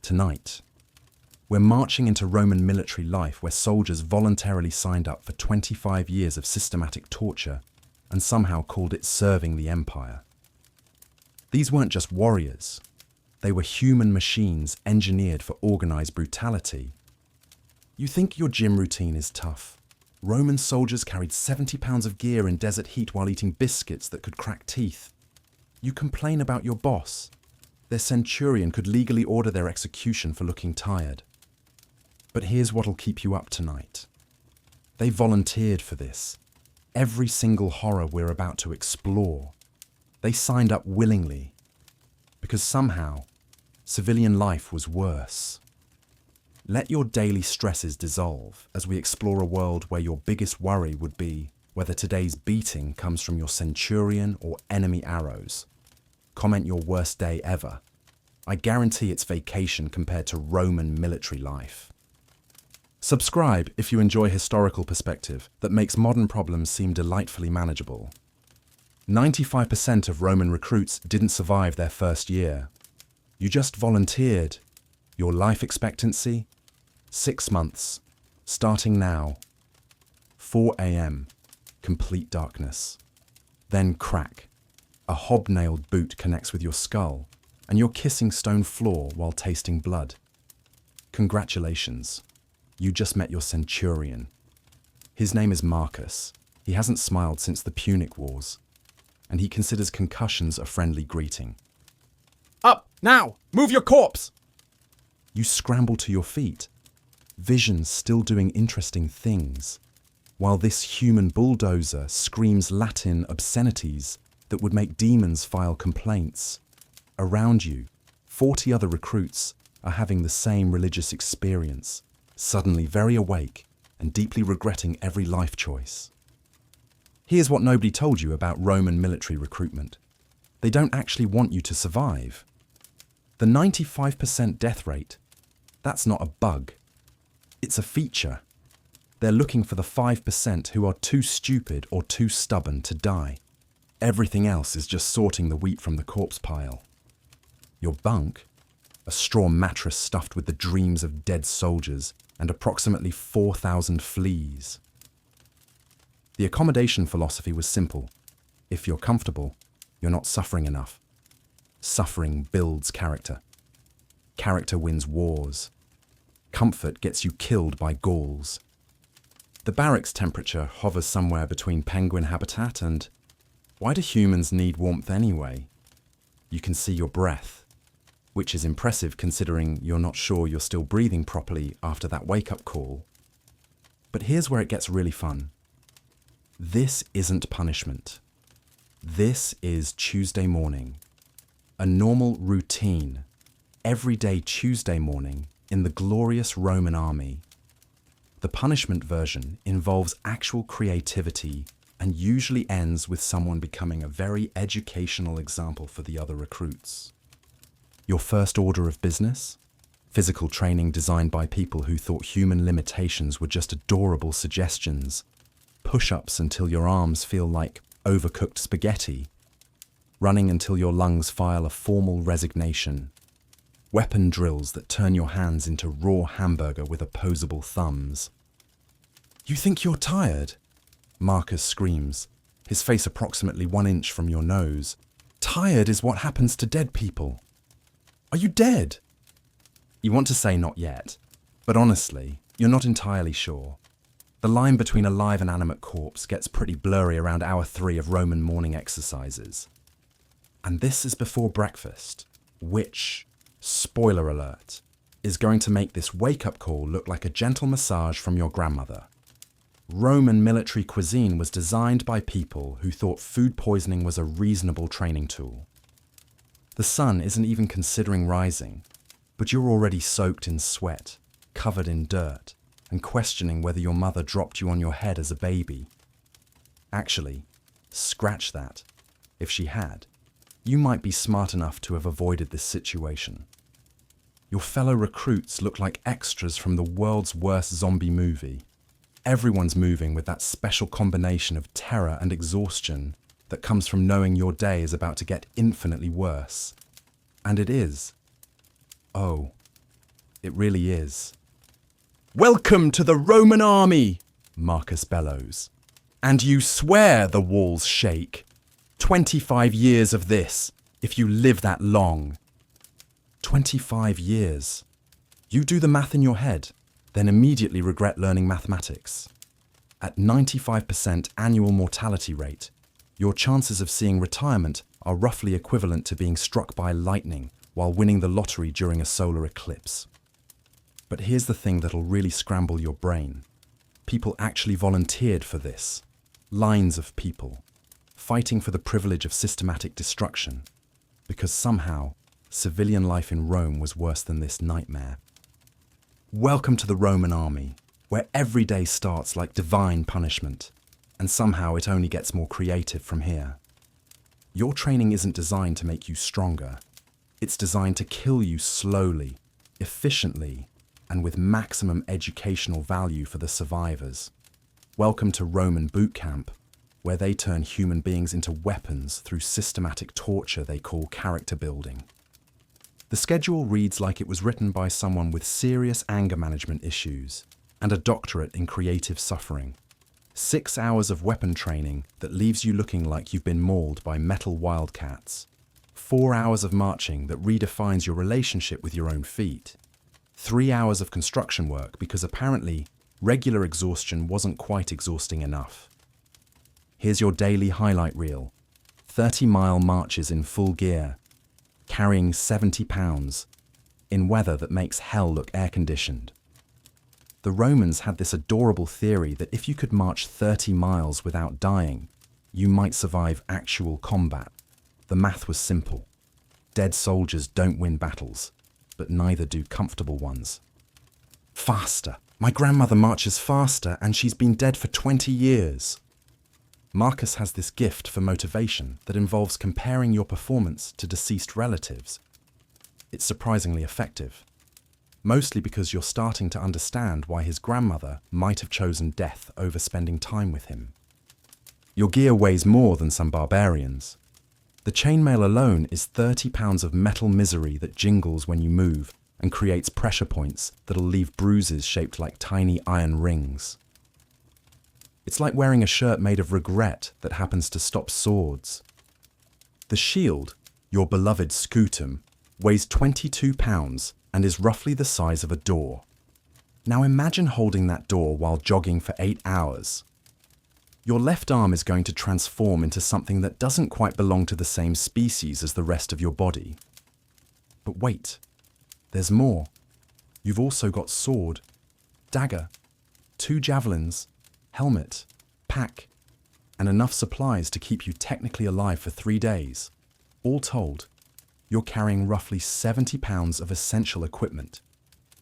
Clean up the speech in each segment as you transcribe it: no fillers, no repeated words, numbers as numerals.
tonight. We're marching into Roman military life where soldiers voluntarily signed up for 25 years of systematic torture and somehow called it serving the empire. These weren't just warriors. They were human machines engineered for organized brutality. You think your gym routine is tough. Roman soldiers carried 70 pounds of gear in desert heat while eating biscuits that could crack teeth. You complain about your boss. Their centurion could legally order their execution for looking tired. But here's what'll keep you up tonight. They volunteered for this. Every single horror we're about to explore. They signed up willingly. Because somehow, civilian life was worse. Let your daily stresses dissolve as we explore a world where your biggest worry would be whether today's beating comes from your centurion or enemy arrows. Comment your worst day ever. I guarantee it's vacation compared to Roman military life. Subscribe if you enjoy historical perspective that makes modern problems seem delightfully manageable. 95% of Roman recruits didn't survive their first year. You just volunteered. Your life expectancy? 6 months. Starting now. 4 a.m. Complete darkness. Then crack. A hobnailed boot connects with your skull, and you're kissing stone floor while tasting blood. Congratulations. You just met your centurion. His name is Marcus. He hasn't smiled since the Punic Wars, and he considers concussions a friendly greeting. Up! Now! Move your corpse! You scramble to your feet, visions still doing interesting things, while this human bulldozer screams Latin obscenities that would make demons file complaints. Around you, 40 other recruits are having the same religious experience, suddenly very awake and deeply regretting every life choice. Here's what nobody told you about Roman military recruitment. They don't actually want you to survive. The 95% death rate, that's not a bug. It's a feature. They're looking for the 5% who are too stupid or too stubborn to die. Everything else is just sorting the wheat from the corpse pile. Your bunk, a straw mattress stuffed with the dreams of dead soldiers and approximately 4,000 fleas. The accommodation philosophy was simple. If you're comfortable, you're not suffering enough. Suffering builds character. Character wins wars. Comfort gets you killed by Gauls. The barracks temperature hovers somewhere between penguin habitat and why do humans need warmth anyway? You can see your breath, which is impressive considering you're not sure you're still breathing properly after that wake-up call. But here's where it gets really fun. This isn't punishment. This is Tuesday morning. A normal routine, everyday Tuesday morning in the glorious Roman army. The punishment version involves actual creativity and usually ends with someone becoming a very educational example for the other recruits. Your first order of business? Physical training designed by people who thought human limitations were just adorable suggestions. Push-ups until your arms feel like overcooked spaghetti. Running until your lungs file a formal resignation. Weapon drills that turn your hands into raw hamburger with opposable thumbs. You think you're tired? Marcus screams, his face approximately 1 inch from your nose. Tired is what happens to dead people. Are you dead? You want to say not yet, but honestly, you're not entirely sure. The line between a live and animate corpse gets pretty blurry around hour 3 of Roman morning exercises. And this is before breakfast, which, spoiler alert, is going to make this wake-up call look like a gentle massage from your grandmother. Roman military cuisine was designed by people who thought food poisoning was a reasonable training tool. The sun isn't even considering rising, but you're already soaked in sweat, covered in dirt, and questioning whether your mother dropped you on your head as a baby. Actually, scratch that. If she had, you might be smart enough to have avoided this situation. Your fellow recruits look like extras from the world's worst zombie movie. Everyone's moving with that special combination of terror and exhaustion that comes from knowing your day is about to get infinitely worse. And it is. Oh, It really is. "Welcome to the Roman army," Marcus bellows. "And you swear the walls shake. 25 years of this, if you live that long." 25 years. You do the math in your head, then immediately regret learning mathematics. At 95% annual mortality rate, your chances of seeing retirement are roughly equivalent to being struck by lightning while winning the lottery during a solar eclipse. But here's the thing that'll really scramble your brain. People actually volunteered for this. Lines of people, fighting for the privilege of systematic destruction, because somehow civilian life in Rome was worse than this nightmare. Welcome to the Roman army, where every day starts like divine punishment, and somehow it only gets more creative from here. Your training isn't designed to make you stronger. It's designed to kill you slowly, efficiently, and with maximum educational value for the survivors. Welcome to Roman boot camp, where they turn human beings into weapons through systematic torture they call character building. The schedule reads like it was written by someone with serious anger management issues and a doctorate in creative suffering. 6 hours of weapon training that leaves you looking like you've been mauled by metal wildcats. 4 hours of marching that redefines your relationship with your own feet. 3 hours of construction work because apparently regular exhaustion wasn't quite exhausting enough. Here's your daily highlight reel. 30-mile marches in full gear, carrying 70 pounds, in weather that makes hell look air-conditioned. The Romans had this adorable theory that if you could march 30 miles without dying, you might survive actual combat. The math was simple. Dead soldiers don't win battles, but neither do comfortable ones. Faster. My grandmother marches faster and she's been dead for 20 years. Marcus has this gift for motivation that involves comparing your performance to deceased relatives. It's surprisingly effective, mostly because you're starting to understand why his grandmother might have chosen death over spending time with him. Your gear weighs more than some barbarians. The chainmail alone is 30 pounds of metal misery that jingles when you move and creates pressure points that'll leave bruises shaped like tiny iron rings. It's like wearing a shirt made of regret that happens to stop swords. The shield, your beloved scutum, weighs 22 pounds and is roughly the size of a door. Now imagine holding that door while jogging for 8 hours. Your left arm is going to transform into something that doesn't quite belong to the same species as the rest of your body. But wait, there's more. You've also got sword, dagger, 2 javelins, helmet, pack, and enough supplies to keep you technically alive for 3 days. All told, you're carrying roughly 70 pounds of essential equipment,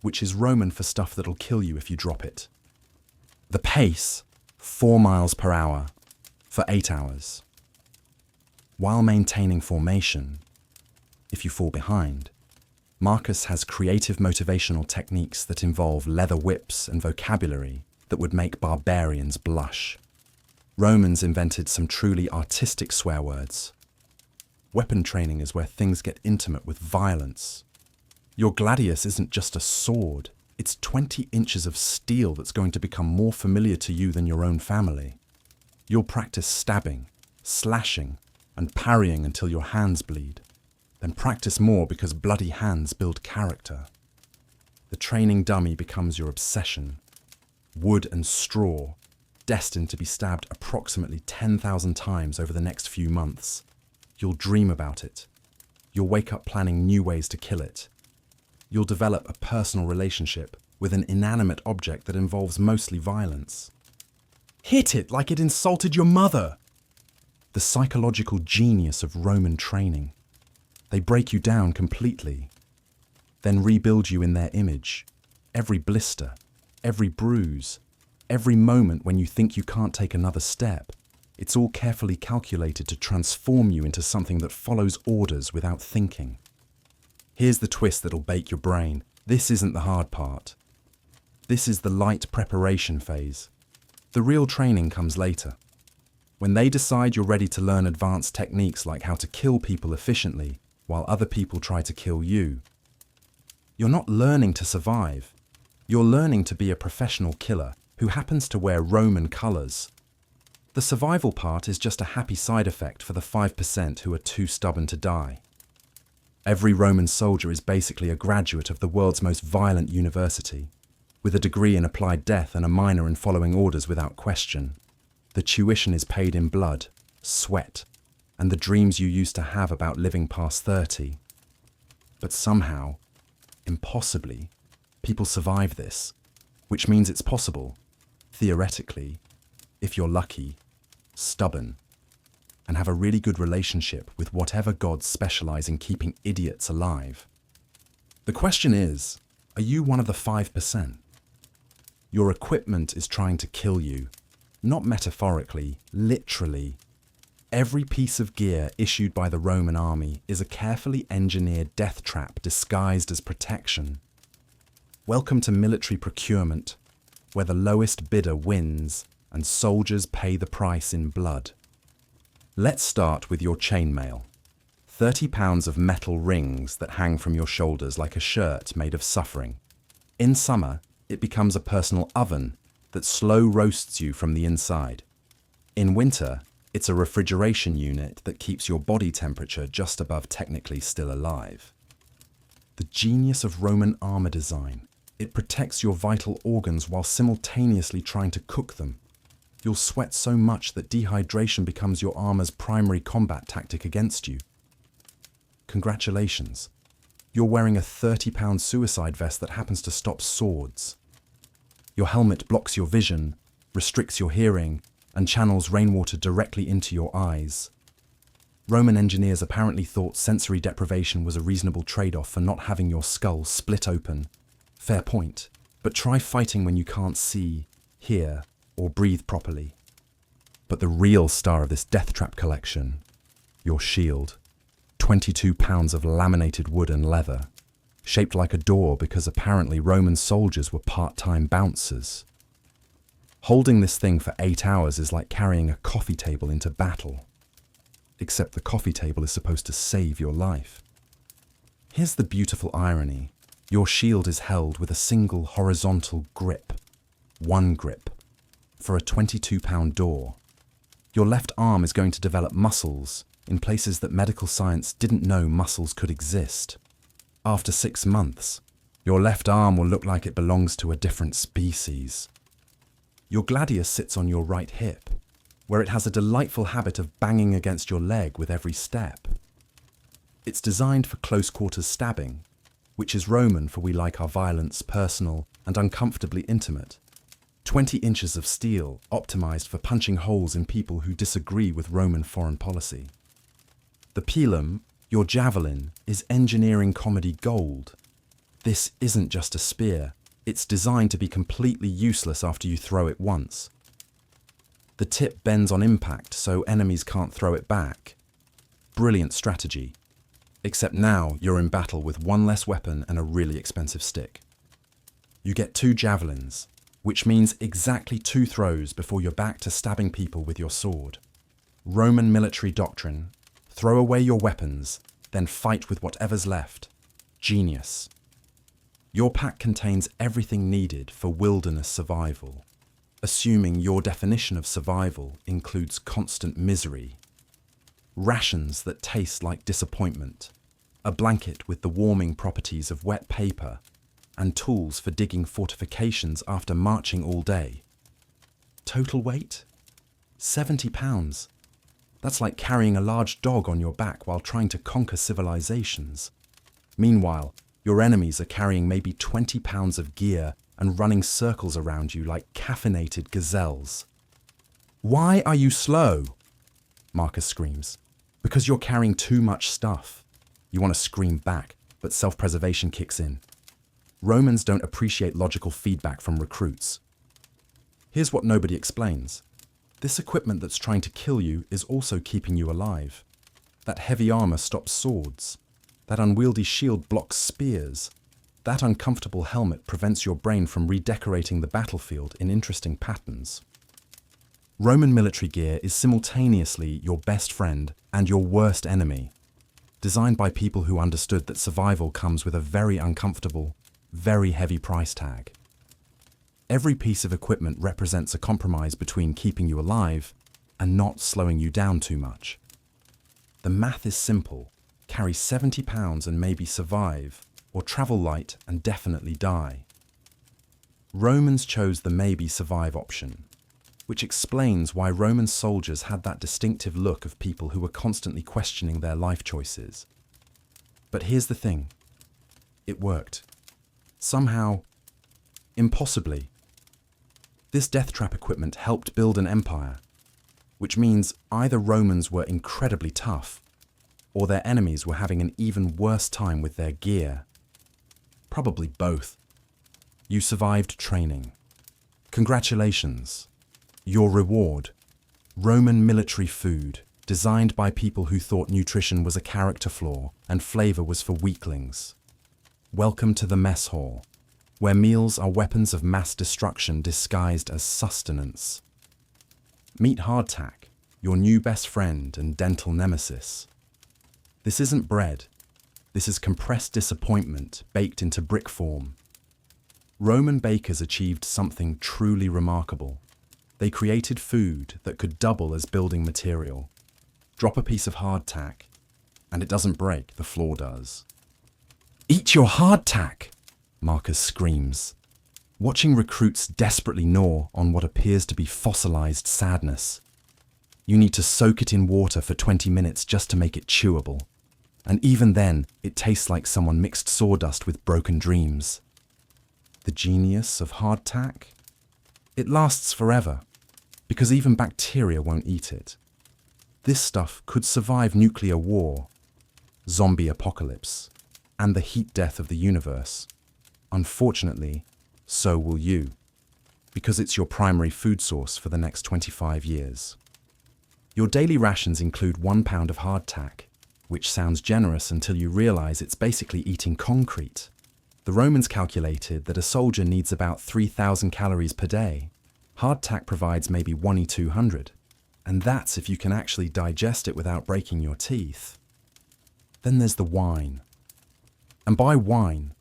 which is Roman for stuff that'll kill you if you drop it. The pace, 4 miles per hour, for 8 hours. While maintaining formation, if you fall behind, Marcus has creative motivational techniques that involve leather whips and vocabulary that would make barbarians blush. Romans invented some truly artistic swear words. Weapon training is where things get intimate with violence. Your gladius isn't just a sword, it's 20 inches of steel that's going to become more familiar to you than your own family. You'll practice stabbing, slashing, and parrying until your hands bleed. Then practice more because bloody hands build character. The training dummy becomes your obsession. Wood and straw, destined to be stabbed approximately 10,000 times over the next few months. You'll dream about it. You'll wake up planning new ways to kill it. You'll develop a personal relationship with an inanimate object that involves mostly violence. Hit it like it insulted your mother! The psychological genius of Roman training. They break you down completely, then rebuild you in their image. Every blister, every bruise, every moment when you think you can't take another step, it's all carefully calculated to transform you into something that follows orders without thinking. Here's the twist that'll bake your brain. This isn't the hard part. This is the light preparation phase. The real training comes later. When they decide you're ready to learn advanced techniques like how to kill people efficiently while other people try to kill you. You're not learning to survive. You're learning to be a professional killer who happens to wear Roman colours. The survival part is just a happy side effect for the 5% who are too stubborn to die. Every Roman soldier is basically a graduate of the world's most violent university, with a degree in applied death and a minor in following orders without question. The tuition is paid in blood, sweat, and the dreams you used to have about living past 30. But somehow, impossibly, people survive this, which means it's possible, theoretically, if you're lucky, stubborn, and have a really good relationship with whatever gods specialize in keeping idiots alive. The question is, are you one of the 5%? Your equipment is trying to kill you, not metaphorically, literally. Every piece of gear issued by the Roman army is a carefully engineered death trap disguised as protection. Welcome to military procurement, where the lowest bidder wins and soldiers pay the price in blood. Let's start with your chainmail. 30 pounds of metal rings that hang from your shoulders like a shirt made of suffering. In summer, it becomes a personal oven that slow roasts you from the inside. In winter, it's a refrigeration unit that keeps your body temperature just above technically still alive. The genius of Roman armor design. It protects your vital organs while simultaneously trying to cook them. You'll sweat so much that dehydration becomes your armor's primary combat tactic against you. Congratulations. You're wearing a 30-pound suicide vest that happens to stop swords. Your helmet blocks your vision, restricts your hearing, and channels rainwater directly into your eyes. Roman engineers apparently thought sensory deprivation was a reasonable trade-off for not having your skull split open. Fair point, but try fighting when you can't see, hear, or breathe properly. But the real star of this death trap collection, your shield. 22 pounds of laminated wood and leather, shaped like a door because apparently Roman soldiers were part-time bouncers. Holding this thing for 8 hours is like carrying a coffee table into battle. Except the coffee table is supposed to save your life. Here's the beautiful irony. Your shield is held with a single horizontal grip. One grip. For a 22-pound door. Your left arm is going to develop muscles in places that medical science didn't know muscles could exist. After 6 months, your left arm will look like it belongs to a different species. Your gladius sits on your right hip, where it has a delightful habit of banging against your leg with every step. It's designed for close quarters stabbing, which is Roman for we like our violence personal and uncomfortably intimate. 20 inches of steel optimized for punching holes in people who disagree with Roman foreign policy. The pilum, your javelin, is engineering comedy gold. This isn't just a spear. It's designed to be completely useless after you throw it once. The tip bends on impact so enemies can't throw it back. Brilliant strategy. Except now you're in battle with one less weapon and a really expensive stick. You get 2 javelins, which means exactly 2 throws before you're back to stabbing people with your sword. Roman military doctrine. Throw away your weapons, then fight with whatever's left. Genius. Your pack contains everything needed for wilderness survival, assuming your definition of survival includes constant misery. Rations that taste like disappointment, a blanket with the warming properties of wet paper, and tools for digging fortifications after marching all day. Total weight? 70 pounds. That's like carrying a large dog on your back while trying to conquer civilizations. Meanwhile, your enemies are carrying maybe 20 pounds of gear and running circles around you like caffeinated gazelles. Why are you slow? Marcus screams. Because you're carrying too much stuff. You want to scream back, but self-preservation kicks in. Romans don't appreciate logical feedback from recruits. Here's what nobody explains. This equipment that's trying to kill you is also keeping you alive. That heavy armor stops swords. That unwieldy shield blocks spears. That uncomfortable helmet prevents your brain from redecorating the battlefield in interesting patterns. Roman military gear is simultaneously your best friend and your worst enemy. designed by people who understood that survival comes with a very uncomfortable, very heavy price tag. Every piece of equipment represents a compromise between keeping you alive and not slowing you down too much. The math is simple. Carry 70 pounds and maybe survive, or travel light and definitely die. Romans chose the maybe survive option, which explains why Roman soldiers had that distinctive look of people who were constantly questioning their life choices. But here's the thing. It worked. Somehow, impossibly. This death trap equipment helped build an empire, which means either Romans were incredibly tough, or their enemies were having an even worse time with their gear. Probably both. You survived training. Congratulations. Your reward. Roman military food, designed by people who thought nutrition was a character flaw and flavor was for weaklings. Welcome to the mess hall, where meals are weapons of mass destruction disguised as sustenance. Meet hardtack, your new best friend and dental nemesis. This isn't bread. This is compressed disappointment baked into brick form. Roman bakers achieved something truly remarkable. They created food that could double as building material. Drop a piece of hardtack, and it doesn't break, the floor does. Eat your hardtack, Marcus screams, watching recruits desperately gnaw on what appears to be fossilized sadness. You need to soak it in water for 20 minutes just to make it chewable. And even then, it tastes like someone mixed sawdust with broken dreams. The genius of hardtack? It lasts forever, because even bacteria won't eat it. This stuff could survive nuclear war, zombie apocalypse, and the heat death of the universe. Unfortunately, so will you, because it's your primary food source for the next 25 years. Your daily rations include 1 pound of hardtack, which sounds generous until you realize it's basically eating concrete. The Romans calculated that a soldier needs about 3,000 calories per day. Hardtack provides maybe 200, and that's if you can actually digest it without breaking your teeth. Then there's the wine. And by wine,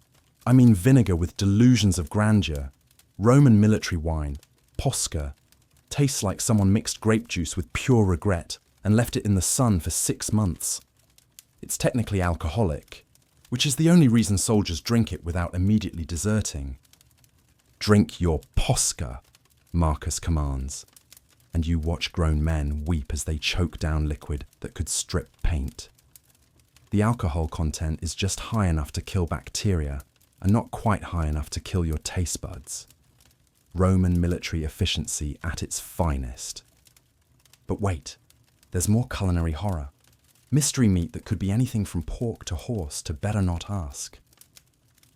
I mean vinegar with delusions of grandeur. Roman military wine, posca, tastes like someone mixed grape juice with pure regret and left it in the sun for 6 months. It's technically alcoholic, which is the only reason soldiers drink it without immediately deserting. Drink your posca, Marcus commands, and you watch grown men weep as they choke down liquid that could strip paint. The alcohol content is just high enough to kill bacteria and not quite high enough to kill your taste buds. Roman military efficiency at its finest. But wait, there's more culinary horror. Mystery meat that could be anything from pork to horse to better not ask.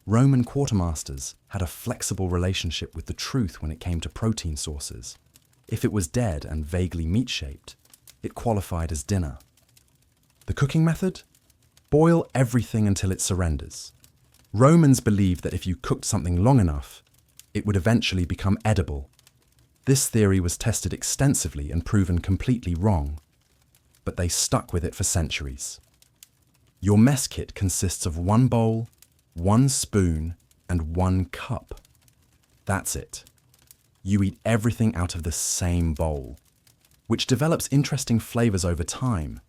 Roman quartermasters had a flexible relationship with the truth when it came to protein sources. If it was dead and vaguely meat-shaped, it qualified as dinner. The cooking method? Boil everything until it surrenders. Romans believed that if you cooked something long enough, it would eventually become edible. This theory was tested extensively and proven completely wrong, but they stuck with it for centuries. Your mess kit consists of 1 bowl, 1 spoon, and 1 cup. That's it. You eat everything out of the same bowl, which develops interesting flavors over time.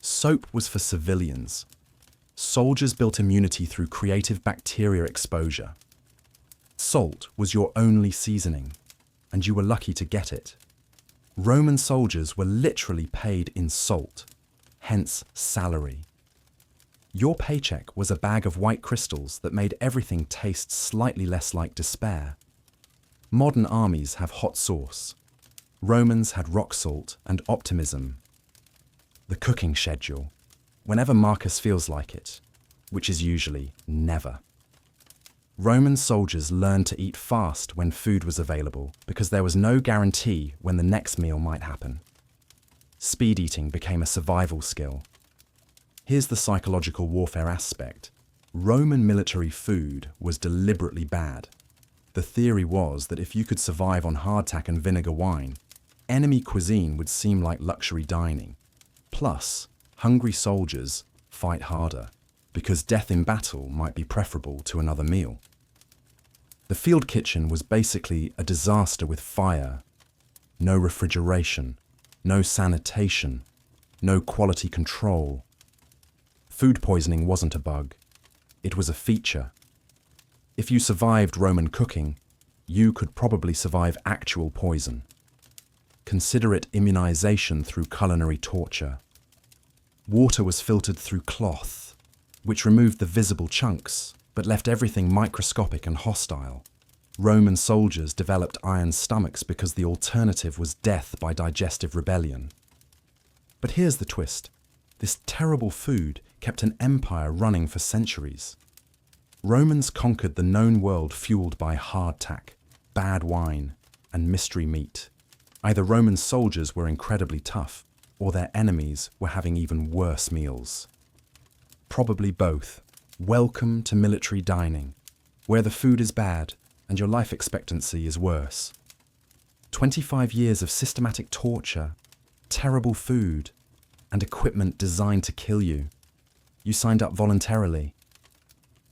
Soap was for civilians. Soldiers built immunity through creative bacteria exposure. Salt was your only seasoning, and you were lucky to get it. Roman soldiers were literally paid in salt, hence salary. Your paycheck was a bag of white crystals that made everything taste slightly less like despair. Modern armies have hot sauce. Romans had rock salt and optimism. The cooking schedule, whenever Marcus feels like it, which is usually never. Roman soldiers learned to eat fast when food was available because there was no guarantee when the next meal might happen. Speed eating became a survival skill. Here's the psychological warfare aspect. Roman military food was deliberately bad. The theory was that if you could survive on hardtack and vinegar wine, enemy cuisine would seem like luxury dining. Plus, hungry soldiers, fight harder, because death in battle might be preferable to another meal. The field kitchen was basically a disaster with fire, no refrigeration, no sanitation, no quality control. Food poisoning wasn't a bug, it was a feature. If you survived Roman cooking, you could probably survive actual poison. Consider it immunization through culinary torture. Water was filtered through cloth, which removed the visible chunks, but left everything microscopic and hostile. Roman soldiers developed iron stomachs because the alternative was death by digestive rebellion. But here's the twist. This terrible food kept an empire running for centuries. Romans conquered the known world fueled by hardtack, bad wine, and mystery meat. Either Roman soldiers were incredibly tough, or their enemies were having even worse meals. Probably both. Welcome to military dining, where the food is bad and your life expectancy is worse. 25 years of systematic torture, terrible food, and equipment designed to kill you. You signed up voluntarily.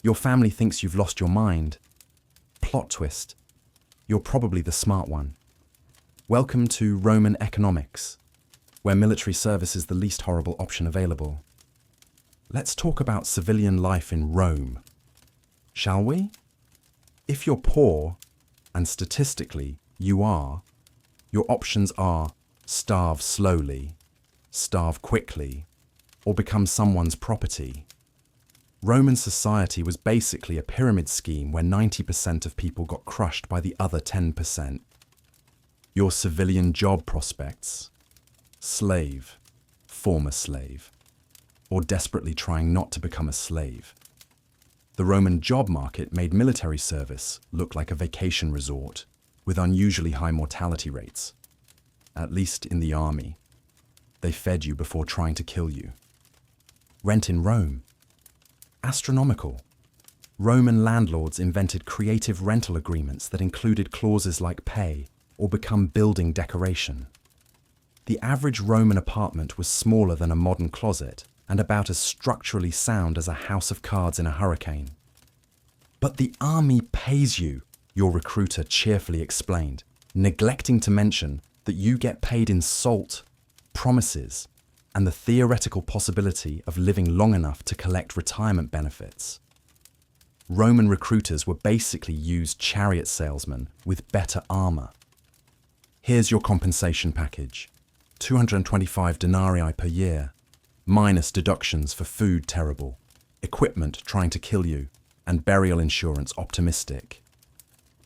Your family thinks you've lost your mind. Plot twist. You're probably the smart one. Welcome to Roman economics, where military service is the least horrible option available. Let's talk about civilian life in Rome, shall we? If you're poor, and statistically you are, your options are starve slowly, starve quickly, or become someone's property. Roman society was basically a pyramid scheme where 90% of people got crushed by the other 10%. Your civilian job prospects: slave, former slave, or desperately trying not to become a slave. The Roman job market made military service look like a vacation resort with unusually high mortality rates. At least in the army. They fed you before trying to kill you. Rent in Rome: astronomical. Roman landlords invented creative rental agreements that included clauses like pay or become building decoration. The average Roman apartment was smaller than a modern closet and about as structurally sound as a house of cards in a hurricane. But the army pays you, your recruiter cheerfully explained, neglecting to mention that you get paid in salt, promises, and the theoretical possibility of living long enough to collect retirement benefits. Roman recruiters were basically used chariot salesmen with better armor. Here's your compensation package: 225 denarii per year, minus deductions for food terrible, equipment trying to kill you, and burial insurance optimistic.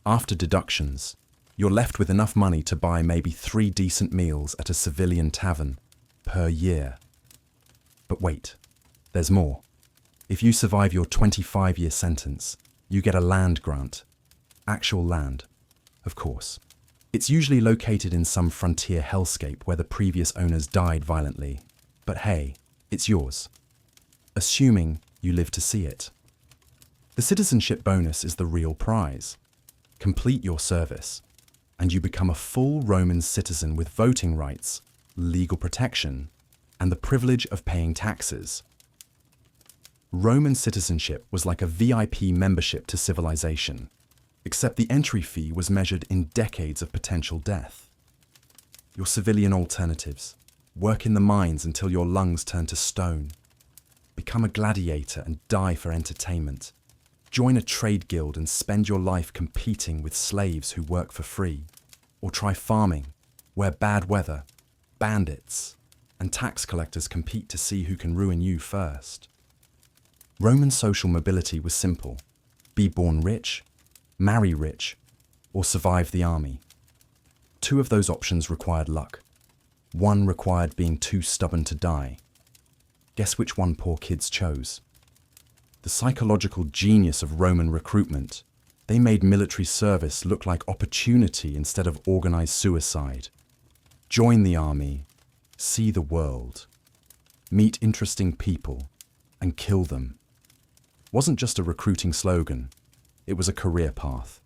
After deductions, you're left with enough money to buy maybe 3 decent meals at a civilian tavern per year. But wait, there's more. If you survive your 25-year sentence, you get a land grant. Actual land, of course. It's usually located in some frontier hellscape where the previous owners died violently. But hey, it's yours. Assuming you live to see it. The citizenship bonus is the real prize. Complete your service, and you become a full Roman citizen with voting rights, legal protection, and the privilege of paying taxes. Roman citizenship was like a VIP membership to civilization, except the entry fee was measured in decades of potential death. Your civilian alternatives: work in the mines until your lungs turn to stone, become a gladiator and die for entertainment, join a trade guild and spend your life competing with slaves who work for free, or try farming, where bad weather, bandits, and tax collectors compete to see who can ruin you first. Roman social mobility was simple: be born rich, marry rich, or survive the army. 2 of those options required luck. 1 required being too stubborn to die. Guess which one poor kids chose? The psychological genius of Roman recruitment. They made military service look like opportunity instead of organized suicide. Join the army, see the world, meet interesting people, and kill them. Wasn't just a recruiting slogan, it was a career path.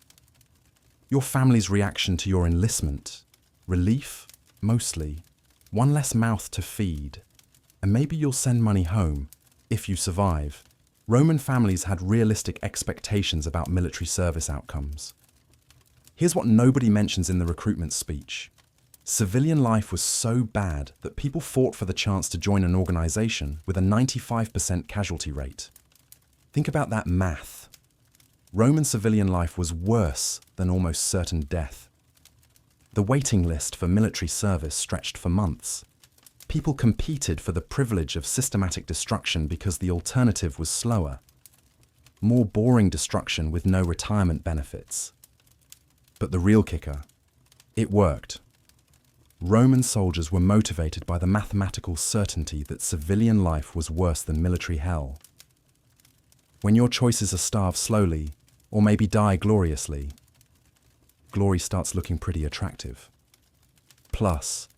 Your family's reaction to your enlistment: relief, mostly, 1 less mouth to feed, and maybe you'll send money home if you survive, Roman families had realistic expectations about military service outcomes. Here's what nobody mentions in the recruitment speech. Civilian life was so bad that people fought for the chance to join an organization with a 95% casualty rate. Think about that math. Roman civilian life was worse than almost certain death. The waiting list for military service stretched for months. People competed for the privilege of systematic destruction because the alternative was slower, more boring destruction with no retirement benefits. But the real kicker, it worked. Roman soldiers were motivated by the mathematical certainty that civilian life was worse than military hell. When your choices are starve slowly, or maybe die gloriously, glory starts looking pretty attractive. Plus,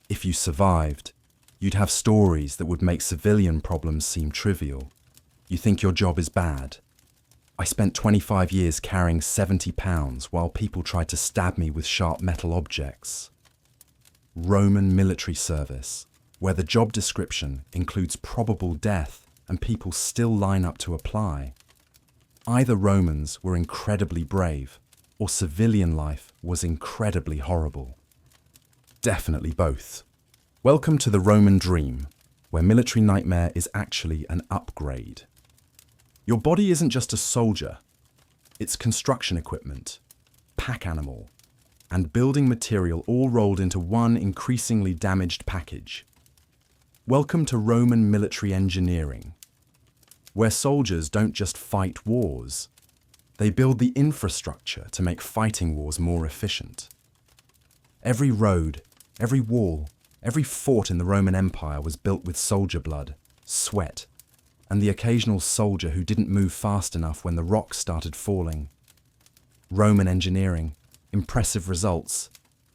if you survived, you'd have stories that would make civilian problems seem trivial. You think your job is bad. I spent 25 years carrying 70 pounds while people tried to stab me with sharp metal objects. Roman military service, where the job description includes probable death and people still line up to apply. Either Romans were incredibly brave, or civilian life was incredibly horrible. Definitely both. Welcome to the Roman dream, where military nightmare is actually an upgrade. Your body isn't just a soldier, it's construction equipment, pack animal, and building material all rolled into one increasingly damaged package. Welcome to Roman military engineering, where soldiers don't just fight wars, they build the infrastructure to make fighting wars more efficient. Every road, every wall, every fort in the Roman Empire was built with soldier blood, sweat, and the occasional soldier who didn't move fast enough when the rocks started falling. Roman engineering, impressive results,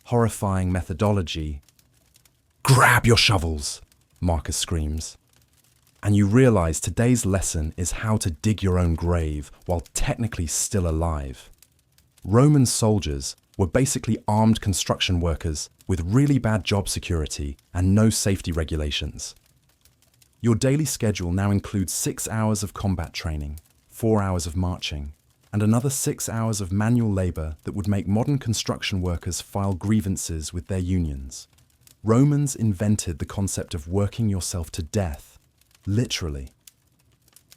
horrifying methodology. Grab your shovels, Marcus screams. And you realize today's lesson is how to dig your own grave while technically still alive. Roman soldiers were basically armed construction workers with really bad job security and no safety regulations. Your daily schedule now includes 6 hours of combat training, 4 hours of marching, and another 6 hours of manual labor that would make modern construction workers file grievances with their unions. Romans invented the concept of working yourself to death, literally.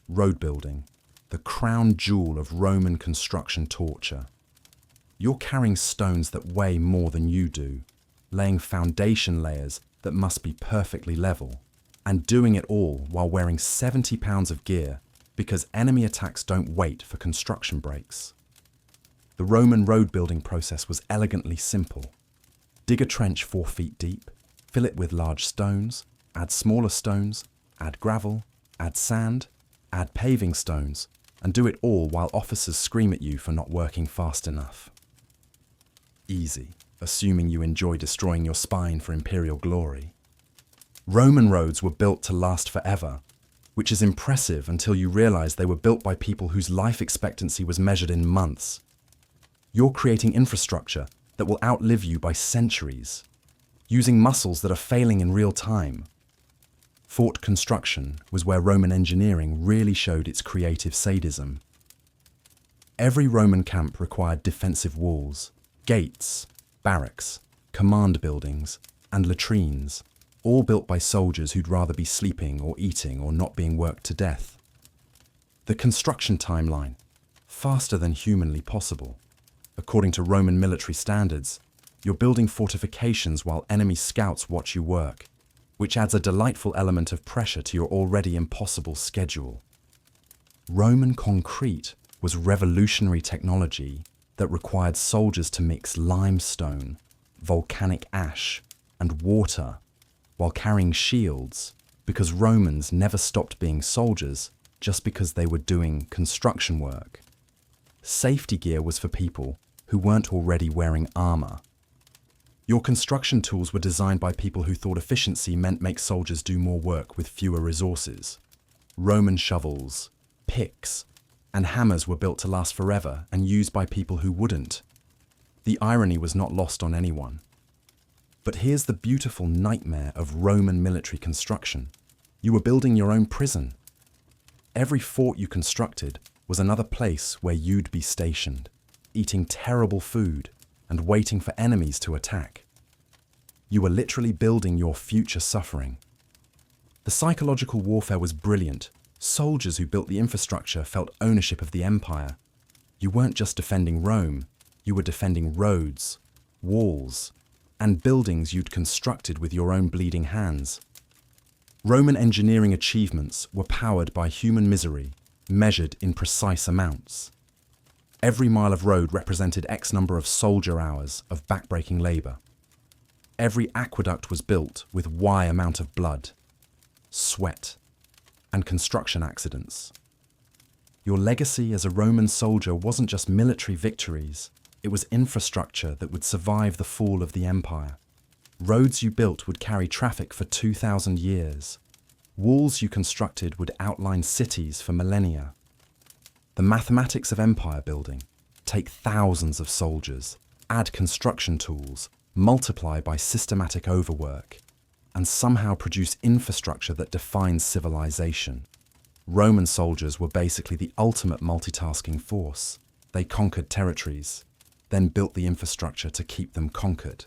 Road building, the crown jewel of Roman construction torture. You're carrying stones that weigh more than you do, laying foundation layers that must be perfectly level, and doing it all while wearing 70 pounds of gear because enemy attacks don't wait for construction breaks. The Roman road building process was elegantly simple. Dig a trench 4 feet deep, fill it with large stones, add smaller stones, add gravel, add sand, add paving stones, and do it all while officers scream at you for not working fast enough. Easy, assuming you enjoy destroying your spine for imperial glory. Roman roads were built to last forever, which is impressive until you realize they were built by people whose life expectancy was measured in months. You're creating infrastructure that will outlive you by centuries, using muscles that are failing in real time. Fort construction was where Roman engineering really showed its creative sadism. Every Roman camp required defensive walls, gates, barracks, command buildings, and latrines, all built by soldiers who'd rather be sleeping or eating or not being worked to death. The construction timeline, faster than humanly possible. According to Roman military standards, you're building fortifications while enemy scouts watch you work, which adds a delightful element of pressure to your already impossible schedule. Roman concrete was revolutionary technology that required soldiers to mix limestone, volcanic ash, and water while carrying shields, because Romans never stopped being soldiers just because they were doing construction work. Safety gear was for people who weren't already wearing armor. Your construction tools were designed by people who thought efficiency meant make soldiers do more work with fewer resources. Roman shovels, picks, and hammers were built to last forever and used by people who wouldn't. The irony was not lost on anyone. But here's the beautiful nightmare of Roman military construction. You were building your own prison. Every fort you constructed was another place where you'd be stationed, eating terrible food and waiting for enemies to attack. You were literally building your future suffering. The psychological warfare was brilliant. Soldiers who built the infrastructure felt ownership of the empire. You weren't just defending Rome, you were defending roads, walls, and buildings you'd constructed with your own bleeding hands. Roman engineering achievements were powered by human misery, measured in precise amounts. Every mile of road represented X number of soldier hours of backbreaking labor. Every aqueduct was built with Y amount of blood, sweat, and construction accidents. Your legacy as a Roman soldier wasn't just military victories, it was infrastructure that would survive the fall of the empire. Roads you built would carry traffic for 2,000 years. Walls you constructed would outline cities for millennia. The mathematics of empire building: take thousands of soldiers, add construction tools, multiply by systematic overwork, and somehow produce infrastructure that defines civilization. Roman soldiers were basically the ultimate multitasking force. They conquered territories, then built the infrastructure to keep them conquered.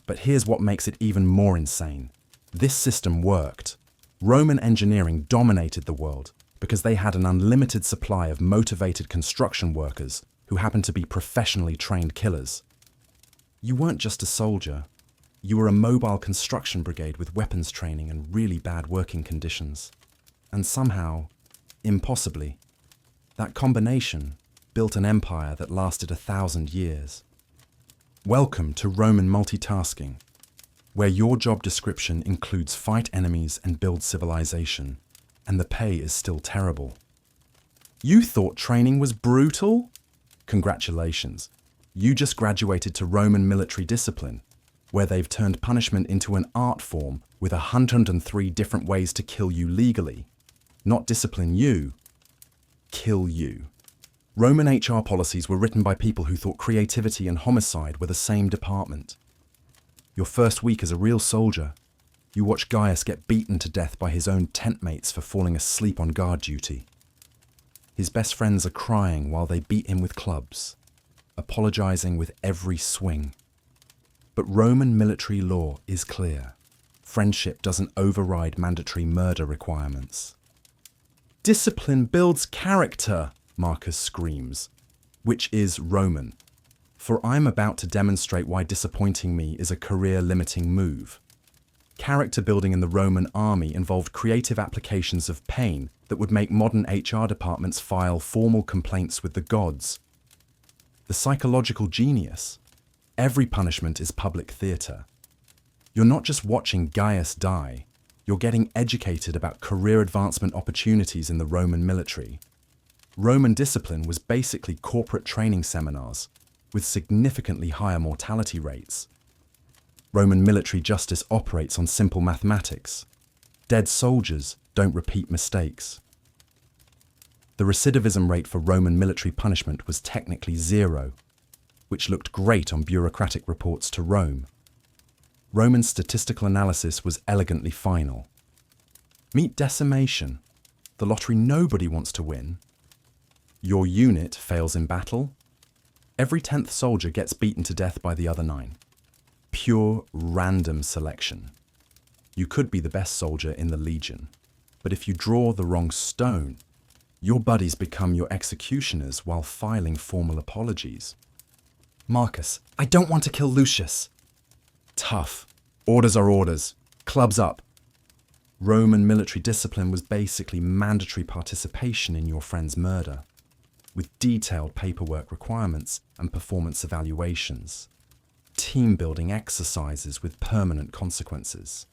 But here's what makes it even more insane. This system worked. Roman engineering dominated the world because they had an unlimited supply of motivated construction workers who happened to be professionally trained killers. You weren't just a soldier. You were a mobile construction brigade with weapons training and really bad working conditions. And somehow, impossibly, that combination built an empire that lasted 1,000 years. Welcome to Roman multitasking, where your job description includes fight enemies and build civilization, and the pay is still terrible. You thought training was brutal? Congratulations. You just graduated to Roman military discipline, where they've turned punishment into an art form with 103 different ways to kill you legally. Not discipline you, kill you. Roman HR policies were written by people who thought creativity and homicide were the same department. Your first week as a real soldier, you watch Gaius get beaten to death by his own tent mates for falling asleep on guard duty. His best friends are crying while they beat him with clubs, apologizing with every swing. But Roman military law is clear. Friendship doesn't override mandatory murder requirements. Discipline builds character, Marcus screams, which is Roman. For I'm about to demonstrate why disappointing me is a career-limiting move. Character building in the Roman army involved creative applications of pain that would make modern HR departments file formal complaints with the gods. The psychological genius: every punishment is public theatre. You're not just watching Gaius die, you're getting educated about career advancement opportunities in the Roman military. Roman discipline was basically corporate training seminars, with significantly higher mortality rates. Roman military justice operates on simple mathematics. Dead soldiers don't repeat mistakes. The recidivism rate for Roman military punishment was technically 0, which looked great on bureaucratic reports to Rome. Roman statistical analysis was elegantly final. Meet decimation, the lottery nobody wants to win. Your unit fails in battle. Every 10th soldier gets beaten to death by the other 9. Pure random selection. You could be the best soldier in the legion, but if you draw the wrong stone, your buddies become your executioners while filing formal apologies. Marcus, I don't want to kill Lucius. Tough. Orders are orders. Clubs up. Roman military discipline was basically mandatory participation in your friend's murder, with detailed paperwork requirements and performance evaluations. Team-building exercises with permanent consequences.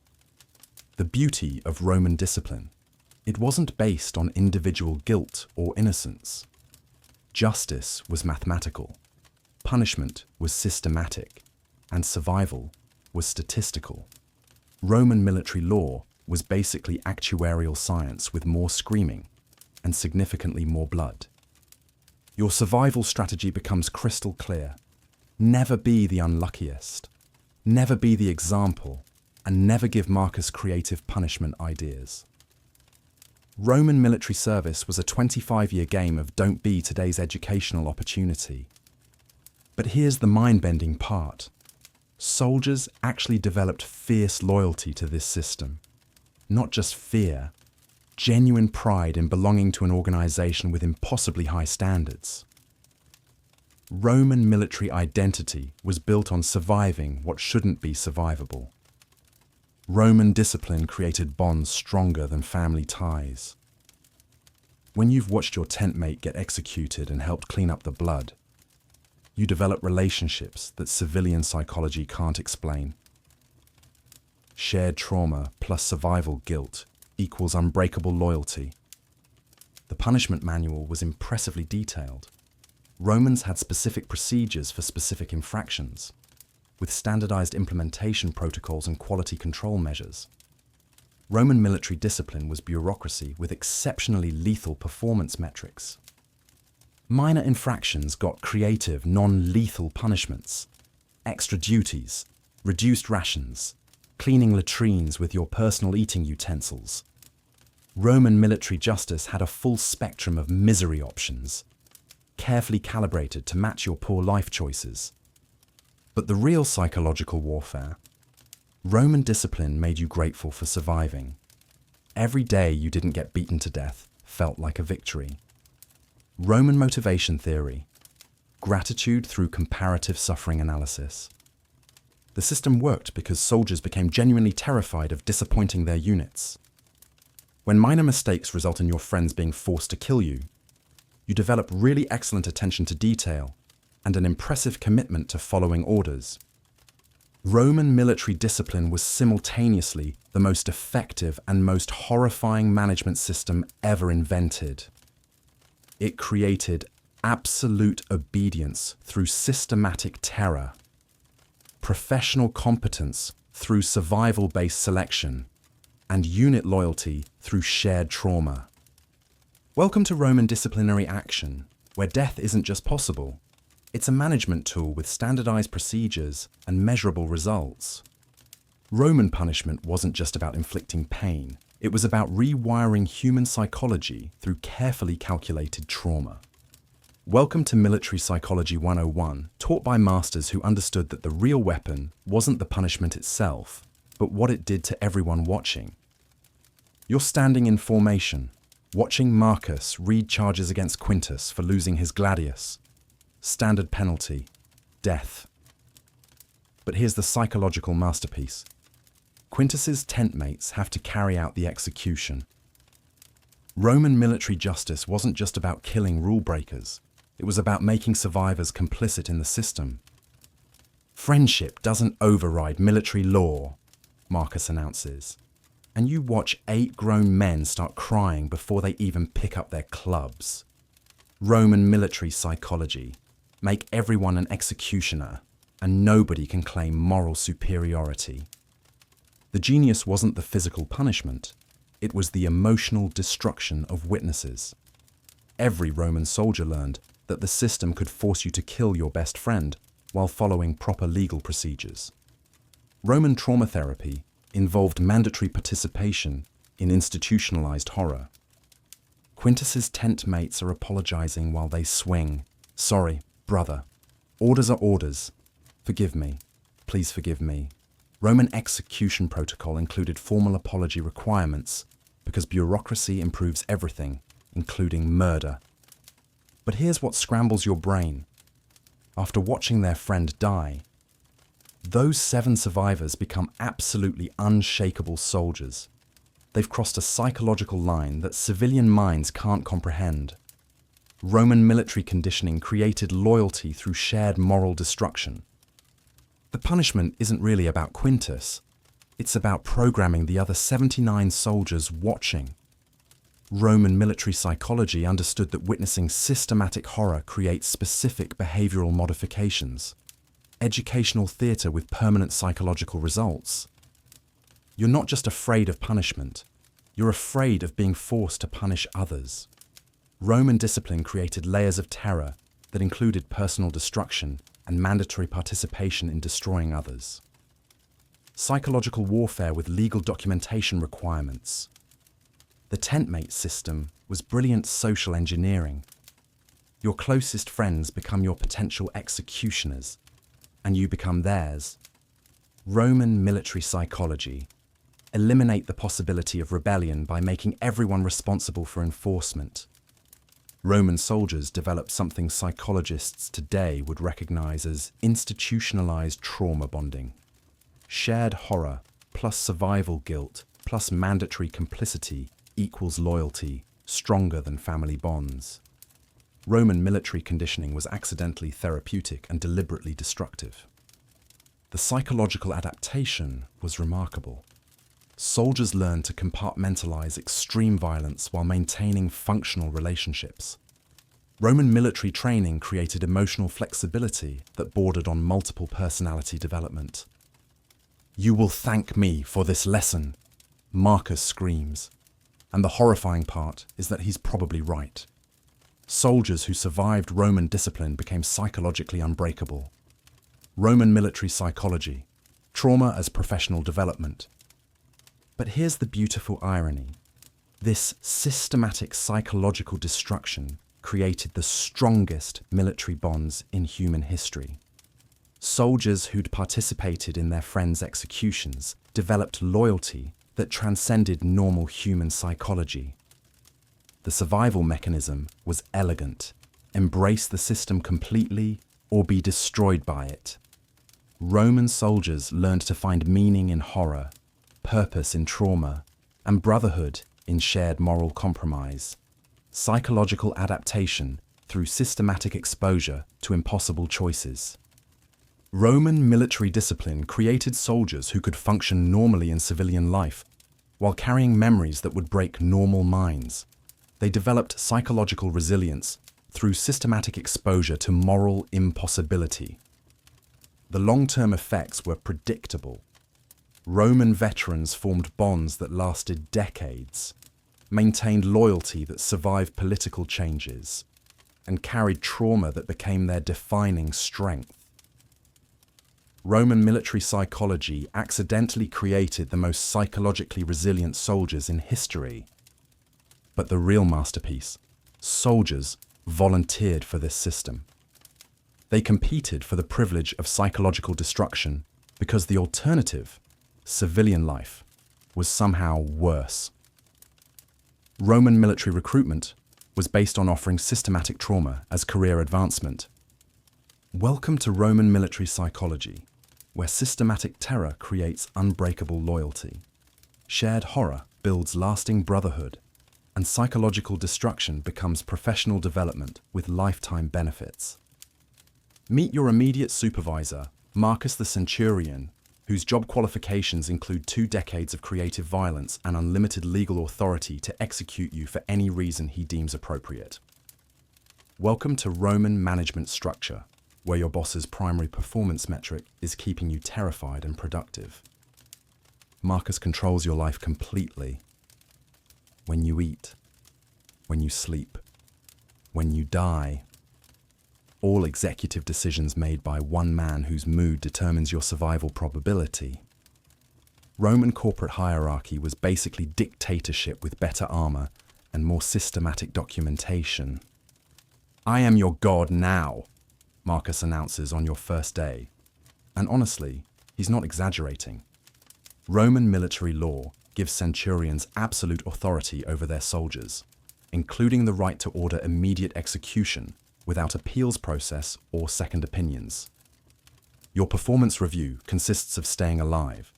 The beauty of Roman discipline: it wasn't based on individual guilt or innocence. Justice was mathematical, punishment was systematic, and survival was statistical. Roman military law was basically actuarial science with more screaming and significantly more blood. Your survival strategy becomes crystal clear. Never be the unluckiest. Never be the example, and never give Marcus creative punishment ideas. Roman military service was a 25-year game of don't be today's educational opportunity. But here's the mind-bending part. Soldiers actually developed fierce loyalty to this system. Not just fear, genuine pride in belonging to an organization with impossibly high standards. Roman military identity was built on surviving what shouldn't be survivable. Roman discipline created bonds stronger than family ties. When you've watched your tent mate get executed and helped clean up the blood, you develop relationships that civilian psychology can't explain. Shared trauma plus survival guilt equals unbreakable loyalty. The punishment manual was impressively detailed. Romans had specific procedures for specific infractions, with standardized implementation protocols and quality control measures. Roman military discipline was bureaucracy with exceptionally lethal performance metrics. Minor infractions got creative, non-lethal punishments, extra duties, reduced rations, cleaning latrines with your personal eating utensils. Roman military justice had a full spectrum of misery options, carefully calibrated to match your poor life choices. But the real psychological warfare, Roman discipline made you grateful for surviving. Every day you didn't get beaten to death felt like a victory. Roman motivation theory, gratitude through comparative suffering analysis. The system worked because soldiers became genuinely terrified of disappointing their units. When minor mistakes result in your friends being forced to kill you, you develop really excellent attention to detail and an impressive commitment to following orders. Roman military discipline was simultaneously the most effective and most horrifying management system ever invented. It created absolute obedience through systematic terror, professional competence through survival-based selection, and unit loyalty through shared trauma. Welcome to Roman disciplinary action, where death isn't just possible. It's a management tool with standardized procedures and measurable results. Roman punishment wasn't just about inflicting pain. It was about rewiring human psychology through carefully calculated trauma. Welcome to Military Psychology 101, taught by masters who understood that the real weapon wasn't the punishment itself, but what it did to everyone watching. You're standing in formation, watching Marcus read charges against Quintus for losing his gladius. Standard penalty, death. But here's the psychological masterpiece. Quintus's tent mates have to carry out the execution. Roman military justice wasn't just about killing rule breakers. It was about making survivors complicit in the system. Friendship doesn't override military law, Marcus announces. And you watch 8 grown men start crying before they even pick up their clubs. Roman military psychology. Make everyone an executioner, and nobody can claim moral superiority. The genius wasn't the physical punishment, it was the emotional destruction of witnesses. Every Roman soldier learned that the system could force you to kill your best friend while following proper legal procedures. Roman trauma therapy involved mandatory participation in institutionalized horror. Quintus's tent mates are apologizing while they swing. Sorry, brother. Orders are orders. Forgive me. Please forgive me. Roman execution protocol included formal apology requirements because bureaucracy improves everything, including murder. But here's what scrambles your brain. After watching their friend die, those 7 survivors become absolutely unshakable soldiers. They've crossed a psychological line that civilian minds can't comprehend. Roman military conditioning created loyalty through shared moral destruction. The punishment isn't really about Quintus. It's about programming the other 79 soldiers watching. Roman military psychology understood that witnessing systematic horror creates specific behavioral modifications. Educational theatre with permanent psychological results. You're not just afraid of punishment, you're afraid of being forced to punish others. Roman discipline created layers of terror that included personal destruction and mandatory participation in destroying others. Psychological warfare with legal documentation requirements. The tentmate system was brilliant social engineering. Your closest friends become your potential executioners, and you become theirs. Roman military psychology. Eliminate the possibility of rebellion by making everyone responsible for enforcement. Roman soldiers developed something psychologists today would recognize as institutionalized trauma bonding. Shared horror plus survival guilt plus mandatory complicity equals loyalty, stronger than family bonds. Roman military conditioning was accidentally therapeutic and deliberately destructive. The psychological adaptation was remarkable. Soldiers learned to compartmentalize extreme violence while maintaining functional relationships. Roman military training created emotional flexibility that bordered on multiple personality development. "You will thank me for this lesson," Marcus screams. And the horrifying part is that he's probably right. Soldiers who survived Roman discipline became psychologically unbreakable. Roman military psychology, trauma as professional development. But here's the beautiful irony. This systematic psychological destruction created the strongest military bonds in human history. Soldiers who'd participated in their friends' executions developed loyalty that transcended normal human psychology. The survival mechanism was elegant. Embrace the system completely or be destroyed by it. Roman soldiers learned to find meaning in horror, purpose in trauma, and brotherhood in shared moral compromise. Psychological adaptation through systematic exposure to impossible choices. Roman military discipline created soldiers who could function normally in civilian life while carrying memories that would break normal minds. They developed psychological resilience through systematic exposure to moral impossibility. The long-term effects were predictable. Roman veterans formed bonds that lasted decades, maintained loyalty that survived political changes, and carried trauma that became their defining strength. Roman military psychology accidentally created the most psychologically resilient soldiers in history. But the real masterpiece, soldiers volunteered for this system. They competed for the privilege of psychological destruction because the alternative, civilian life, was somehow worse. Roman military recruitment was based on offering systematic trauma as career advancement. Welcome to Roman military psychology, where systematic terror creates unbreakable loyalty. Shared horror builds lasting brotherhood, and psychological destruction becomes professional development with lifetime benefits. Meet your immediate supervisor, Marcus the Centurion, whose job qualifications include 2 decades of creative violence and unlimited legal authority to execute you for any reason he deems appropriate. Welcome to Roman management structure, where your boss's primary performance metric is keeping you terrified and productive. Marcus controls your life completely. When you eat, when you sleep, when you die. All executive decisions made by one man whose mood determines your survival probability. Roman corporate hierarchy was basically dictatorship with better armor and more systematic documentation. "I am your god now," Marcus announces on your first day. And honestly, he's not exaggerating. Roman military law gives centurions absolute authority over their soldiers, including the right to order immediate execution without appeals process or second opinions. Your performance review consists of staying alive.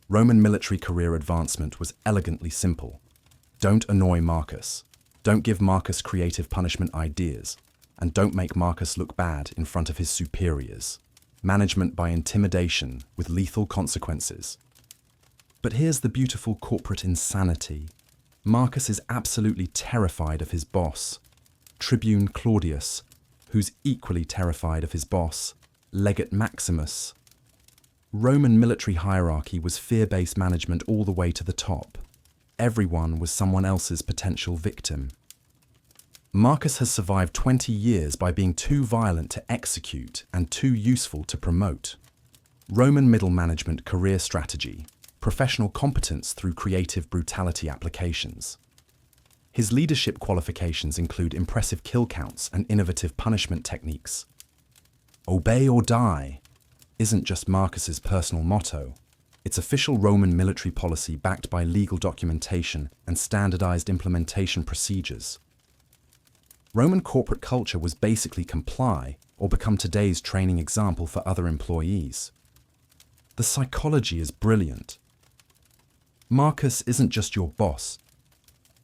Roman military career advancement was elegantly simple. Don't annoy Marcus. Don't give Marcus creative punishment ideas. And don't make Marcus look bad in front of his superiors. Management by intimidation with lethal consequences. But here's the beautiful corporate insanity. Marcus is absolutely terrified of his boss, Tribune Claudius, who's equally terrified of his boss, Legate Maximus. Roman military hierarchy was fear-based management all the way to the top. Everyone was someone else's potential victim. Marcus has survived 20 years by being too violent to execute and too useful to promote. Roman middle management career strategy, professional competence through creative brutality applications. His leadership qualifications include impressive kill counts and innovative punishment techniques. Obey or die isn't just Marcus's personal motto. It's official Roman military policy backed by legal documentation and standardized implementation procedures. Roman corporate culture was basically comply or become today's training example for other employees. The psychology is brilliant. Marcus isn't just your boss.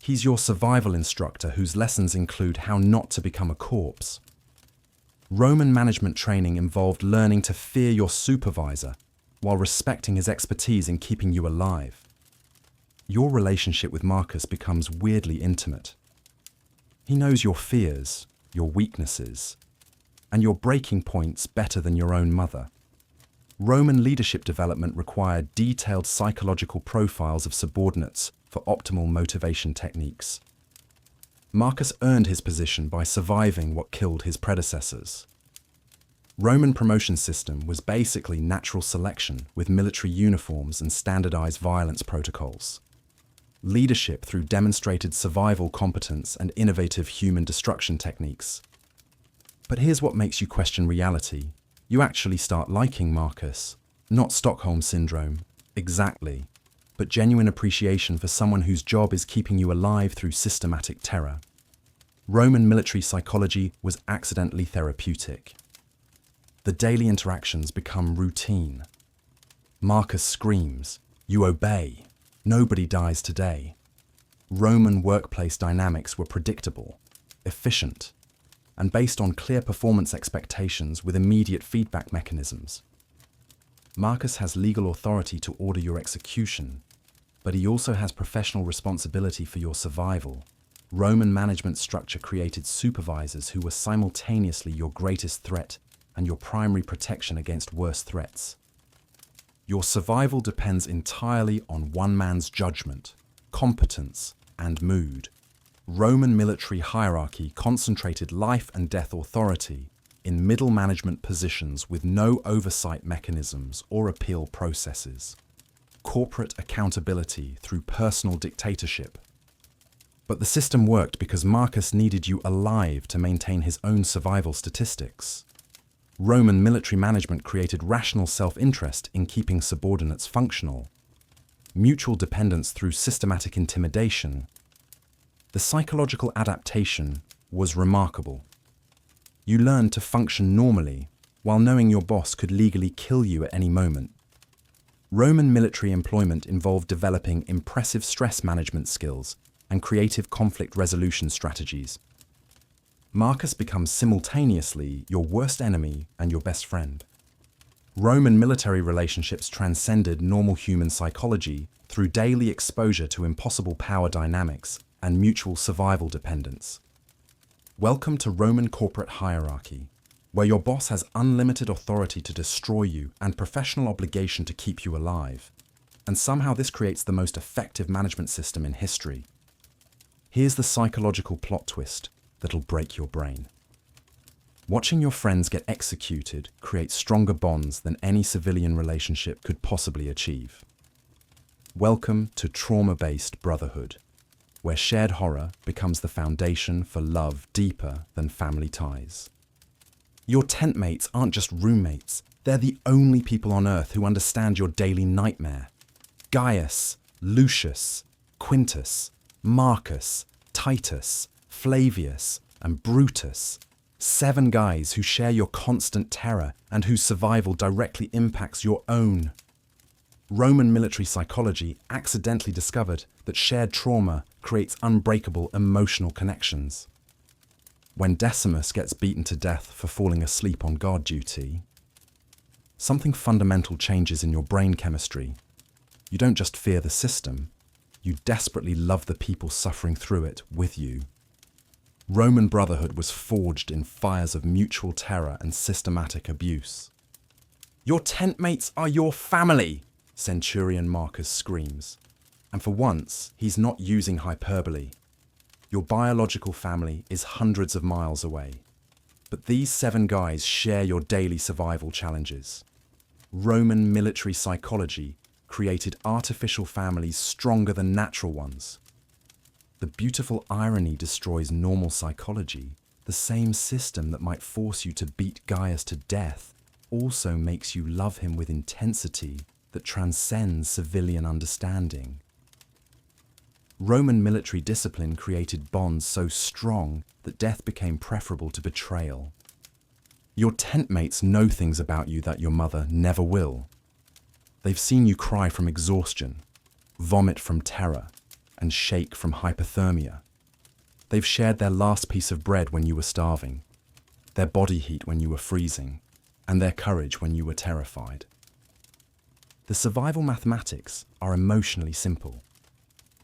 He's your survival instructor whose lessons include how not to become a corpse. Roman management training involved learning to fear your supervisor while respecting his expertise in keeping you alive. Your relationship with Marcus becomes weirdly intimate. He knows your fears, your weaknesses, and your breaking points better than your own mother. Roman leadership development required detailed psychological profiles of subordinates for optimal motivation techniques. Marcus earned his position by surviving what killed his predecessors. Roman promotion system was basically natural selection with military uniforms and standardized violence protocols. Leadership through demonstrated survival competence and innovative human destruction techniques. But here's what makes you question reality. You actually start liking Marcus. Not Stockholm Syndrome, exactly, but genuine appreciation for someone whose job is keeping you alive through systematic terror. Roman military psychology was accidentally therapeutic. The daily interactions become routine. Marcus screams, "You obey. Nobody dies today." Roman workplace dynamics were predictable, efficient, and based on clear performance expectations with immediate feedback mechanisms. Marcus has legal authority to order your execution, but he also has professional responsibility for your survival. Roman management structure created supervisors who were simultaneously your greatest threat and your primary protection against worse threats. Your survival depends entirely on one man's judgment, competence, and mood. Roman military hierarchy concentrated life and death authority in middle management positions with no oversight mechanisms or appeal processes. Corporate accountability through personal dictatorship. But the system worked because Marcus needed you alive to maintain his own survival statistics. Roman military management created rational self-interest in keeping subordinates functional. Mutual dependence through systematic intimidation. The psychological adaptation was remarkable. You learned to function normally while knowing your boss could legally kill you at any moment. Roman military employment involved developing impressive stress management skills and creative conflict resolution strategies. Marcus becomes simultaneously your worst enemy and your best friend. Roman military relationships transcended normal human psychology through daily exposure to impossible power dynamics and mutual survival dependence. Welcome to Roman corporate hierarchy, where your boss has unlimited authority to destroy you and professional obligation to keep you alive. And somehow this creates the most effective management system in history. Here's the psychological plot twist that'll break your brain. Watching your friends get executed creates stronger bonds than any civilian relationship could possibly achieve. Welcome to trauma-based brotherhood, where shared horror becomes the foundation for love deeper than family ties. Your tent mates aren't just roommates, they're the only people on Earth who understand your daily nightmare. Gaius, Lucius, Quintus, Marcus, Titus, Flavius, and Brutus. 7 guys who share your constant terror and whose survival directly impacts your own. Roman military psychology accidentally discovered that shared trauma creates unbreakable emotional connections. When Decimus gets beaten to death for falling asleep on guard duty, something fundamental changes in your brain chemistry. You don't just fear the system, you desperately love the people suffering through it with you. Roman brotherhood was forged in fires of mutual terror and systematic abuse. "Your tent mates are your family," Centurion Marcus screams. And for once, he's not using hyperbole. Your biological family is hundreds of miles away. But these 7 guys share your daily survival challenges. Roman military psychology created artificial families stronger than natural ones. The beautiful irony destroys normal psychology. The same system that might force you to beat Gaius to death also makes you love him with intensity that transcends civilian understanding. Roman military discipline created bonds so strong that death became preferable to betrayal. Your tent mates know things about you that your mother never will. They've seen you cry from exhaustion, vomit from terror, and shake from hypothermia. They've shared their last piece of bread when you were starving, their body heat when you were freezing, and their courage when you were terrified. The survival mathematics are emotionally simple.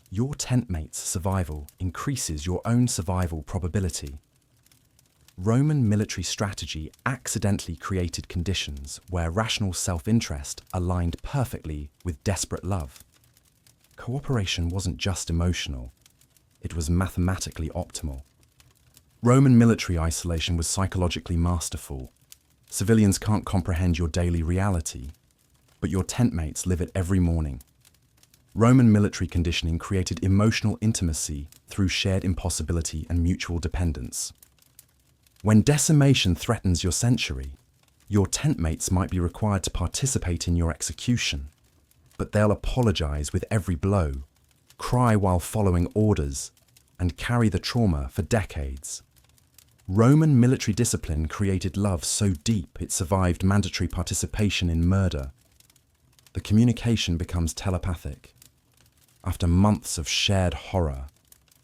Your tent mate's survival increases your own survival probability. Roman military strategy accidentally created conditions where rational self-interest aligned perfectly with desperate love. Cooperation wasn't just emotional, it was mathematically optimal. Roman military isolation was psychologically masterful. Civilians can't comprehend your daily reality, but your tent mates live it every morning. Roman military conditioning created emotional intimacy through shared impossibility and mutual dependence. When decimation threatens your century, your tent mates might be required to participate in your execution, but they'll apologize with every blow, cry while following orders, and carry the trauma for decades. Roman military discipline created love so deep it survived mandatory participation in murder. The communication becomes telepathic. After months of shared horror,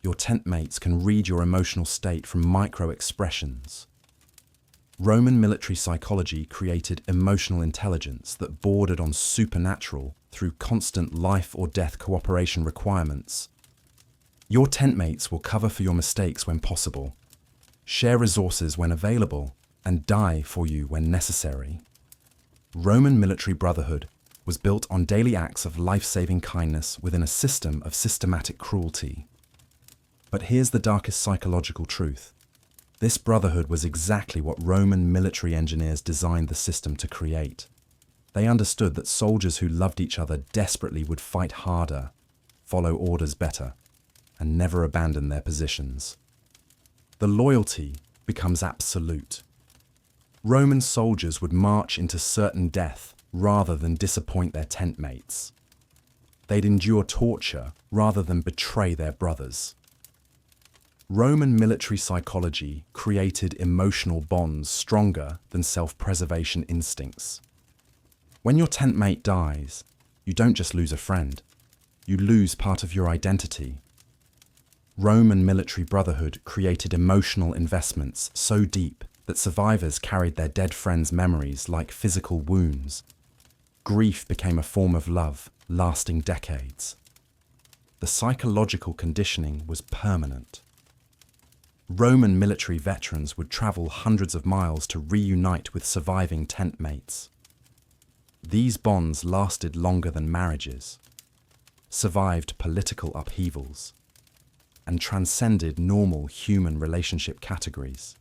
your tent mates can read your emotional state from micro-expressions. Roman military psychology created emotional intelligence that bordered on supernatural through constant life or death cooperation requirements. Your tent mates will cover for your mistakes when possible, share resources when available, and die for you when necessary. Roman military brotherhood was built on daily acts of life-saving kindness within a system of systematic cruelty. But here's the darkest psychological truth. This brotherhood was exactly what Roman military engineers designed the system to create. They understood that soldiers who loved each other desperately would fight harder, follow orders better, and never abandon their positions. The loyalty becomes absolute. Roman soldiers would march into certain death rather than disappoint their tent mates. They'd endure torture rather than betray their brothers. Roman military psychology created emotional bonds stronger than self-preservation instincts. When your tent mate dies, you don't just lose a friend, you lose part of your identity. Roman military brotherhood created emotional investments so deep that survivors carried their dead friends' memories like physical wounds. Grief became a form of love, lasting decades. The psychological conditioning was permanent. Roman military veterans would travel hundreds of miles to reunite with surviving tent mates. These bonds lasted longer than marriages, survived political upheavals, and transcended normal human relationship categories.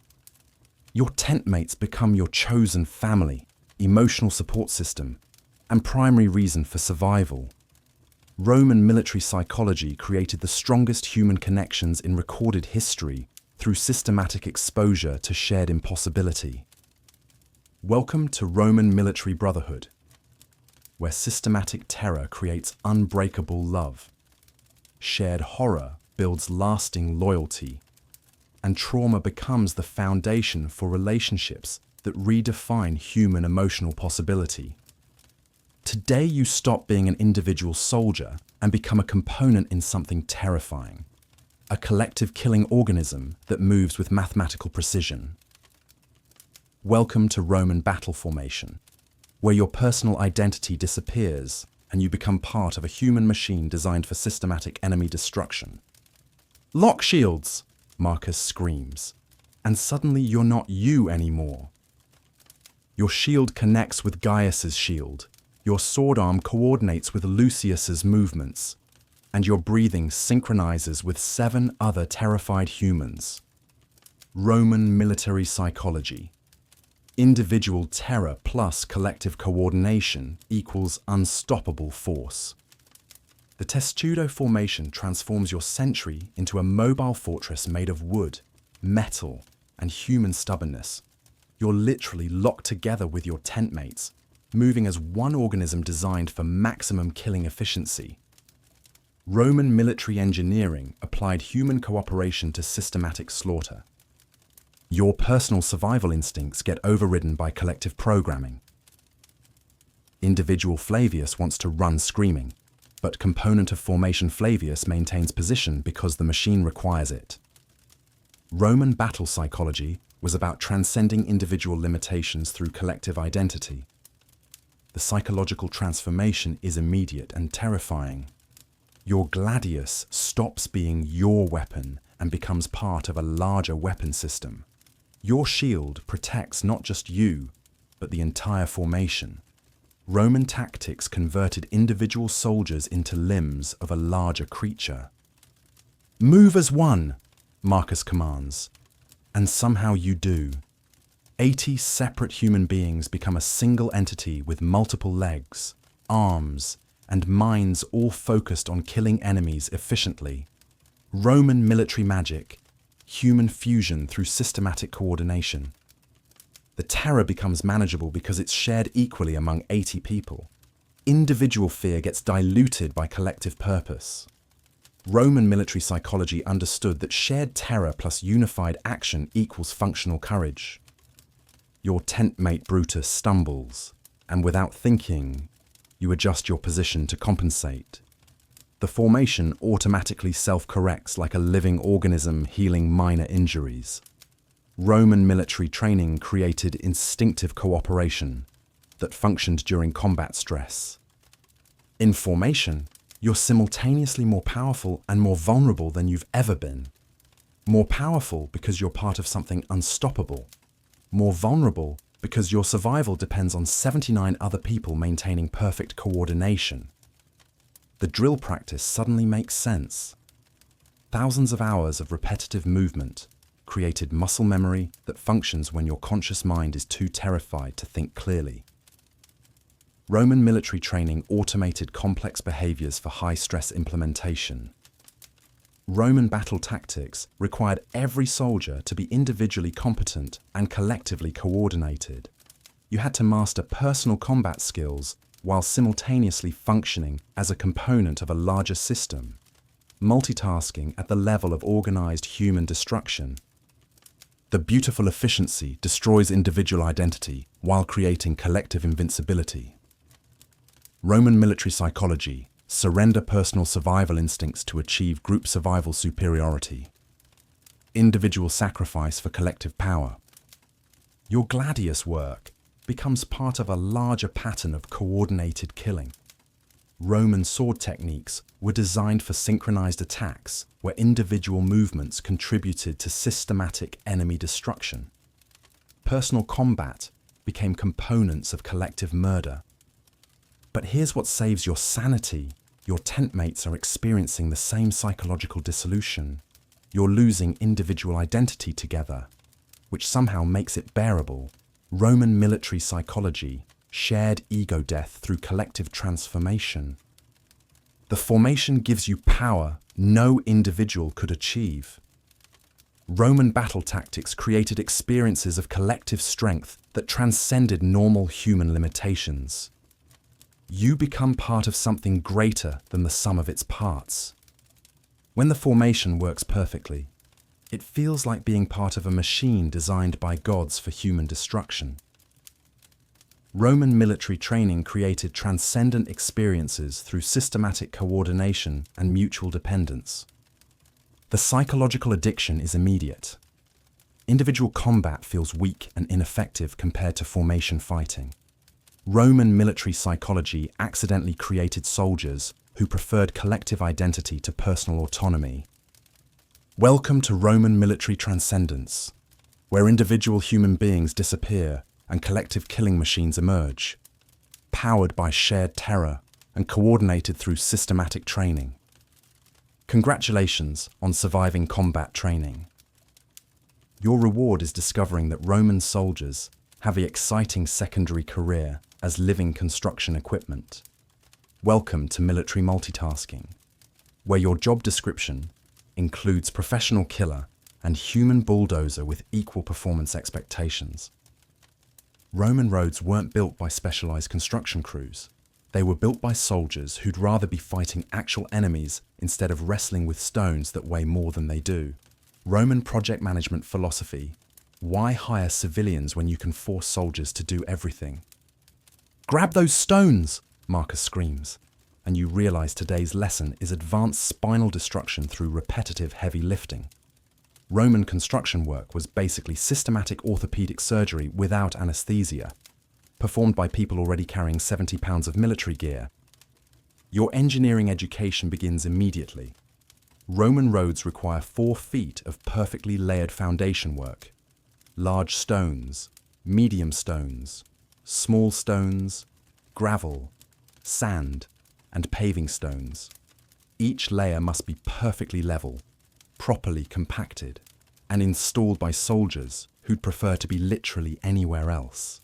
Your tent mates become your chosen family, emotional support system, and primary reason for survival. Roman military psychology created the strongest human connections in recorded history through systematic exposure to shared impossibility. Welcome to Roman military brotherhood, where systematic terror creates unbreakable love, shared horror builds lasting loyalty, and trauma becomes the foundation for relationships that redefine human emotional possibility. Today you stop being an individual soldier and become a component in something terrifying, a collective killing organism that moves with mathematical precision. Welcome to Roman battle formation, where your personal identity disappears and you become part of a human machine designed for systematic enemy destruction. Lock shields, Marcus screams, and suddenly you're not you anymore. Your shield connects with Gaius's shield, your sword arm coordinates with Lucius's movements, and your breathing synchronizes with 7 other terrified humans. Roman military psychology. Individual terror plus collective coordination equals unstoppable force. The The testudo formation transforms your century into a mobile fortress made of wood, metal, and human stubbornness. You're literally locked together with your tent mates, moving as one organism designed for maximum killing efficiency. Roman military engineering applied human cooperation to systematic slaughter. Your personal survival instincts get overridden by collective programming. Individual Flavius wants to run screaming, but component of formation Flavius maintains position because the machine requires it. Roman battle psychology was about transcending individual limitations through collective identity. The psychological transformation is immediate and terrifying. Your gladius stops being your weapon and becomes part of a larger weapon system. Your shield protects not just you, but the entire formation. Roman tactics converted individual soldiers into limbs of a larger creature. Move as one, Marcus commands, and somehow you do. 80 separate human beings become a single entity with multiple legs, arms, and minds all focused on killing enemies efficiently. Roman military magic, human fusion through systematic coordination. The terror becomes manageable because it's shared equally among 80 people. Individual fear gets diluted by collective purpose. Roman military psychology understood that shared terror plus unified action equals functional courage. Your tent mate Brutus stumbles, and without thinking, you adjust your position to compensate. The formation automatically self-corrects like a living organism healing minor injuries. Roman military training created instinctive cooperation that functioned during combat stress. In formation, you're simultaneously more powerful and more vulnerable than you've ever been. More powerful because you're part of something unstoppable. More vulnerable because your survival depends on 79 other people maintaining perfect coordination. The drill practice suddenly makes sense. Thousands of hours of repetitive movement created muscle memory that functions when your conscious mind is too terrified to think clearly. Roman military training automated complex behaviors for high-stress implementation. Roman battle tactics required every soldier to be individually competent and collectively coordinated. You had to master personal combat skills while simultaneously functioning as a component of a larger system, multitasking at the level of organized human destruction. The beautiful efficiency destroys individual identity while creating collective invincibility. Roman military psychology: surrender personal survival instincts to achieve group survival superiority. Individual sacrifice for collective power. Your gladius work becomes part of a larger pattern of coordinated killing. Roman sword techniques were designed for synchronized attacks where individual movements contributed to systematic enemy destruction. Personal combat became components of collective murder. But here's what saves your sanity. Your tent mates are experiencing the same psychological dissolution. You're losing individual identity together, which somehow makes it bearable. Roman military psychology: shared ego death through collective transformation. The formation gives you power no individual could achieve. Roman battle tactics created experiences of collective strength that transcended normal human limitations. You become part of something greater than the sum of its parts. When the formation works perfectly, it feels like being part of a machine designed by gods for human destruction. Roman military training created transcendent experiences through systematic coordination and mutual dependence. The psychological addiction is immediate. Individual combat feels weak and ineffective compared to formation fighting. Roman military psychology accidentally created soldiers who preferred collective identity to personal autonomy. Welcome to Roman military transcendence, where individual human beings disappear and collective killing machines emerge, powered by shared terror and coordinated through systematic training. Congratulations on surviving combat training. Your reward is discovering that Roman soldiers have an exciting secondary career as living construction equipment. Welcome to military multitasking, where your job description includes professional killer and human bulldozer with equal performance expectations. Roman roads weren't built by specialized construction crews. They were built by soldiers who'd rather be fighting actual enemies instead of wrestling with stones that weigh more than they do. Roman project management philosophy: why hire civilians when you can force soldiers to do everything? Grab those stones, Marcus screams, and you realize today's lesson is advanced spinal destruction through repetitive heavy lifting. Roman construction work was basically systematic orthopedic surgery without anesthesia, performed by people already carrying 70 pounds of military gear. Your engineering education begins immediately. Roman roads require 4 feet of perfectly layered foundation work. Large stones, medium stones, small stones, gravel, sand, and paving stones. Each layer must be perfectly level, properly compacted, and installed by soldiers who'd prefer to be literally anywhere else.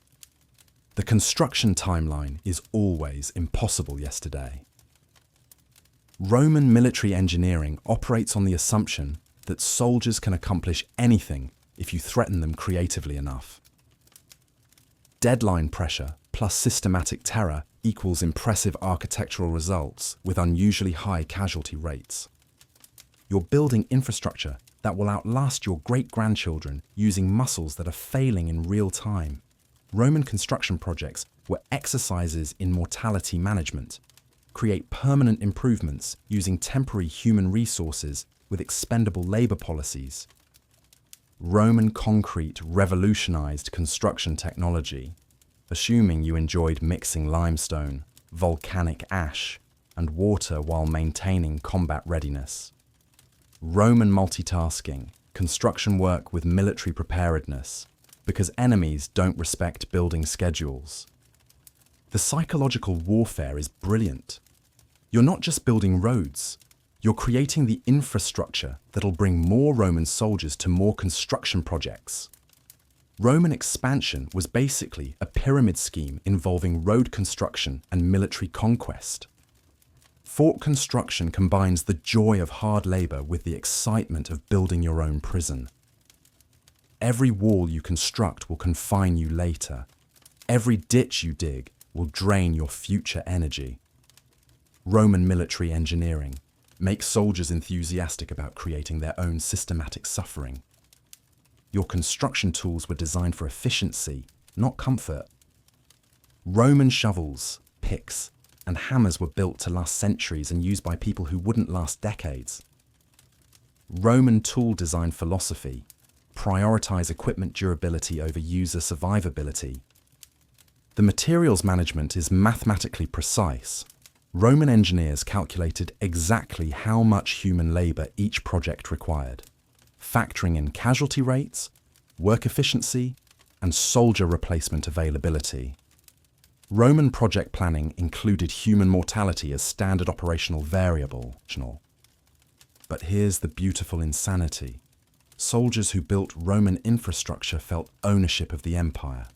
The construction timeline is always impossible yesterday. Roman military engineering operates on the assumption that soldiers can accomplish anything if you threaten them creatively enough. Deadline pressure plus systematic terror equals impressive architectural results with unusually high casualty rates. You're building infrastructure that will outlast your great-grandchildren using muscles that are failing in real time. Roman construction projects were exercises in mortality management, create permanent improvements using temporary human resources with expendable labor policies. Roman concrete revolutionized construction technology, assuming you enjoyed mixing limestone, volcanic ash, and water while maintaining combat readiness. Roman multitasking, construction work with military preparedness, because enemies don't respect building schedules. The psychological warfare is brilliant. You're not just building roads, you're creating the infrastructure that'll bring more Roman soldiers to more construction projects. Roman expansion was basically a pyramid scheme involving road construction and military conquest. Fort construction combines the joy of hard labor with the excitement of building your own prison. Every wall you construct will confine you later. Every ditch you dig will drain your future energy. Roman military engineering makes soldiers enthusiastic about creating their own systematic suffering. Your construction tools were designed for efficiency, not comfort. Roman shovels, picks, and hammers were built to last centuries and used by people who wouldn't last decades. Roman tool design philosophy: prioritize equipment durability over user survivability. The materials management is mathematically precise. Roman engineers calculated exactly how much human labor each project required, factoring in casualty rates, work efficiency, and soldier replacement availability. Roman project planning included human mortality as standard operational variable. But here's the beautiful insanity. Soldiers who built Roman infrastructure felt ownership of the empire.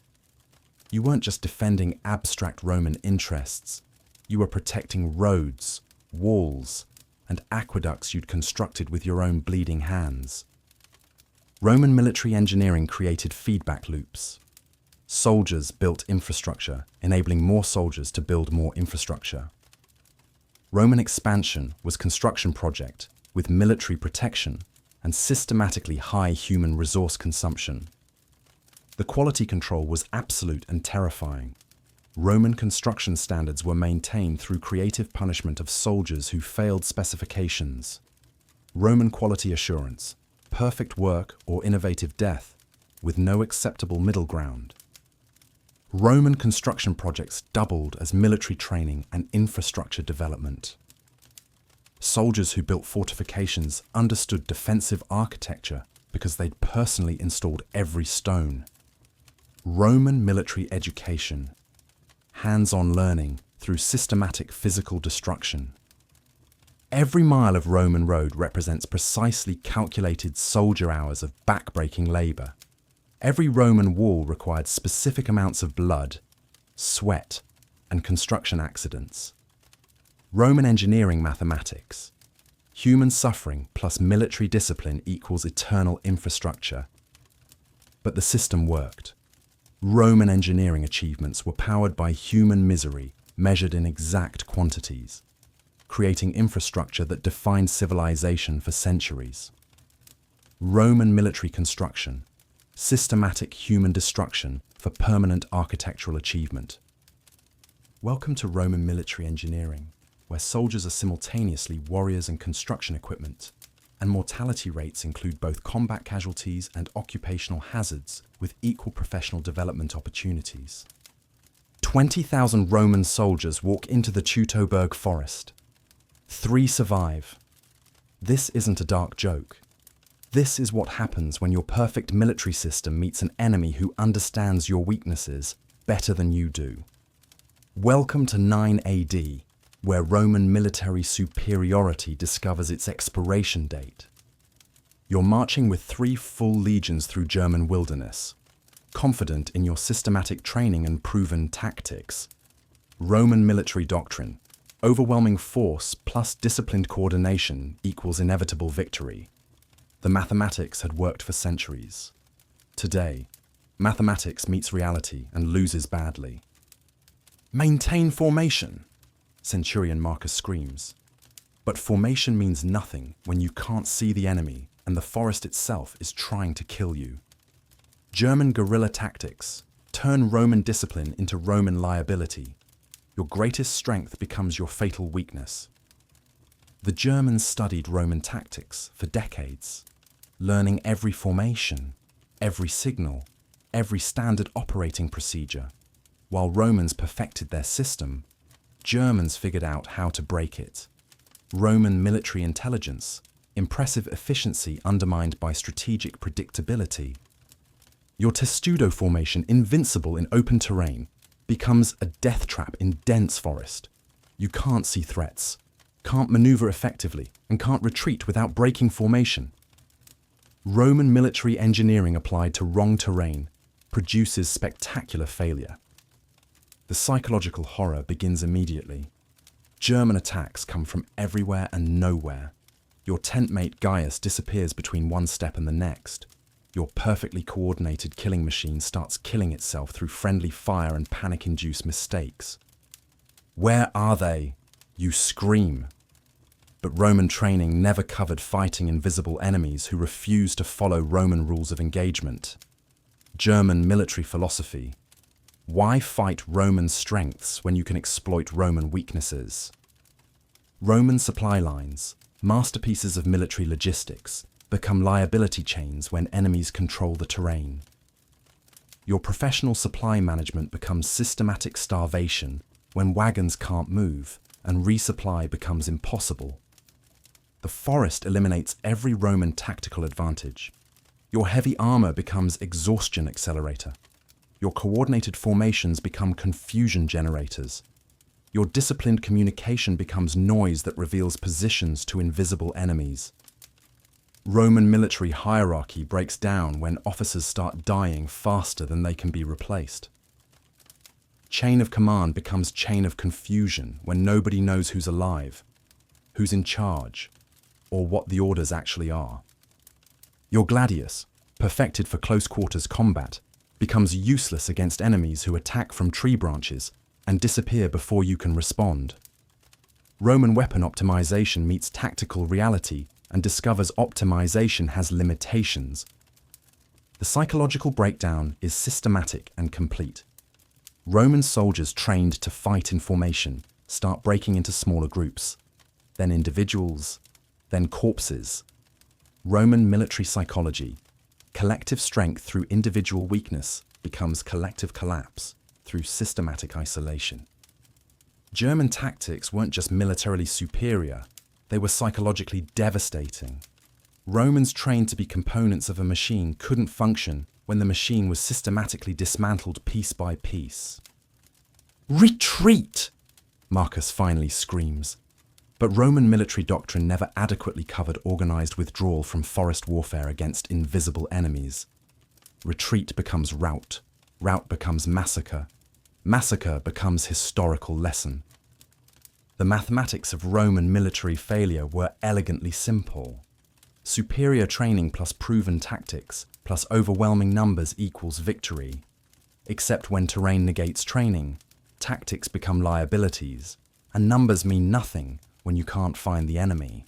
You weren't just defending abstract Roman interests, you were protecting roads, walls, and aqueducts you'd constructed with your own bleeding hands. Roman military engineering created feedback loops. Soldiers built infrastructure, enabling more soldiers to build more infrastructure. Roman expansion was construction project with military protection and systematically high human resource consumption. The quality control was absolute and terrifying. Roman construction standards were maintained through creative punishment of soldiers who failed specifications. Roman quality assurance: perfect work or innovative death, with no acceptable middle ground. Roman construction projects doubled as military training and infrastructure development. Soldiers who built fortifications understood defensive architecture because they'd personally installed every stone. Roman military education: hands-on learning through systematic physical destruction. Every mile of Roman road represents precisely calculated soldier hours of back-breaking labor. Every Roman wall required specific amounts of blood, sweat, and construction accidents. Roman engineering mathematics. Human suffering plus military discipline equals eternal infrastructure. But the system worked. Roman engineering achievements were powered by human misery measured in exact quantities, creating infrastructure that defined civilization for centuries. Roman military construction. Systematic human destruction for permanent architectural achievement. Welcome to Roman military engineering, where soldiers are simultaneously warriors and construction equipment, and mortality rates include both combat casualties and occupational hazards with equal professional development opportunities. 20,000 Roman soldiers walk into the Teutoburg forest. 3 survive. This isn't a dark joke. This is what happens when your perfect military system meets an enemy who understands your weaknesses better than you do. Welcome to 9 AD, where Roman military superiority discovers its expiration date. You're marching with 3 full legions through German wilderness, confident in your systematic training and proven tactics. Roman military doctrine. Overwhelming force plus disciplined coordination equals inevitable victory. The mathematics had worked for centuries. Today, mathematics meets reality and loses badly. Maintain formation, Centurion Marcus screams. But formation means nothing when you can't see the enemy and the forest itself is trying to kill you. German guerrilla tactics turn Roman discipline into Roman liability. Your greatest strength becomes your fatal weakness. The Germans studied Roman tactics for decades, learning every formation, every signal, every standard operating procedure. While Romans perfected their system, Germans figured out how to break it. Roman military intelligence, impressive efficiency undermined by strategic predictability. Your testudo formation, invincible in open terrain, becomes a death trap in dense forest. You can't see threats, can't maneuver effectively, and can't retreat without breaking formation. Roman military engineering applied to wrong terrain produces spectacular failure. The psychological horror begins immediately. German attacks come from everywhere and nowhere. Your tentmate Gaius disappears between one step and the next. Your perfectly coordinated killing machine starts killing itself through friendly fire and panic-induced mistakes. Where are they? You scream. But Roman training never covered fighting invisible enemies who refused to follow Roman rules of engagement. German military philosophy. Why fight Roman strengths when you can exploit Roman weaknesses? Roman supply lines, masterpieces of military logistics, become liability chains when enemies control the terrain. Your professional supply management becomes systematic starvation when wagons can't move and resupply becomes impossible. The forest eliminates every Roman tactical advantage. Your heavy armor becomes exhaustion accelerator. Your coordinated formations become confusion generators. Your disciplined communication becomes noise that reveals positions to invisible enemies. Roman military hierarchy breaks down when officers start dying faster than they can be replaced. Chain of command becomes chain of confusion when nobody knows who's alive, who's in charge, or what the orders actually are. Your gladius, perfected for close quarters combat, becomes useless against enemies who attack from tree branches and disappear before you can respond. Roman weapon optimization meets tactical reality and discovers optimization has limitations. The psychological breakdown is systematic and complete. Roman soldiers trained to fight in formation start breaking into smaller groups, then individuals, then corpses. Roman military psychology. Collective strength through individual weakness becomes collective collapse through systematic isolation. German tactics weren't just militarily superior, they were psychologically devastating. Romans trained to be components of a machine couldn't function when the machine was systematically dismantled piece by piece. Retreat! Marcus finally screams. But Roman military doctrine never adequately covered organized withdrawal from forest warfare against invisible enemies. Retreat becomes rout. Rout becomes massacre. Massacre becomes historical lesson. The mathematics of Roman military failure were elegantly simple. Superior training plus proven tactics plus overwhelming numbers equals victory. Except when terrain negates training, tactics become liabilities, and numbers mean nothing when you can't find the enemy.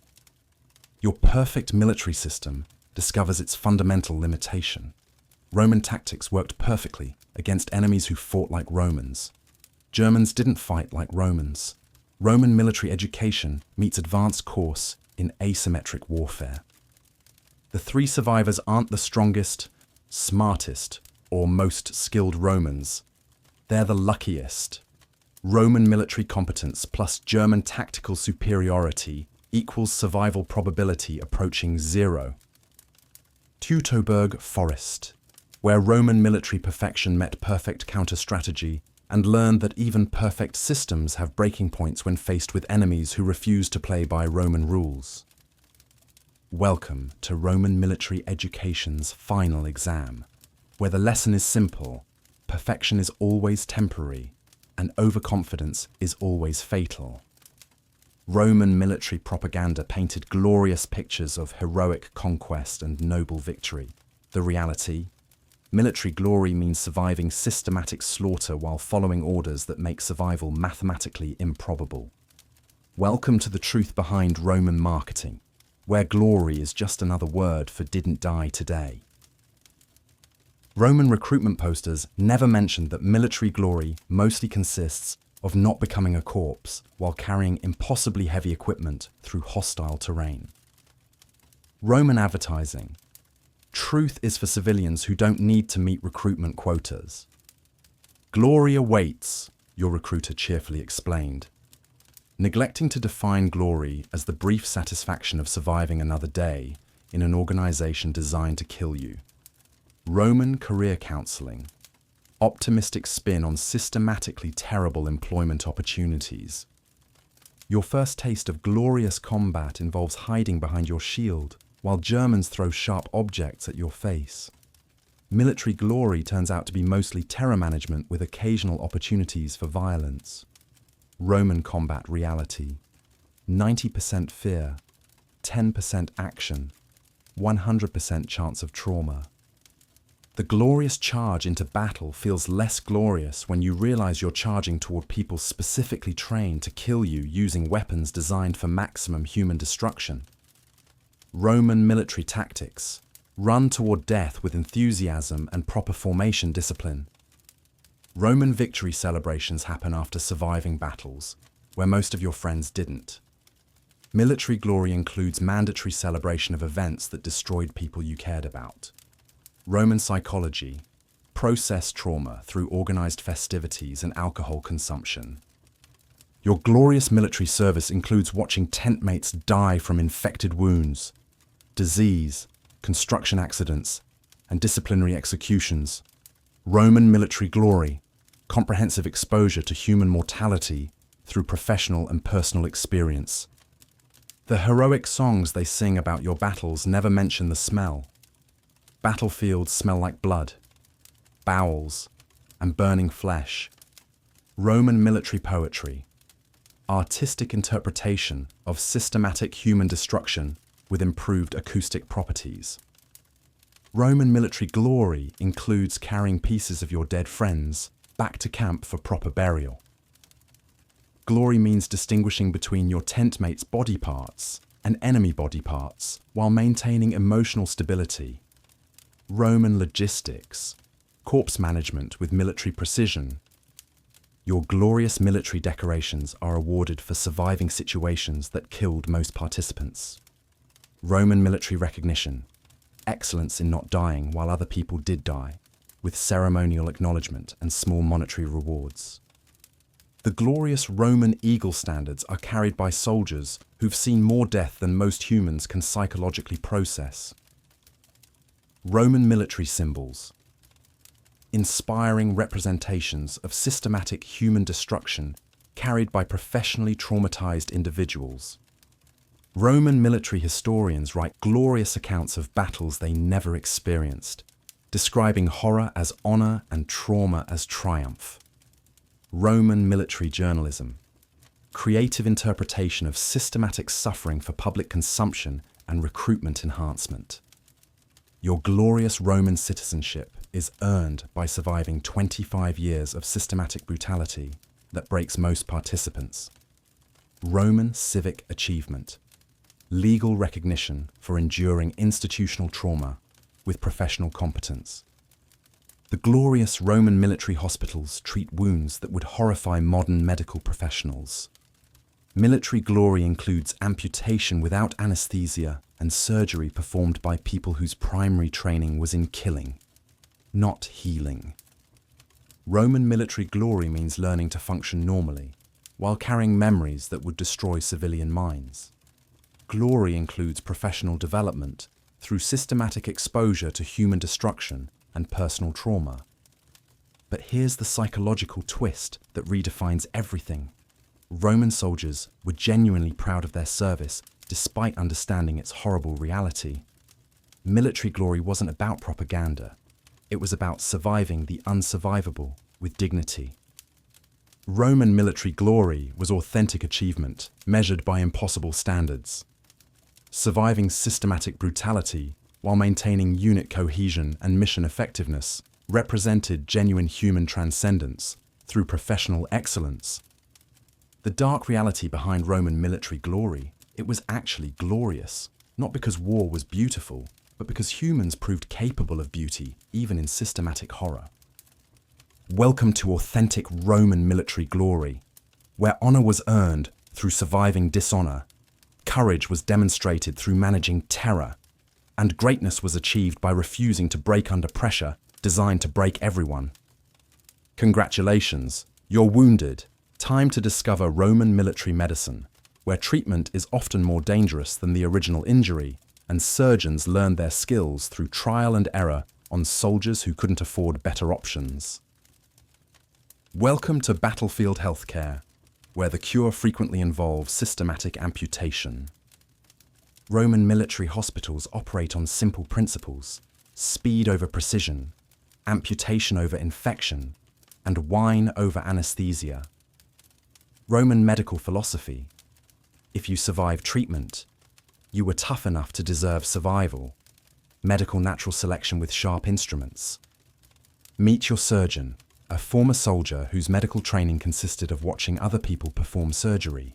Your perfect military system discovers its fundamental limitation. Roman tactics worked perfectly against enemies who fought like Romans. Germans didn't fight like Romans. Roman military education meets advanced course in asymmetric warfare. The three survivors aren't the strongest, smartest, or most skilled Romans. They're the luckiest. Roman military competence plus German tactical superiority equals survival probability approaching 0. Teutoburg Forest, where Roman military perfection met perfect counter-strategy and learned that even perfect systems have breaking points when faced with enemies who refuse to play by Roman rules. Welcome to Roman military education's final exam, where the lesson is simple: perfection is always temporary, and overconfidence is always fatal. Roman military propaganda painted glorious pictures of heroic conquest and noble victory. The reality? Military glory means surviving systematic slaughter while following orders that make survival mathematically improbable. Welcome to the truth behind Roman marketing, where glory is just another word for didn't die today. Roman recruitment posters never mentioned that military glory mostly consists of not becoming a corpse while carrying impossibly heavy equipment through hostile terrain. Roman advertising. Truth is for civilians who don't need to meet recruitment quotas. Glory awaits, your recruiter cheerfully explained. Neglecting to define glory as the brief satisfaction of surviving another day in an organization designed to kill you. Roman career counseling. Optimistic spin on systematically terrible employment opportunities. Your first taste of glorious combat involves hiding behind your shield, while Germans throw sharp objects at your face. Military glory turns out to be mostly terror management with occasional opportunities for violence. Roman combat reality. 90% fear, 10% action, 100% chance of trauma. The glorious charge into battle feels less glorious when you realize you're charging toward people specifically trained to kill you using weapons designed for maximum human destruction. Roman military tactics. Run toward death with enthusiasm and proper formation discipline. Roman victory celebrations happen after surviving battles, where most of your friends didn't. Military glory includes mandatory celebration of events that destroyed people you cared about. Roman psychology. Process trauma through organized festivities and alcohol consumption. Your glorious military service includes watching tent mates die from infected wounds, disease, construction accidents, and disciplinary executions. Roman military glory. Comprehensive exposure to human mortality through professional and personal experience. The heroic songs they sing about your battles never mention the smell. Battlefields smell like blood, bowels, and burning flesh. Roman military poetry. Artistic interpretation of systematic human destruction with improved acoustic properties. Roman military glory includes carrying pieces of your dead friends back to camp for proper burial. Glory means distinguishing between your tent mate's body parts and enemy body parts while maintaining emotional stability. Roman logistics. Corpse management with military precision. Your glorious military decorations are awarded for surviving situations that killed most participants. Roman military recognition. Excellence in not dying while other people did die, with ceremonial acknowledgement and small monetary rewards. The glorious Roman eagle standards are carried by soldiers who've seen more death than most humans can psychologically process. Roman military symbols. Inspiring representations of systematic human destruction carried by professionally traumatized individuals. Roman military historians write glorious accounts of battles they never experienced, describing horror as honor and trauma as triumph. Roman military journalism. creative interpretation of systematic suffering for public consumption and recruitment enhancement. Your glorious Roman citizenship is earned by surviving 25 years of systematic brutality that breaks most participants. Roman civic achievement. Legal recognition for enduring institutional trauma with professional competence. The glorious Roman military hospitals treat wounds that would horrify modern medical professionals. Military glory includes amputation without anesthesia and surgery performed by people whose primary training was in killing, not healing. Roman military glory means learning to function normally, while carrying memories that would destroy civilian minds. Glory includes professional development through systematic exposure to human destruction and personal trauma. But here's the psychological twist that redefines everything. Roman soldiers were genuinely proud of their service despite understanding its horrible reality. Military glory wasn't about propaganda. It was about surviving the unsurvivable with dignity. Roman military glory was authentic achievement, measured by impossible standards. Surviving systematic brutality while maintaining unit cohesion and mission effectiveness represented genuine human transcendence through professional excellence. The dark reality behind Roman military glory, it was actually glorious, not because war was beautiful, but because humans proved capable of beauty, even in systematic horror. Welcome to authentic Roman military glory, where honor was earned through surviving dishonor, courage was demonstrated through managing terror, and greatness was achieved by refusing to break under pressure designed to break everyone. Congratulations, you're wounded. Time to discover Roman military medicine, where treatment is often more dangerous than the original injury, and surgeons learned their skills through trial and error on soldiers who couldn't afford better options. Welcome to battlefield healthcare, where the cure frequently involves systematic amputation. Roman military hospitals operate on simple principles: speed over precision, amputation over infection, and wine over anesthesia. Roman medical philosophy: if you survive treatment, you were tough enough to deserve survival. Medical natural selection with sharp instruments. Meet your surgeon, a former soldier whose medical training consisted of watching other people perform surgery,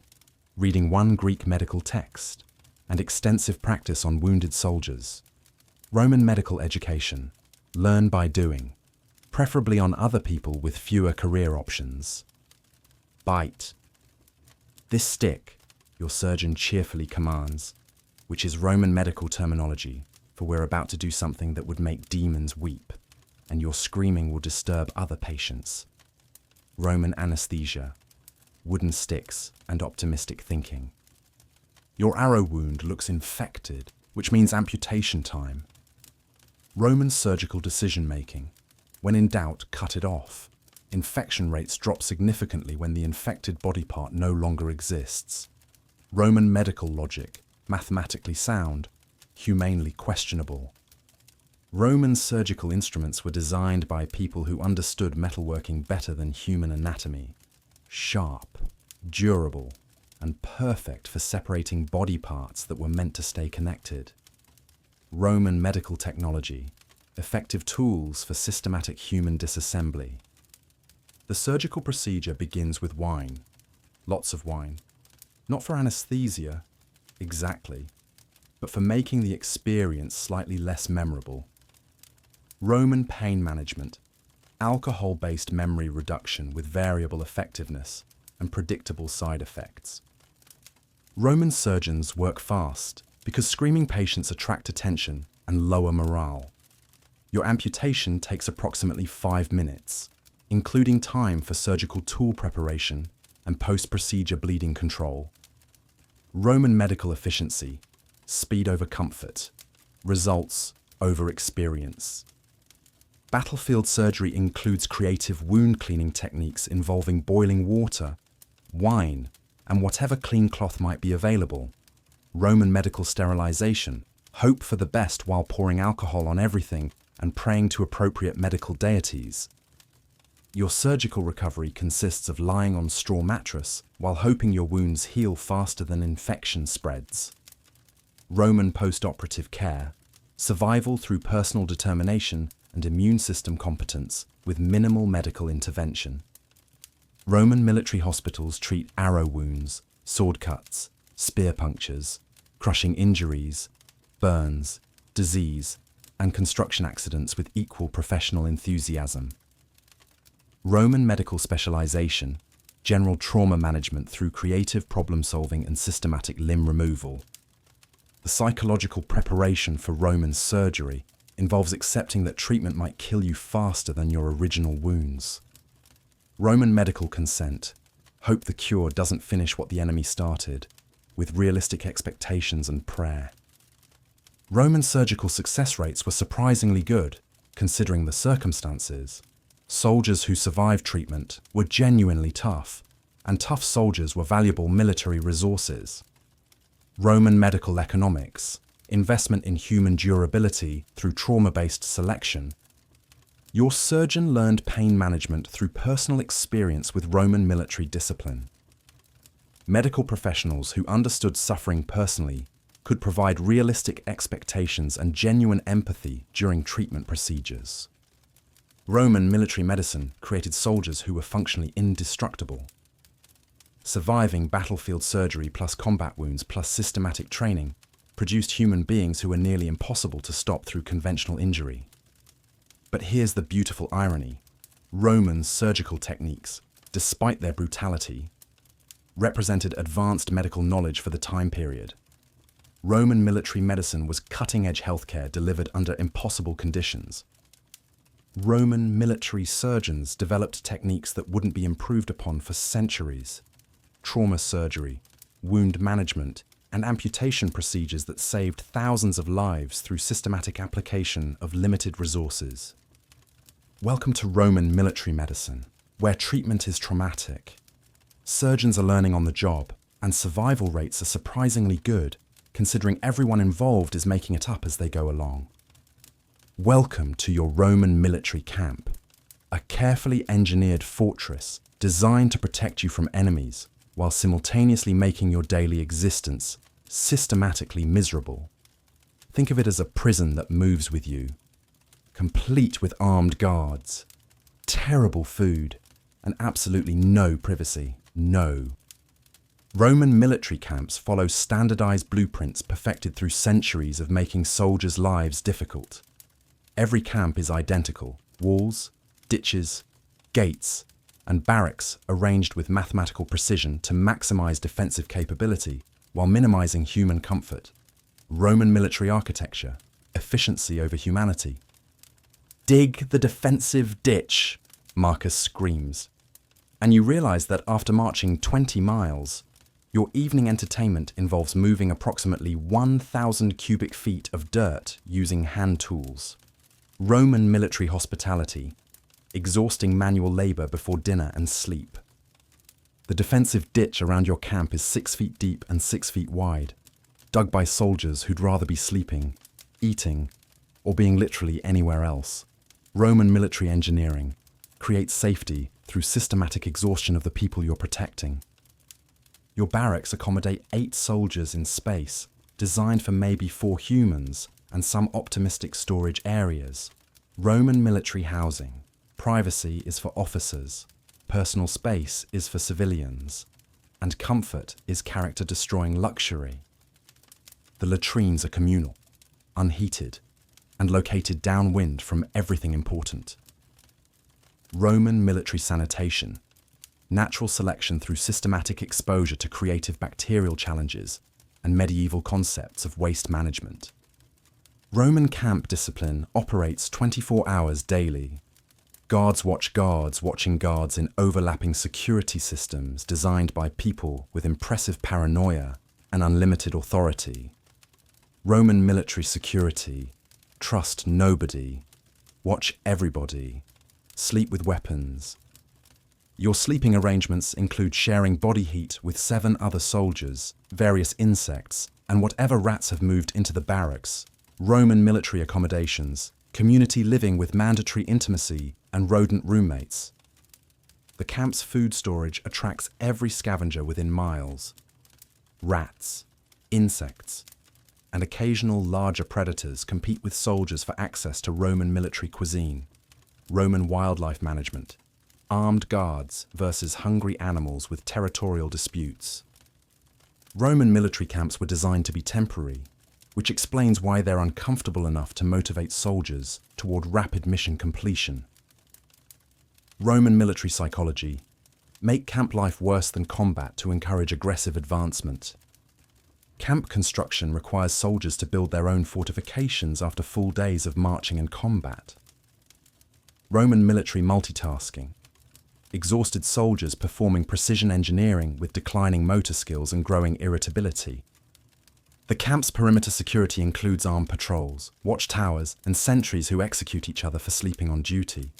reading one Greek medical text, and extensive practice on wounded soldiers. Roman medical education: learn by doing, preferably on other people with fewer career options. Bite. This stick, your surgeon cheerfully commands, which is Roman medical terminology for we're about to do something that would make demons weep, and your screaming will disturb other patients. Roman anesthesia, wooden sticks, and optimistic thinking. Your arrow wound looks infected, which means amputation time. Roman surgical decision-making: when in doubt, cut it off. Infection rates drop significantly when the infected body part no longer exists. Roman medical logic: mathematically sound, humanely questionable. Roman surgical instruments were designed by people who understood metalworking better than human anatomy. Sharp, durable, and perfect for separating body parts that were meant to stay connected. Roman medical technology: effective tools for systematic human disassembly. The surgical procedure begins with wine. Lots of wine. Not for anesthesia, exactly, but for making the experience slightly less memorable. Roman pain management: alcohol-based memory reduction with variable effectiveness and predictable side effects. Roman surgeons work fast because screaming patients attract attention and lower morale. Your amputation takes approximately 5 minutes, including time for surgical tool preparation and post-procedure bleeding control. Roman medical efficiency: speed over comfort, results over experience. Battlefield surgery includes creative wound cleaning techniques involving boiling water, wine, and whatever clean cloth might be available. Roman medical sterilization: hope for the best while pouring alcohol on everything and praying to appropriate medical deities. Your surgical recovery consists of lying on straw mattress while hoping your wounds heal faster than infection spreads. Roman post-operative care, survival through personal determination and immune system competence with minimal medical intervention. Roman military hospitals treat arrow wounds, sword cuts, spear punctures, crushing injuries, burns, disease, and construction accidents with equal professional enthusiasm. Roman medical specialization, general trauma management through creative problem-solving and systematic limb removal. The psychological preparation for Roman surgery involves accepting that treatment might kill you faster than your original wounds. Roman medical consent, hope the cure doesn't finish what the enemy started, with realistic expectations and prayer. Roman surgical success rates were surprisingly good, considering the circumstances. Soldiers who survived treatment were genuinely tough, and tough soldiers were valuable military resources. Roman medical economics, investment in human durability through trauma-based selection. Your surgeon learned pain management through personal experience with Roman military discipline. Medical professionals who understood suffering personally could provide realistic expectations and genuine empathy during treatment procedures. Roman military medicine created soldiers who were functionally indestructible. Surviving battlefield surgery plus combat wounds plus systematic training produced human beings who were nearly impossible to stop through conventional injury. But here's the beautiful irony. Roman surgical techniques, despite their brutality, represented advanced medical knowledge for the time period. Roman military medicine was cutting-edge healthcare delivered under impossible conditions. Roman military surgeons developed techniques that wouldn't be improved upon for centuries. Trauma surgery, wound management, and amputation procedures that saved thousands of lives through systematic application of limited resources. Welcome to Roman military medicine, where treatment is traumatic. Surgeons are learning on the job, and survival rates are surprisingly good, considering everyone involved is making it up as they go along. Welcome to your Roman military camp, a carefully engineered fortress designed to protect you from enemies while simultaneously making your daily existence systematically miserable. Think of it as a prison that moves with you, complete with armed guards, terrible food, and absolutely no privacy. No. Roman military camps follow standardized blueprints perfected through centuries of making soldiers' lives difficult. Every camp is identical: walls, ditches, gates, and barracks arranged with mathematical precision to maximize defensive capability while minimizing human comfort. Roman military architecture, efficiency over humanity. Dig the defensive ditch, Marcus screams. And you realize that after marching 20 miles, your evening entertainment involves moving approximately 1,000 cubic feet of dirt using hand tools. Roman military hospitality, exhausting manual labor before dinner and sleep. The defensive ditch around your camp is 6 feet deep and 6 feet wide, dug by soldiers who'd rather be sleeping, eating, or being literally anywhere else. Roman military engineering creates safety through systematic exhaustion of the people you're protecting. Your barracks accommodate 8 soldiers in space, designed for maybe 4 humans and some optimistic storage areas. Roman military housing. Privacy is for officers, personal space is for civilians, and comfort is character-destroying luxury. The latrines are communal, unheated, and located downwind from everything important. Roman military sanitation. Natural selection through systematic exposure to creative bacterial challenges and medieval concepts of waste management. Roman camp discipline operates 24 hours daily. Guards watch guards watching guards in overlapping security systems designed by people with impressive paranoia and unlimited authority. Roman military security. Trust nobody. Watch everybody. Sleep with weapons. Your sleeping arrangements include sharing body heat with 7 other soldiers, various insects, and whatever rats have moved into the barracks. Roman military accommodations, community living with mandatory intimacy, and rodent roommates. The camp's food storage attracts every scavenger within miles. Rats, insects, and occasional larger predators compete with soldiers for access to Roman military cuisine, Roman wildlife management, armed guards versus hungry animals with territorial disputes. Roman military camps were designed to be temporary, which explains why they're uncomfortable enough to motivate soldiers toward rapid mission completion. Roman military psychology: make camp life worse than combat to encourage aggressive advancement. Camp construction requires soldiers to build their own fortifications after full days of marching and combat. Roman military multitasking: exhausted soldiers performing precision engineering with declining motor skills and growing irritability. The camp's perimeter security includes armed patrols, watchtowers, and sentries who execute each other for sleeping on duty.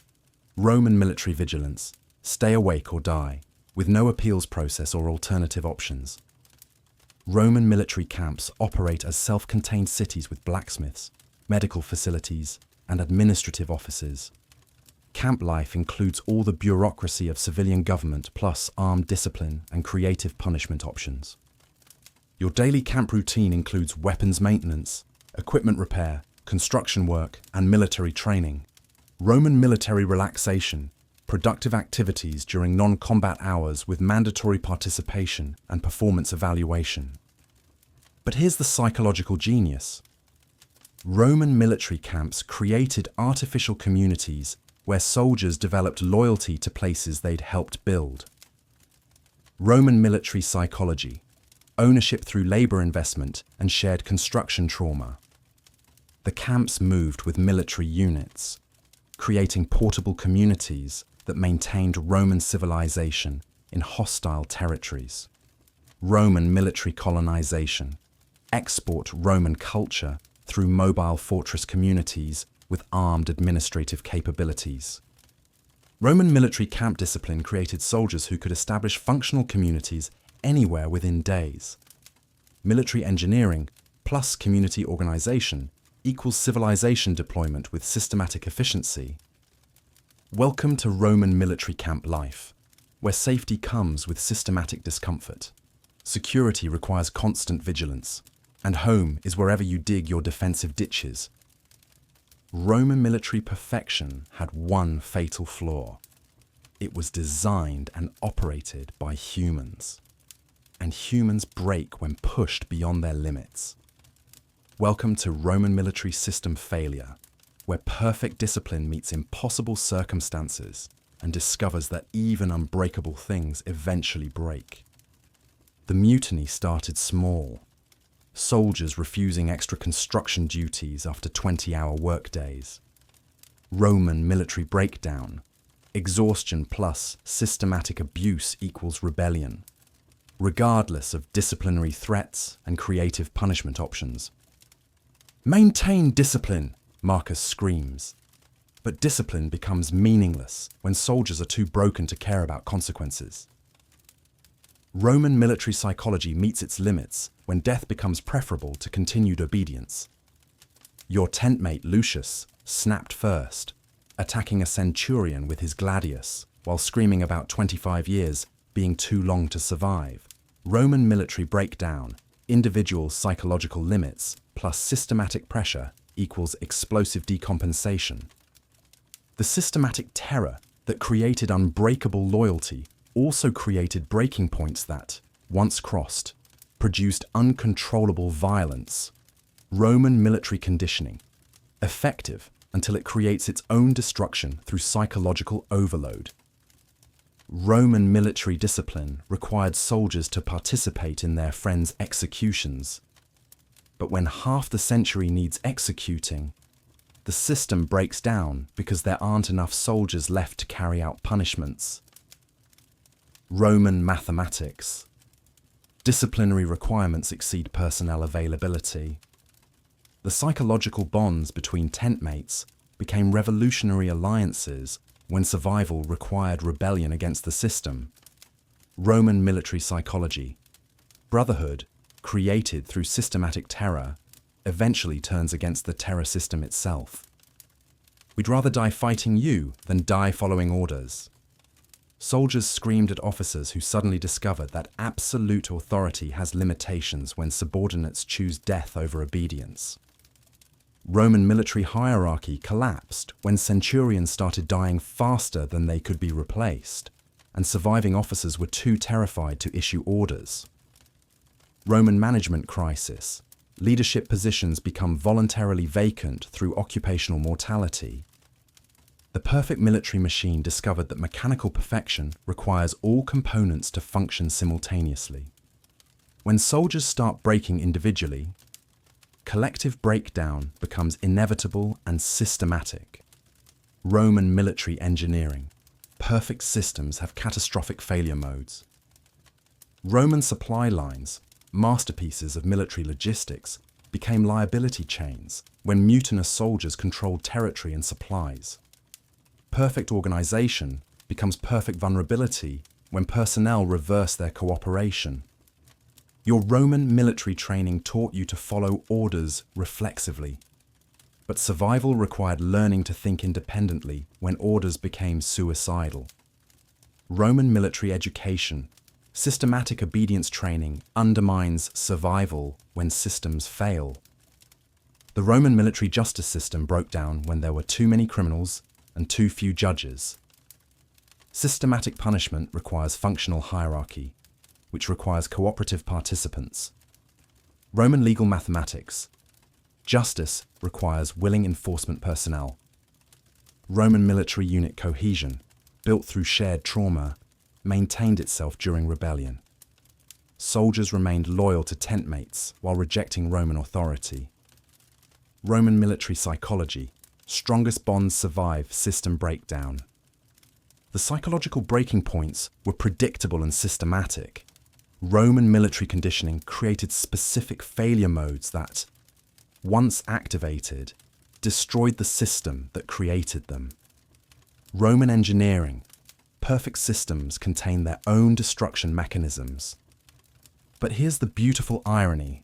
Roman military vigilance: stay awake or die, with no appeals process or alternative options. Roman military camps operate as self-contained cities with blacksmiths, medical facilities, and administrative offices. Camp life includes all the bureaucracy of civilian government plus armed discipline and creative punishment options. Your daily camp routine includes weapons maintenance, equipment repair, construction work, and military training. Roman military relaxation: productive activities during non-combat hours with mandatory participation and performance evaluation. But here's the psychological genius. Roman military camps created artificial communities where soldiers developed loyalty to places they'd helped build. Roman military psychology: ownership through labor investment and shared construction trauma. The camps moved with military units, creating portable communities that maintained Roman civilization in hostile territories. Roman military colonization: export Roman culture through mobile fortress communities with armed administrative capabilities. Roman military camp discipline created soldiers who could establish functional communities anywhere within days. Military engineering plus community organization equals civilization deployment with systematic efficiency. Welcome to Roman military camp life, where safety comes with systematic discomfort. Security requires constant vigilance, and home is wherever you dig your defensive ditches. Roman military perfection had one fatal flaw. It was designed and operated by humans. And humans break when pushed beyond their limits. Welcome to Roman military system failure, where perfect discipline meets impossible circumstances and discovers that even unbreakable things eventually break. The mutiny started small. Soldiers refusing extra construction duties after 20-hour workdays. Roman military breakdown: exhaustion plus systematic abuse equals rebellion, regardless of disciplinary threats and creative punishment options. Maintain discipline, Marcus screams. But discipline becomes meaningless when soldiers are too broken to care about consequences. Roman military psychology meets its limits when death becomes preferable to continued obedience. Your tent mate Lucius snapped first, attacking a centurion with his gladius while screaming about 25 years being too long to survive. Roman military breakdown: individual psychological limits plus systematic pressure equals explosive decompensation. The systematic terror that created unbreakable loyalty also created breaking points that, once crossed, produced uncontrollable violence. Roman military conditioning: effective until it creates its own destruction through psychological overload. Roman military discipline required soldiers to participate in their friends' executions. But when half the century needs executing, the system breaks down because there aren't enough soldiers left to carry out punishments. Roman mathematics: disciplinary requirements exceed personnel availability. The psychological bonds between tent mates became revolutionary alliances when survival required rebellion against the system. Roman military psychology: brotherhood, created through systematic terror, eventually turns against the terror system itself. We'd rather die fighting you than die following orders. Soldiers screamed at officers who suddenly discovered that absolute authority has limitations when subordinates choose death over obedience. Roman military hierarchy collapsed when centurions started dying faster than they could be replaced, and surviving officers were too terrified to issue orders. Roman management crisis. Leadership positions become voluntarily vacant through occupational mortality. The perfect military machine discovered that mechanical perfection requires all components to function simultaneously. When soldiers start breaking individually, collective breakdown becomes inevitable and systematic. Roman military engineering. Perfect systems have catastrophic failure modes. Roman supply lines, masterpieces of military logistics, became liability chains when mutinous soldiers controlled territory and supplies. Perfect organization becomes perfect vulnerability when personnel reverse their cooperation. Your Roman military training taught you to follow orders reflexively, but survival required learning to think independently when orders became suicidal. Roman military education. Systematic obedience training undermines survival when systems fail. The Roman military justice system broke down when there were too many criminals and too few judges. Systematic punishment requires functional hierarchy, which requires cooperative participants. Roman legal mathematics. Justice requires willing enforcement personnel. Roman military unit cohesion, built through shared trauma, maintained itself during rebellion. Soldiers remained loyal to tent mates while rejecting Roman authority. Roman military psychology. Strongest bonds survive system breakdown. The psychological breaking points were predictable and systematic. Roman military conditioning created specific failure modes that, once activated, destroyed the system that created them. Roman engineering. Perfect systems contain their own destruction mechanisms. But here's the beautiful irony.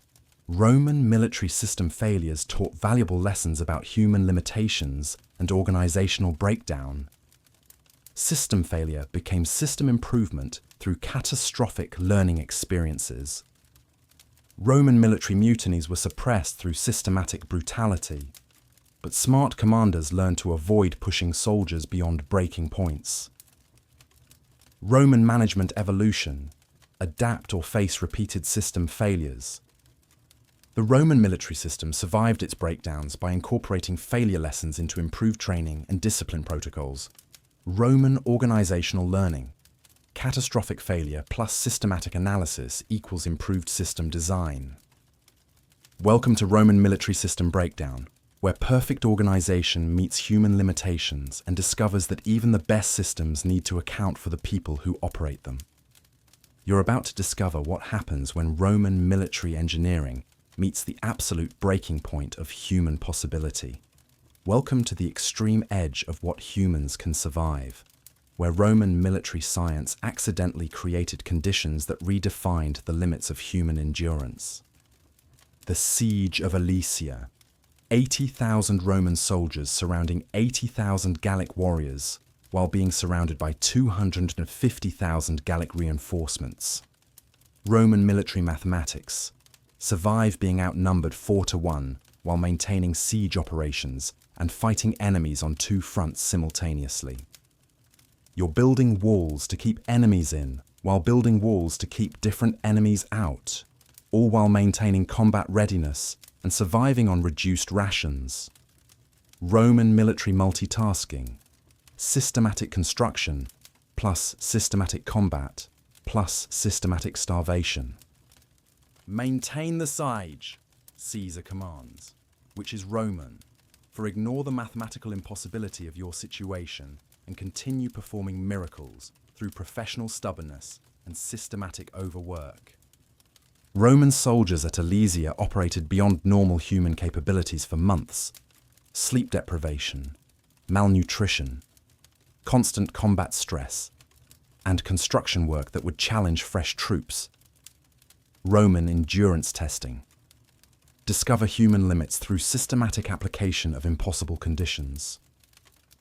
Roman military system failures taught valuable lessons about human limitations and organizational breakdown. System failure became system improvement through catastrophic learning experiences. Roman military mutinies were suppressed through systematic brutality, but smart commanders learned to avoid pushing soldiers beyond breaking points. Roman management evolution. Adapt or face repeated system failures. The Roman military system survived its breakdowns by incorporating failure lessons into improved training and discipline protocols. Roman organizational learning. Catastrophic failure plus systematic analysis equals improved system design. Welcome to Roman military system breakdown, where perfect organization meets human limitations and discovers that even the best systems need to account for the people who operate them. You're about to discover what happens when Roman military engineering meets the absolute breaking point of human possibility. Welcome to the extreme edge of what humans can survive, where Roman military science accidentally created conditions that redefined the limits of human endurance. The Siege of Alesia. 80,000 Roman soldiers surrounding 80,000 Gallic warriors, while being surrounded by 250,000 Gallic reinforcements. Roman military mathematics. Survive being outnumbered 4-1 while maintaining siege operations and fighting enemies on two fronts simultaneously. You're building walls to keep enemies in, while building walls to keep different enemies out, all while maintaining combat readiness and surviving on reduced rations. Roman military multitasking. Systematic construction plus systematic combat plus systematic starvation. Maintain the siege, Caesar commands, which is Roman, for ignore the mathematical impossibility of your situation and continue performing miracles through professional stubbornness and systematic overwork. Roman soldiers at Alesia operated beyond normal human capabilities for months. Sleep deprivation, malnutrition, constant combat stress, and construction work that would challenge fresh troops. Roman endurance testing. Discover human limits through systematic application of impossible conditions.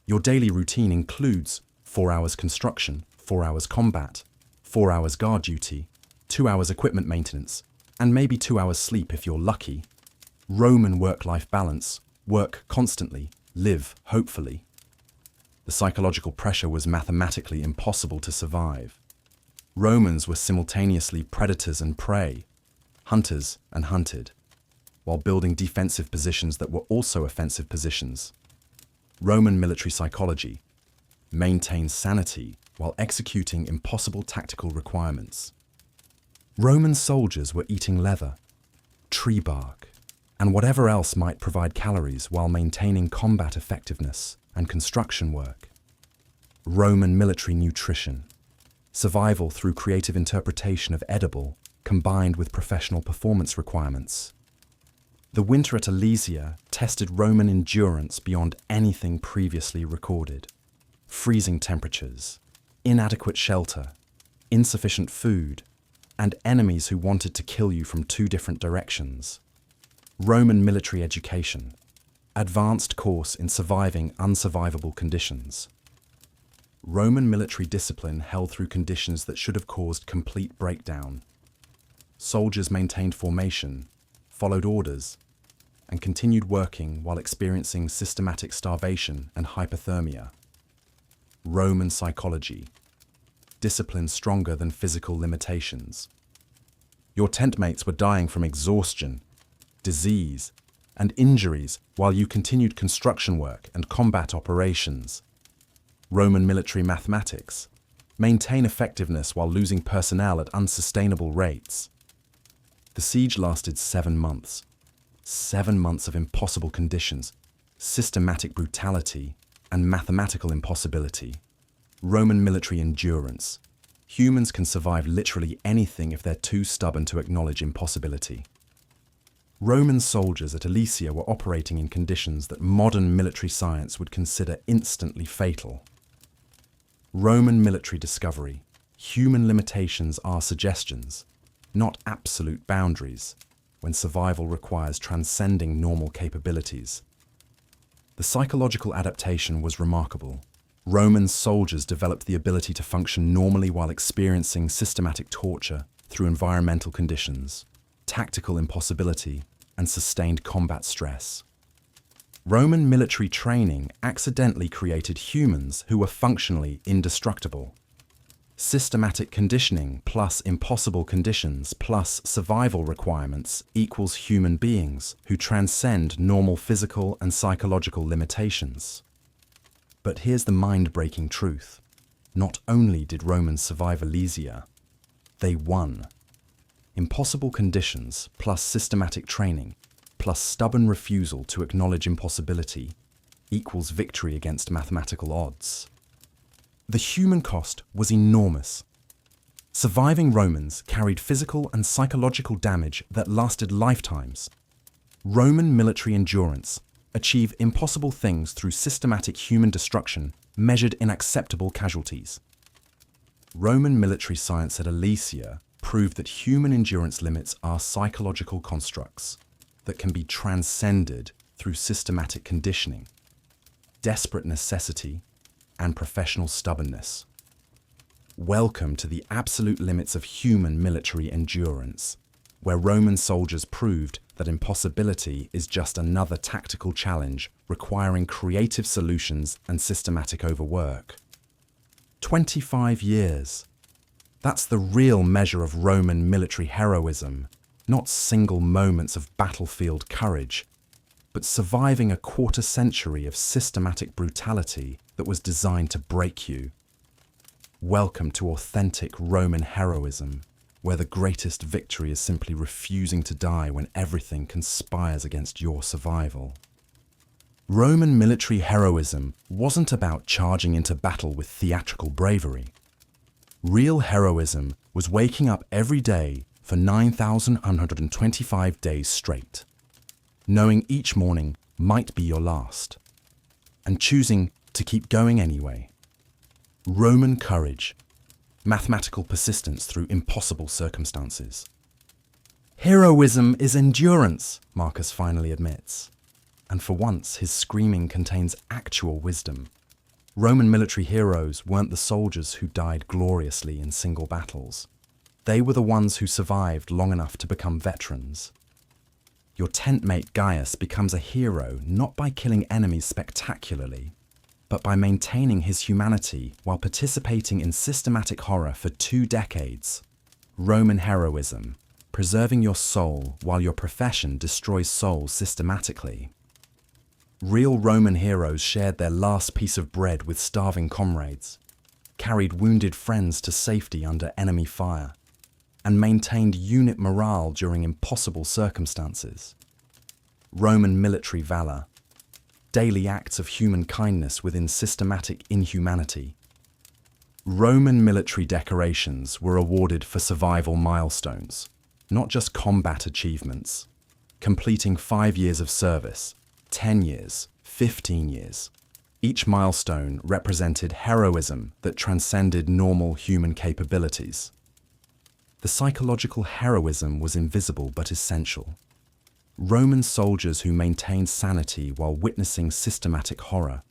Your daily routine includes 4 hours construction, 4 hours combat, 4 hours guard duty, 2 hours equipment maintenance, and maybe 2 hours sleep if you're lucky. Roman work-life balance, work constantly, live hopefully. The psychological pressure was mathematically impossible to survive. Romans were simultaneously predators and prey, hunters and hunted, while building defensive positions that were also offensive positions. Roman military psychology: maintain sanity while executing impossible tactical requirements. Roman soldiers were eating leather, tree bark, and whatever else might provide calories while maintaining combat effectiveness and construction work. Roman military nutrition: survival through creative interpretation of edible, combined with professional performance requirements. The winter at Alesia tested Roman endurance beyond anything previously recorded. Freezing temperatures, inadequate shelter, insufficient food, and enemies who wanted to kill you from 2 different directions. Roman military education: advanced course in surviving unsurvivable conditions. Roman military discipline held through conditions that should have caused complete breakdown. Soldiers maintained formation, followed orders, and continued working while experiencing systematic starvation and hypothermia. Roman psychology: discipline stronger than physical limitations. Your tent mates were dying from exhaustion, disease, and injuries while you continued construction work and combat operations. Roman military mathematics: maintain effectiveness while losing personnel at unsustainable rates. The siege lasted 7 months. 7 months of impossible conditions, systematic brutality, and mathematical impossibility. Roman military endurance: humans can survive literally anything if they're too stubborn to acknowledge impossibility. Roman soldiers at Alesia were operating in conditions that modern military science would consider instantly fatal. Roman military discovery: human limitations are suggestions, not absolute boundaries, when survival requires transcending normal capabilities. The psychological adaptation was remarkable. Roman soldiers developed the ability to function normally while experiencing systematic torture through environmental conditions, tactical impossibility, and sustained combat stress. Roman military training accidentally created humans who were functionally indestructible. Systematic conditioning plus impossible conditions plus survival requirements equals human beings who transcend normal physical and psychological limitations. But here's the mind-breaking truth. Not only did Romans survive Alesia, they won. Impossible conditions plus systematic training plus stubborn refusal to acknowledge impossibility equals victory against mathematical odds. The human cost was enormous. Surviving Romans carried physical and psychological damage that lasted lifetimes. Roman military endurance: achieve impossible things through systematic human destruction measured in acceptable casualties. Roman military science at Alesia proved that human endurance limits are psychological constructs that can be transcended through systematic conditioning, desperate necessity, and professional stubbornness. Welcome to the absolute limits of human military endurance, where Roman soldiers proved that impossibility is just another tactical challenge requiring creative solutions and systematic overwork. 25 years. That's the real measure of Roman military heroism, not single moments of battlefield courage, but surviving a quarter century of systematic brutality that was designed to break you. Welcome to authentic Roman heroism, where the greatest victory is simply refusing to die when everything conspires against your survival. Roman military heroism wasn't about charging into battle with theatrical bravery. Real heroism was waking up every day for 9,125 days straight, knowing each morning might be your last, and choosing to keep going anyway. Roman courage: mathematical persistence through impossible circumstances. Heroism is endurance, Marcus finally admits, and for once his screaming contains actual wisdom. Roman military heroes weren't the soldiers who died gloriously in single battles. They were the ones who survived long enough to become veterans. Your tent mate Gaius becomes a hero not by killing enemies spectacularly, but by maintaining his humanity while participating in systematic horror for 2 decades. Roman heroism, preserving your soul while your profession destroys souls systematically. Real Roman heroes shared their last piece of bread with starving comrades, carried wounded friends to safety under enemy fire, and maintained unit morale during impossible circumstances. Roman military valor, daily acts of human kindness within systematic inhumanity. Roman military decorations were awarded for survival milestones, not just combat achievements. Completing 5 years of service, 10 years, 15 years. Each milestone represented heroism that transcended normal human capabilities. The psychological heroism was invisible but essential. Roman soldiers who maintained sanity while witnessing systematic horror,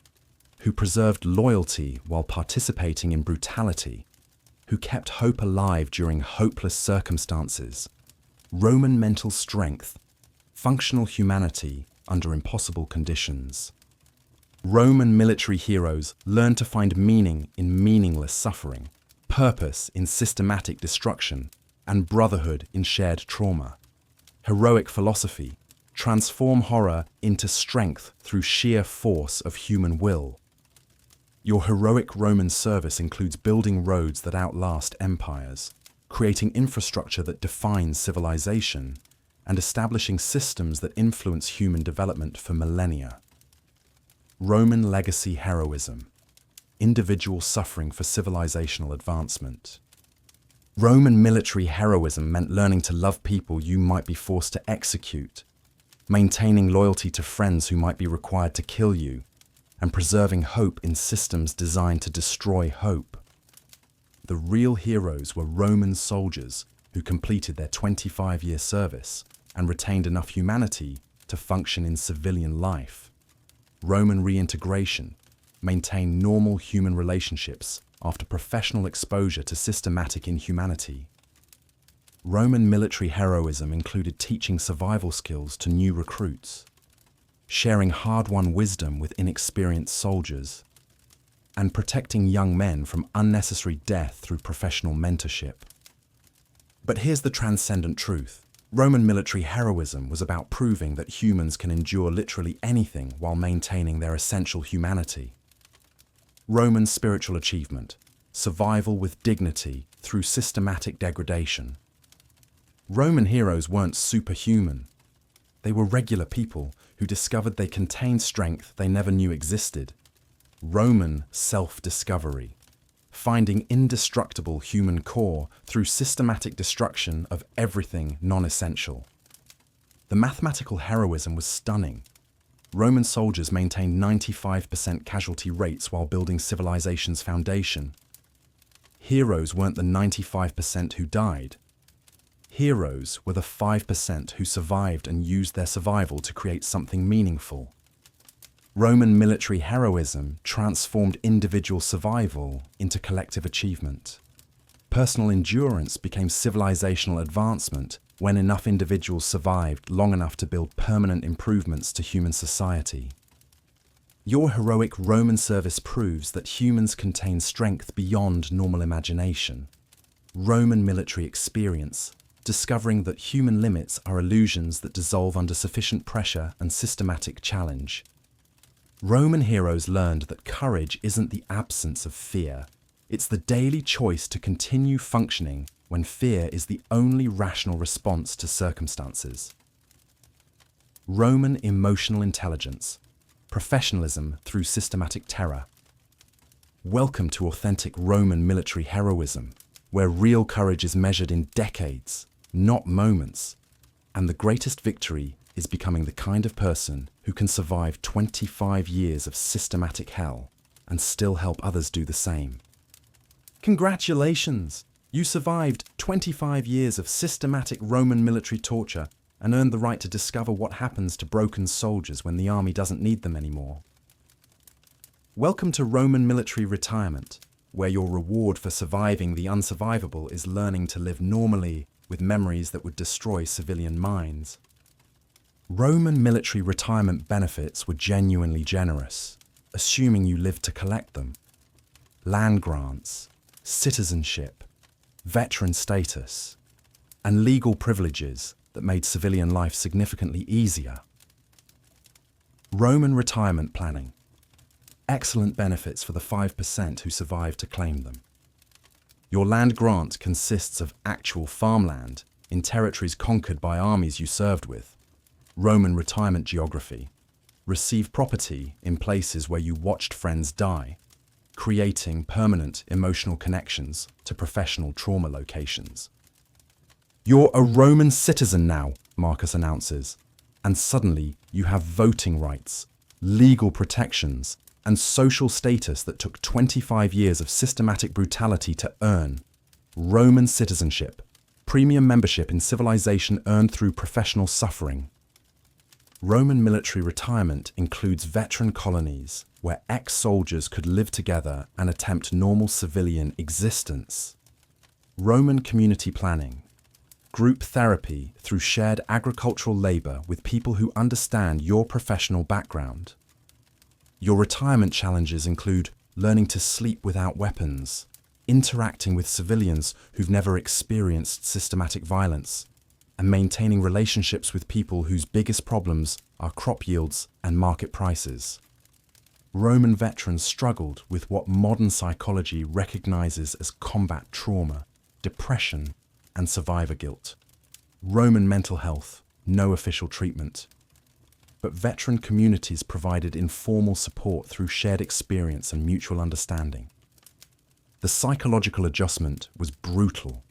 who preserved loyalty while participating in brutality, who kept hope alive during hopeless circumstances. Roman mental strength, functional humanity under impossible conditions. Roman military heroes learned to find meaning in meaningless suffering, purpose in systematic destruction, and brotherhood in shared trauma. Heroic philosophy, transform horror into strength through sheer force of human will. Your heroic Roman service includes building roads that outlast empires, creating infrastructure that defines civilization, and establishing systems that influence human development for millennia. Roman legacy heroism, individual suffering for civilizational advancement. Roman military heroism meant learning to love people you might be forced to execute, maintaining loyalty to friends who might be required to kill you, and preserving hope in systems designed to destroy hope. The real heroes were Roman soldiers who completed their 25-year service and retained enough humanity to function in civilian life. Roman reintegration, maintained normal human relationships after professional exposure to systematic inhumanity. Roman military heroism included teaching survival skills to new recruits, sharing hard-won wisdom with inexperienced soldiers, and protecting young men from unnecessary death through professional mentorship. But here's the transcendent truth. Roman military heroism was about proving that humans can endure literally anything while maintaining their essential humanity. Roman spiritual achievement, survival with dignity through systematic degradation. Roman heroes weren't superhuman. They were regular people who discovered they contained strength they never knew existed. Roman self-discovery, finding indestructible human core through systematic destruction of everything non-essential. The mathematical heroism was stunning. Roman soldiers maintained 95% casualty rates while building civilization's foundation. Heroes weren't the 95% who died. Heroes were the 5% who survived and used their survival to create something meaningful. Roman military heroism transformed individual survival into collective achievement. Personal endurance became civilizational advancement when enough individuals survived long enough to build permanent improvements to human society. Your heroic Roman service proves that humans contain strength beyond normal imagination. Roman military experience, discovering that human limits are illusions that dissolve under sufficient pressure and systematic challenge. Roman heroes learned that courage isn't the absence of fear. It's the daily choice to continue functioning when fear is the only rational response to circumstances. Roman emotional intelligence, professionalism through systematic terror. Welcome to authentic Roman military heroism, where real courage is measured in decades, not moments, and the greatest victory is becoming the kind of person who can survive 25 years of systematic hell and still help others do the same. Congratulations! You survived 25 years of systematic Roman military torture and earned the right to discover what happens to broken soldiers when the army doesn't need them anymore. Welcome to Roman military retirement, where your reward for surviving the unsurvivable is learning to live normally with memories that would destroy civilian minds. Roman military retirement benefits were genuinely generous, assuming you lived to collect them. Land grants, citizenship, veteran status, and legal privileges that made civilian life significantly easier. Roman retirement planning. Excellent benefits for the 5% who survive to claim them. Your land grant consists of actual farmland in territories conquered by armies you served with. Roman retirement geography. Receive property in places where you watched friends die, creating permanent emotional connections to professional trauma locations. You're a Roman citizen now, Marcus announces, and suddenly you have voting rights, legal protections, and social status that took 25 years of systematic brutality to earn. Roman citizenship, premium membership in civilization earned through professional suffering. Roman military retirement includes veteran colonies where ex-soldiers could live together and attempt normal civilian existence. Roman community planning. Group therapy through shared agricultural labor with people who understand your professional background. Your retirement challenges include learning to sleep without weapons, interacting with civilians who've never experienced systematic violence, and maintaining relationships with people whose biggest problems are crop yields and market prices. Roman veterans struggled with what modern psychology recognizes as combat trauma, depression, and survivor guilt. Roman mental health, no official treatment. But veteran communities provided informal support through shared experience and mutual understanding. The psychological adjustment was brutal.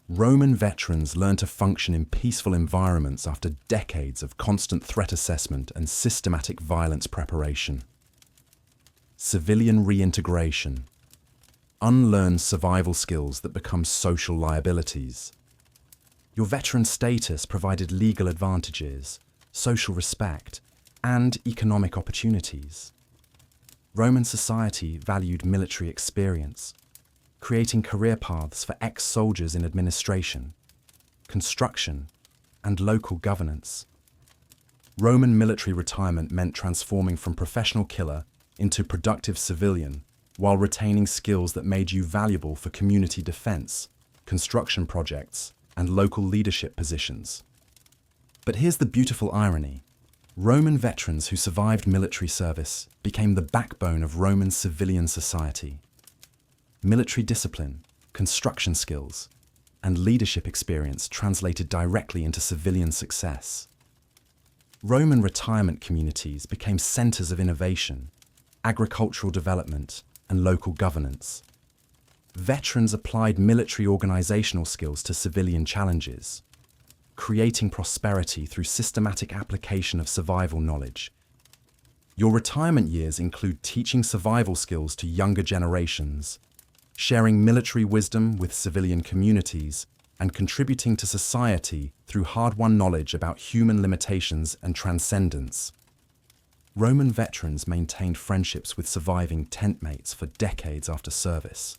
Roman veterans learned to function in peaceful environments after decades of constant threat assessment and systematic violence preparation. Civilian reintegration. Unlearn survival skills that become social liabilities. Your veteran status provided legal advantages, social respect, and economic opportunities. Roman society valued military experience, creating career paths for ex-soldiers in administration, construction, and local governance. Roman military retirement meant transforming from professional killer into productive civilian, while retaining skills that made you valuable for community defense, construction projects, and local leadership positions. But here's the beautiful irony. Roman veterans who survived military service became the backbone of Roman civilian society. Military discipline, construction skills, and leadership experience translated directly into civilian success. Roman retirement communities became centers of innovation, agricultural development, and local governance. Veterans applied military organizational skills to civilian challenges, creating prosperity through systematic application of survival knowledge. Your retirement years include teaching survival skills to younger generations, sharing military wisdom with civilian communities, and contributing to society through hard-won knowledge about human limitations and transcendence. Roman veterans maintained friendships with surviving tent mates for decades after service.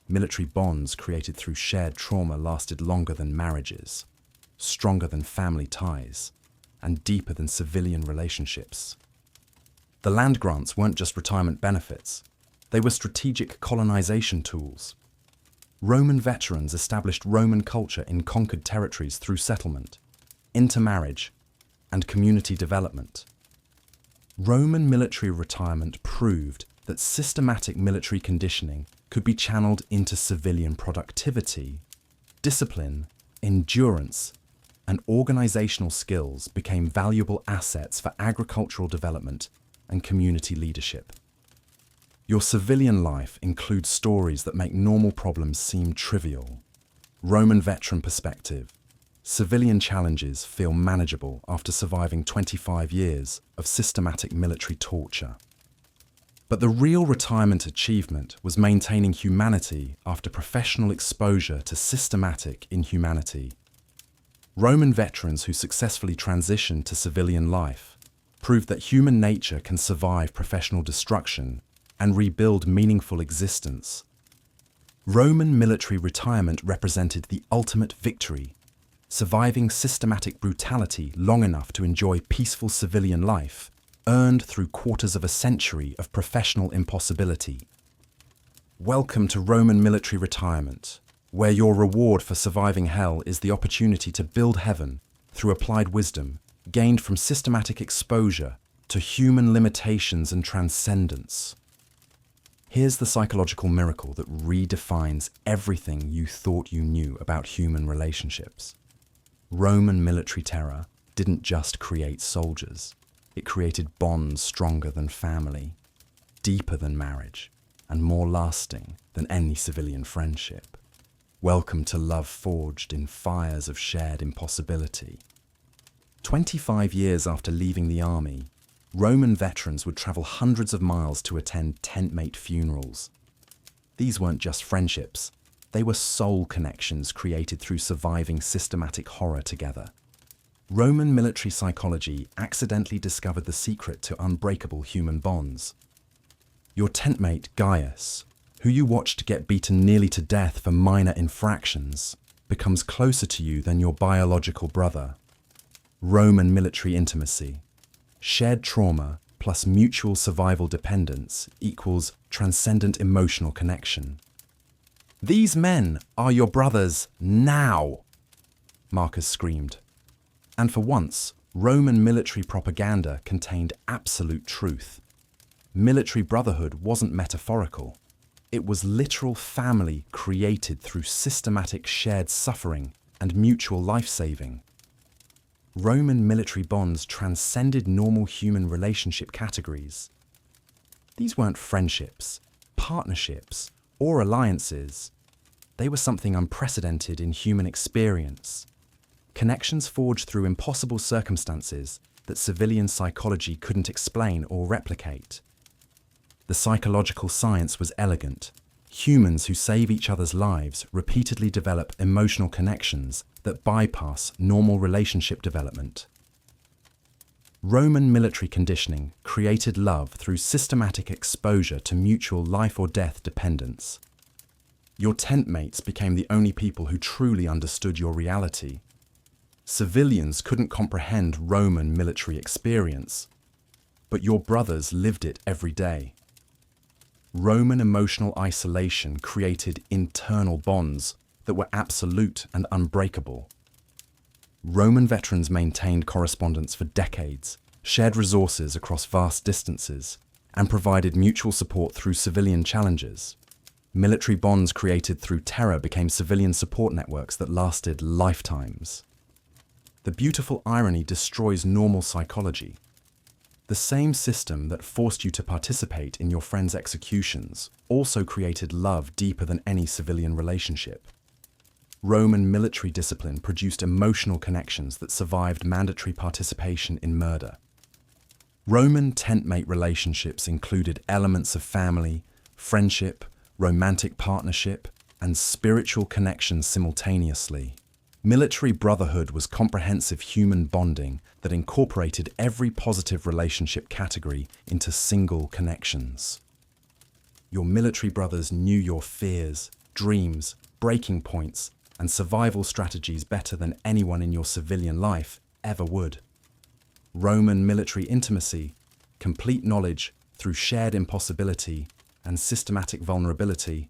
Military bonds created through shared trauma lasted longer than marriages, stronger than family ties, and deeper than civilian relationships. The land grants weren't just retirement benefits, they were strategic colonization tools. Roman veterans established Roman culture in conquered territories through settlement, intermarriage, and community development. Roman military retirement proved that systematic military conditioning could be channeled into civilian productivity. Discipline, endurance, and organizational skills became valuable assets for agricultural development and community leadership. Your civilian life includes stories that make normal problems seem trivial. Roman veteran perspective. Civilian challenges feel manageable after surviving 25 years of systematic military torture. But the real retirement achievement was maintaining humanity after professional exposure to systematic inhumanity. Roman veterans who successfully transitioned to civilian life proved that human nature can survive professional destruction and rebuild meaningful existence. Roman military retirement represented the ultimate victory, surviving systematic brutality long enough to enjoy peaceful civilian life, earned through quarters of a century of professional impossibility. Welcome to Roman military retirement, where your reward for surviving hell is the opportunity to build heaven through applied wisdom, gained from systematic exposure to human limitations and transcendence. Here's the psychological miracle that redefines everything you thought you knew about human relationships. Roman military terror didn't just create soldiers. It created bonds stronger than family, deeper than marriage, and more lasting than any civilian friendship. Welcome to love forged in fires of shared impossibility. 25 years after leaving the army, Roman veterans would travel hundreds of miles to attend tent-mate funerals. These weren't just friendships, they were soul connections created through surviving systematic horror together. Roman military psychology accidentally discovered the secret to unbreakable human bonds. Your tent-mate, Gaius, who you watched get beaten nearly to death for minor infractions, becomes closer to you than your biological brother. Roman military intimacy. Shared trauma plus mutual survival dependence equals transcendent emotional connection. "These men are your brothers now!" Marcus screamed. And for once, Roman military propaganda contained absolute truth. Military brotherhood wasn't metaphorical. It was literal family created through systematic shared suffering and mutual life-saving. Roman military bonds transcended normal human relationship categories. These weren't friendships, partnerships, or alliances. They were something unprecedented in human experience. Connections forged through impossible circumstances that civilian psychology couldn't explain or replicate. The psychological science was elegant. Humans who save each other's lives repeatedly develop emotional connections that bypass normal relationship development. Roman military conditioning created love through systematic exposure to mutual life or death dependence. Your tent mates became the only people who truly understood your reality. Civilians couldn't comprehend Roman military experience, but your brothers lived it every day. Roman emotional isolation created internal bonds that were absolute and unbreakable. Roman veterans maintained correspondence for decades, shared resources across vast distances, and provided mutual support through civilian challenges. Military bonds created through terror became civilian support networks that lasted lifetimes. The beautiful irony destroys normal psychology. The same system that forced you to participate in your friends' executions also created love deeper than any civilian relationship. Roman military discipline produced emotional connections that survived mandatory participation in murder. Roman tent-mate relationships included elements of family, friendship, romantic partnership, and spiritual connection simultaneously. Military brotherhood was comprehensive human bonding that incorporated every positive relationship category into single connections. Your military brothers knew your fears, dreams, breaking points, and survival strategies better than anyone in your civilian life ever would. Roman military intimacy, complete knowledge through shared impossibility and systematic vulnerability.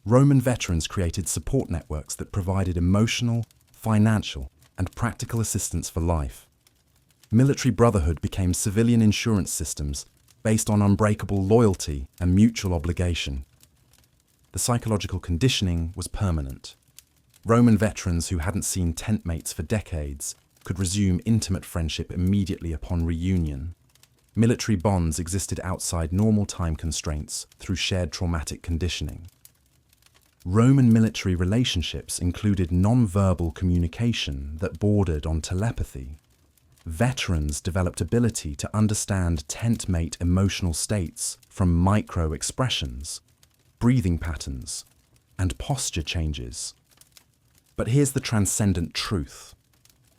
Roman veterans created support networks that provided emotional, financial, and practical assistance for life. Military brotherhood became civilian insurance systems based on unbreakable loyalty and mutual obligation. The psychological conditioning was permanent. Roman veterans who hadn't seen tent mates for decades could resume intimate friendship immediately upon reunion. Military bonds existed outside normal time constraints through shared traumatic conditioning. Roman military relationships included non-verbal communication that bordered on telepathy. Veterans developed ability to understand tent-mate emotional states from micro-expressions, breathing patterns, and posture changes. But here's the transcendent truth.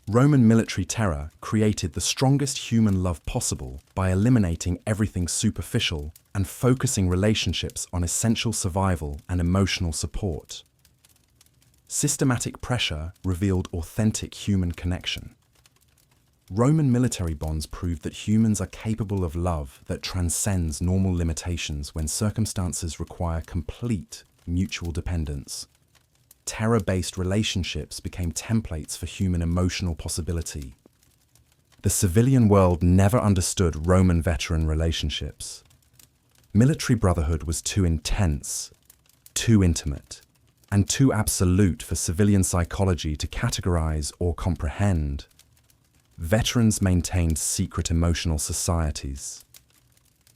Roman military terror created the strongest human love possible by eliminating everything superficial and focusing relationships on essential survival and emotional support. Systematic pressure revealed authentic human connection. Roman military bonds proved that humans are capable of love that transcends normal limitations when circumstances require complete mutual dependence. Terror-based relationships became templates for human emotional possibility. The civilian world never understood Roman veteran relationships. Military brotherhood was too intense, too intimate, and too absolute for civilian psychology to categorize or comprehend. Veterans maintained secret emotional societies.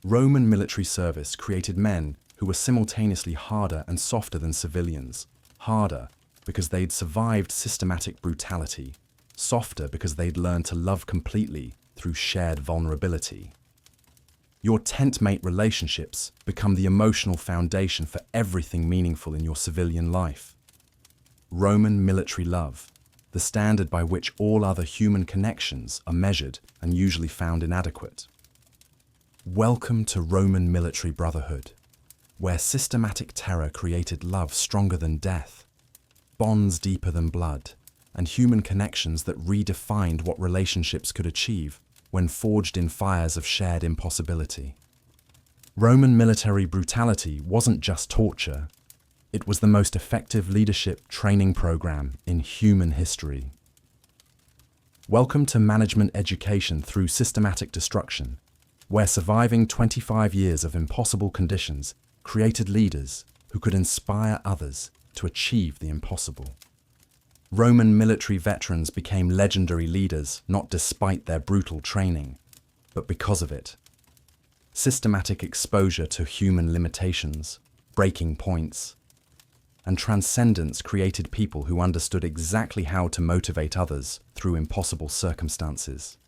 Roman military service created men who were simultaneously harder and softer than civilians. Harder because they'd survived systematic brutality, softer because they'd learned to love completely through shared vulnerability. Your tent-mate relationships become the emotional foundation for everything meaningful in your civilian life. Roman military love, the standard by which all other human connections are measured and usually found inadequate. Welcome to Roman military brotherhood, where systematic terror created love stronger than death, bonds deeper than blood, and human connections that redefined what relationships could achieve when forged in fires of shared impossibility. Roman military brutality wasn't just torture, it was the most effective leadership training program in human history. Welcome to management education through systematic destruction, where surviving 25 years of impossible conditions created leaders who could inspire others to achieve the impossible. Roman military veterans became legendary leaders not despite their brutal training, but because of it. Systematic exposure to human limitations, breaking points, and transcendence created people who understood exactly how to motivate others through impossible circumstances.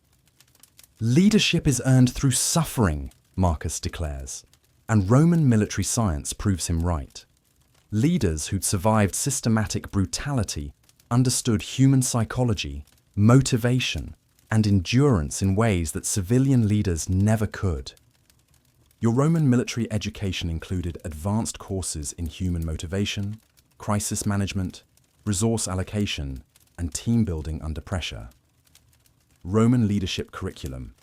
Leadership is earned through suffering, Marcus declares, and Roman military science proves him right. Leaders who'd survived systematic brutality understood human psychology, motivation, and endurance in ways that civilian leaders never could. Your Roman military education included advanced courses in human motivation, crisis management, resource allocation, and team building under pressure. Roman leadership curriculum,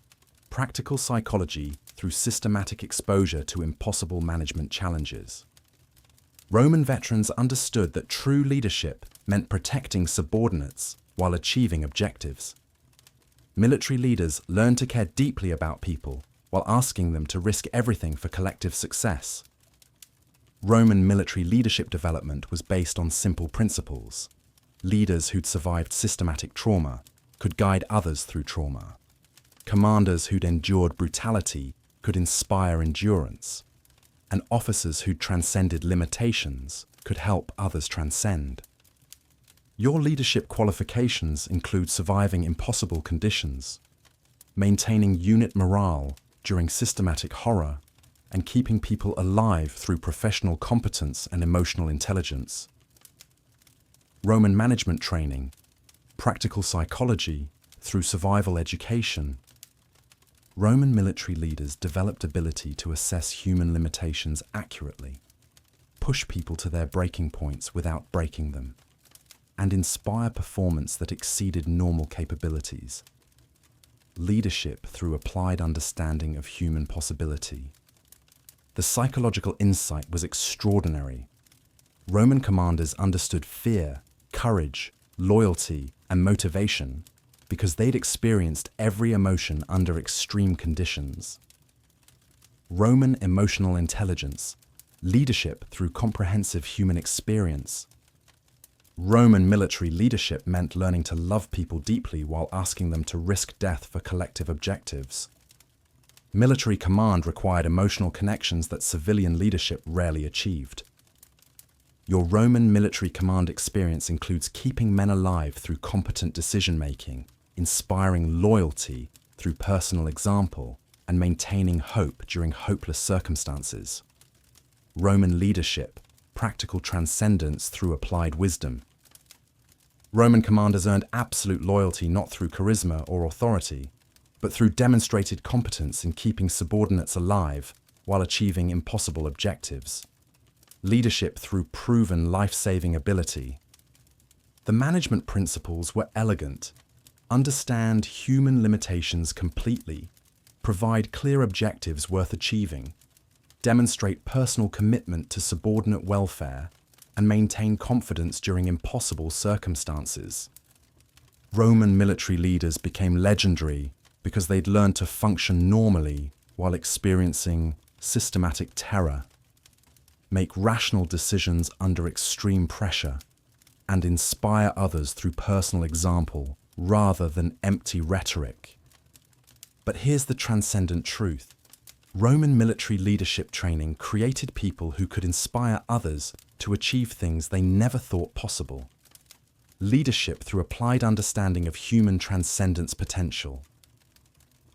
practical psychology through systematic exposure to impossible management challenges. Roman veterans understood that true leadership meant protecting subordinates while achieving objectives. Military leaders learned to care deeply about people while asking them to risk everything for collective success. Roman military leadership development was based on simple principles. Leaders who'd survived systematic trauma could guide others through trauma. Commanders who'd endured brutality could inspire endurance. And officers who'd transcended limitations could help others transcend. Your leadership qualifications include surviving impossible conditions, maintaining unit morale during systematic horror, and keeping people alive through professional competence and emotional intelligence. Roman management training, practical psychology through survival education. Roman military leaders developed ability to assess human limitations accurately, push people to their breaking points without breaking them, and inspire performance that exceeded normal capabilities. Leadership through applied understanding of human possibility. The psychological insight was extraordinary. Roman commanders understood fear, courage, loyalty, and motivation because they'd experienced every emotion under extreme conditions. Roman emotional intelligence, leadership through comprehensive human experience. Roman military leadership meant learning to love people deeply while asking them to risk death for collective objectives. Military command required emotional connections that civilian leadership rarely achieved. Your Roman military command experience includes keeping men alive through competent decision-making, inspiring loyalty through personal example, and maintaining hope during hopeless circumstances. Roman leadership, practical transcendence through applied wisdom. Roman commanders earned absolute loyalty not through charisma or authority, but through demonstrated competence in keeping subordinates alive while achieving impossible objectives. Leadership through proven life-saving ability. The management principles were elegant. Understand human limitations completely, provide clear objectives worth achieving, demonstrate personal commitment to subordinate welfare, and maintain confidence during impossible circumstances. Roman military leaders became legendary because they'd learned to function normally while experiencing systematic terror, make rational decisions under extreme pressure, and inspire others through personal example rather than empty rhetoric. But here's the transcendent truth. Roman military leadership training created people who could inspire others to achieve things they never thought possible. Leadership through applied understanding of human transcendence potential.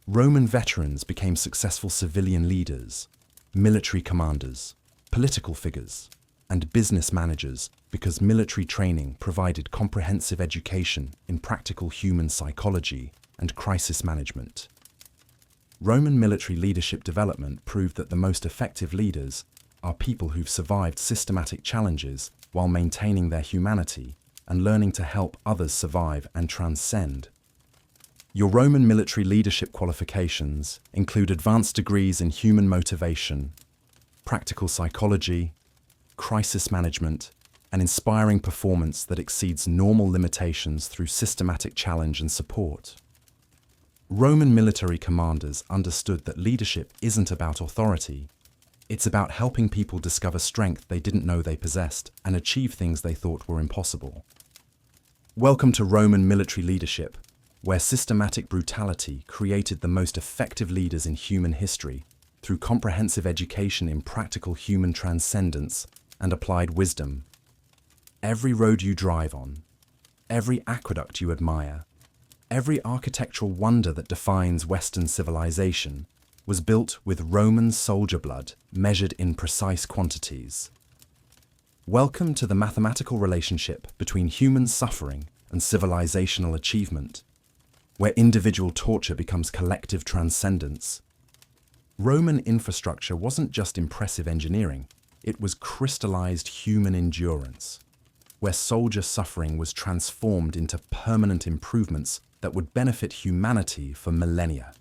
Roman veterans became successful civilian leaders, military commanders, political figures, and business managers because military training provided comprehensive education in practical human psychology and crisis management. Roman military leadership development proved that the most effective leaders are people who've survived systematic challenges while maintaining their humanity and learning to help others survive and transcend. Your Roman military leadership qualifications include advanced degrees in human motivation, practical psychology, crisis management, and inspiring performance that exceeds normal limitations through systematic challenge and support. Roman military commanders understood that leadership isn't about authority. It's about helping people discover strength they didn't know they possessed and achieve things they thought were impossible. Welcome to Roman military leadership, where systematic brutality created the most effective leaders in human history through comprehensive education in practical human transcendence and applied wisdom. Every road you drive on, every aqueduct you admire, every architectural wonder that defines Western civilization was built with Roman soldier blood measured in precise quantities. Welcome to the mathematical relationship between human suffering and civilizational achievement, where individual torture becomes collective transcendence. Roman infrastructure wasn't just impressive engineering, it was crystallized human endurance, where soldier suffering was transformed into permanent improvements that would benefit humanity for millennia.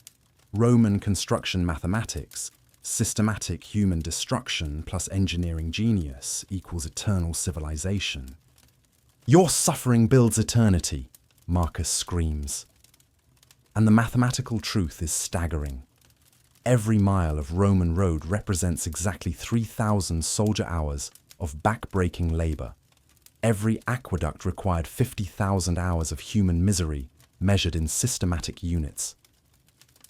Roman construction mathematics, systematic human destruction plus engineering genius equals eternal civilization. Your suffering builds eternity, Marcus screams. And the mathematical truth is staggering. Every mile of Roman road represents exactly 3,000 soldier hours of back-breaking labor. Every aqueduct required 50,000 hours of human misery, measured in systematic units.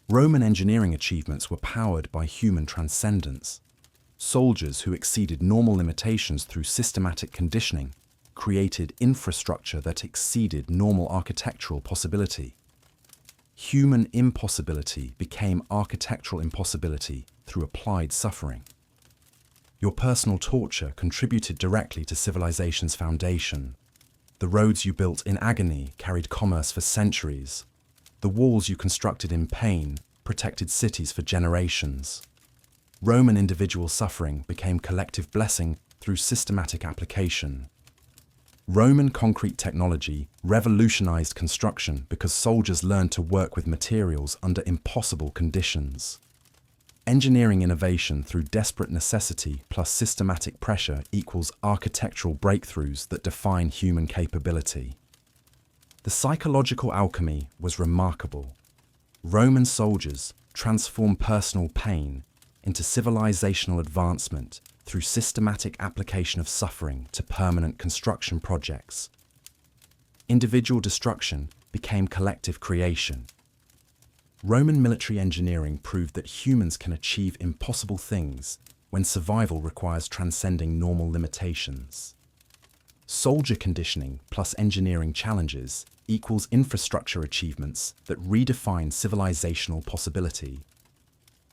Roman engineering achievements were powered by human transcendence. Soldiers who exceeded normal limitations through systematic conditioning created infrastructure that exceeded normal architectural possibility. Human impossibility became architectural impossibility through applied suffering. Your personal torture contributed directly to civilization's foundation. The roads you built in agony carried commerce for centuries. The walls you constructed in pain protected cities for generations. Roman individual suffering became collective blessing through systematic application. Roman concrete technology revolutionized construction because soldiers learned to work with materials under impossible conditions. Engineering innovation through desperate necessity plus systematic pressure equals architectural breakthroughs that define human capability. The psychological alchemy was remarkable. Roman soldiers transformed personal pain into civilizational advancement through systematic application of suffering to permanent construction projects. Individual destruction became collective creation. Roman military engineering proved that humans can achieve impossible things when survival requires transcending normal limitations. Soldier conditioning plus engineering challenges equals infrastructure achievements that redefine civilizational possibility.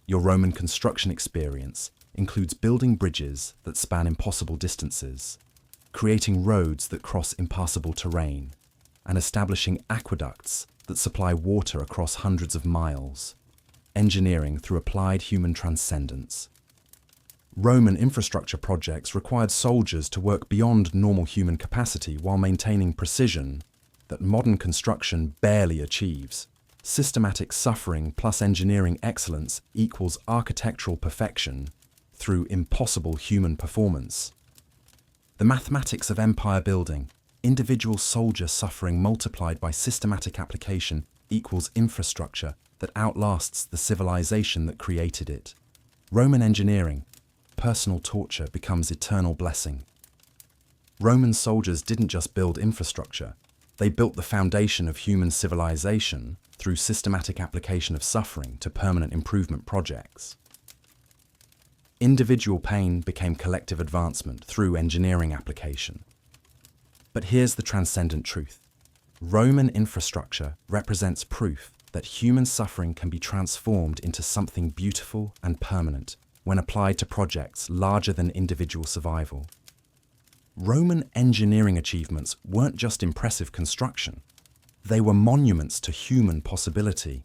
Your Roman construction experience includes building bridges that span impossible distances, creating roads that cross impassable terrain, and establishing aqueducts that supply water across hundreds of miles, engineering through applied human transcendence. Roman infrastructure projects required soldiers to work beyond normal human capacity while maintaining precision that modern construction barely achieves. Systematic suffering plus engineering excellence equals architectural perfection through impossible human performance. The mathematics of empire building, individual soldier suffering multiplied by systematic application equals infrastructure that outlasts the civilization that created it. Roman engineering, personal torture becomes eternal blessing. Roman soldiers didn't just build infrastructure, they built the foundation of human civilization through systematic application of suffering to permanent improvement projects. Individual pain became collective advancement through engineering application. But here's the transcendent truth. Roman infrastructure represents proof that human suffering can be transformed into something beautiful and permanent when applied to projects larger than individual survival. Roman engineering achievements weren't just impressive construction. They were monuments to human possibility,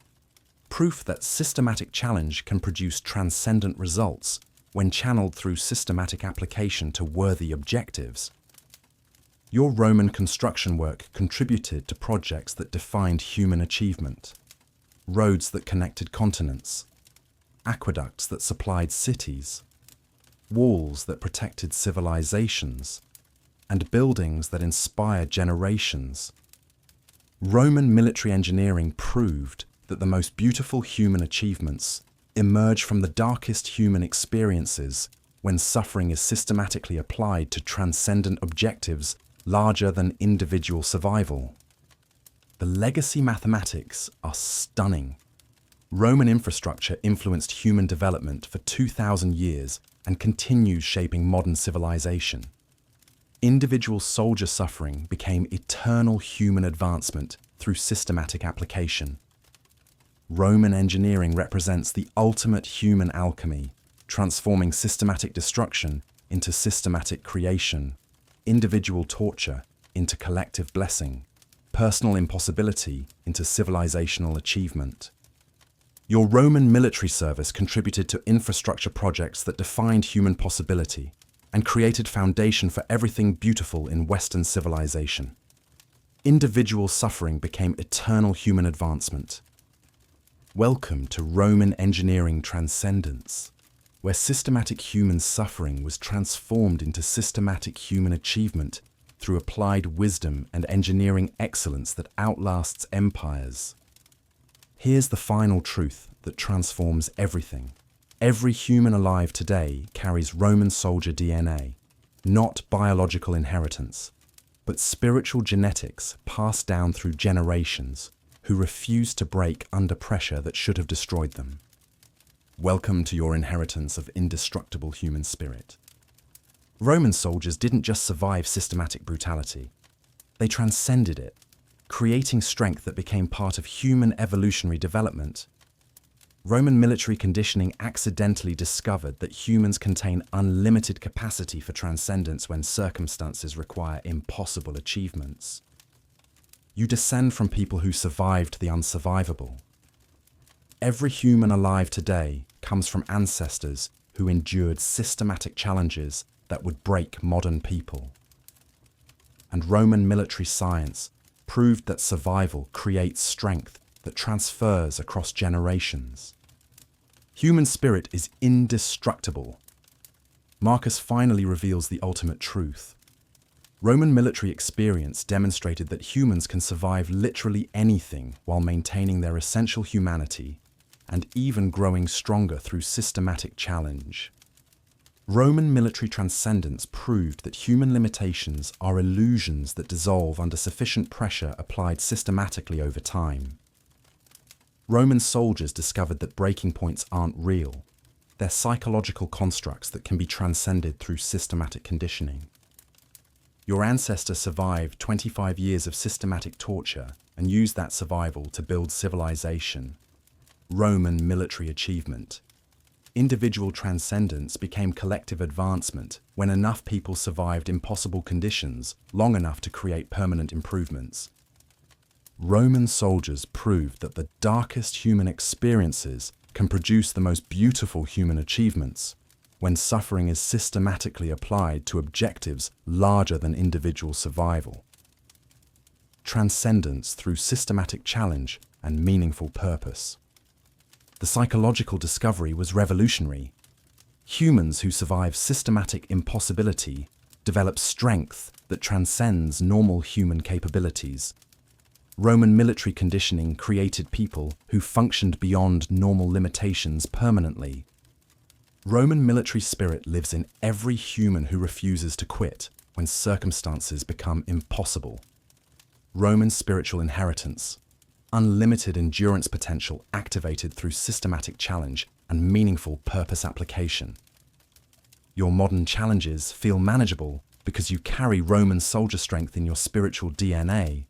proof that systematic challenge can produce transcendent results when channeled through systematic application to worthy objectives. Your Roman construction work contributed to projects that defined human achievement, roads that connected continents, aqueducts that supplied cities, walls that protected civilizations, and buildings that inspired generations. Roman military engineering proved that the most beautiful human achievements emerge from the darkest human experiences when suffering is systematically applied to transcendent objectives larger than individual survival. The legacy mathematics are stunning. Roman infrastructure influenced human development for 2,000 years and continues shaping modern civilization. Individual soldier suffering became eternal human advancement through systematic application. Roman engineering represents the ultimate human alchemy, transforming systematic destruction into systematic creation, individual torture into collective blessing, personal impossibility into civilizational achievement. Your Roman military service contributed to infrastructure projects that defined human possibility and created foundation for everything beautiful in Western civilization. Individual suffering became eternal human advancement. Welcome to Roman engineering transcendence, where systematic human suffering was transformed into systematic human achievement through applied wisdom and engineering excellence that outlasts empires. Here's the final truth that transforms everything. Every human alive today carries Roman soldier DNA, not biological inheritance, but spiritual genetics passed down through generations who refuse to break under pressure that should have destroyed them. Welcome to your inheritance of indestructible human spirit. Roman soldiers didn't just survive systematic brutality, they transcended it, creating strength that became part of human evolutionary development. Roman military conditioning accidentally discovered that humans contain unlimited capacity for transcendence when circumstances require impossible achievements. You descend from people who survived the unsurvivable. Every human alive today comes from ancestors who endured systematic challenges that would break modern people. And Roman military science proved that survival creates strength that transfers across generations. Human spirit is indestructible. Marcus finally reveals the ultimate truth. Roman military experience demonstrated that humans can survive literally anything while maintaining their essential humanity and even growing stronger through systematic challenge. Roman military transcendence proved that human limitations are illusions that dissolve under sufficient pressure applied systematically over time. Roman soldiers discovered that breaking points aren't real. They're psychological constructs that can be transcended through systematic conditioning. Your ancestor survived 25 years of systematic torture and used that survival to build civilization. Roman military achievement. Individual transcendence became collective advancement when enough people survived impossible conditions long enough to create permanent improvements. Roman soldiers proved that the darkest human experiences can produce the most beautiful human achievements when suffering is systematically applied to objectives larger than individual survival. Transcendence through systematic challenge and meaningful purpose. The psychological discovery was revolutionary. Humans who survive systematic impossibility develop strength that transcends normal human capabilities. Roman military conditioning created people who functioned beyond normal limitations permanently. Roman military spirit lives in every human who refuses to quit when circumstances become impossible. Roman spiritual inheritance. Unlimited endurance potential activated through systematic challenge and meaningful purpose application. Your modern challenges feel manageable because you carry Roman soldier strength in your spiritual DNA.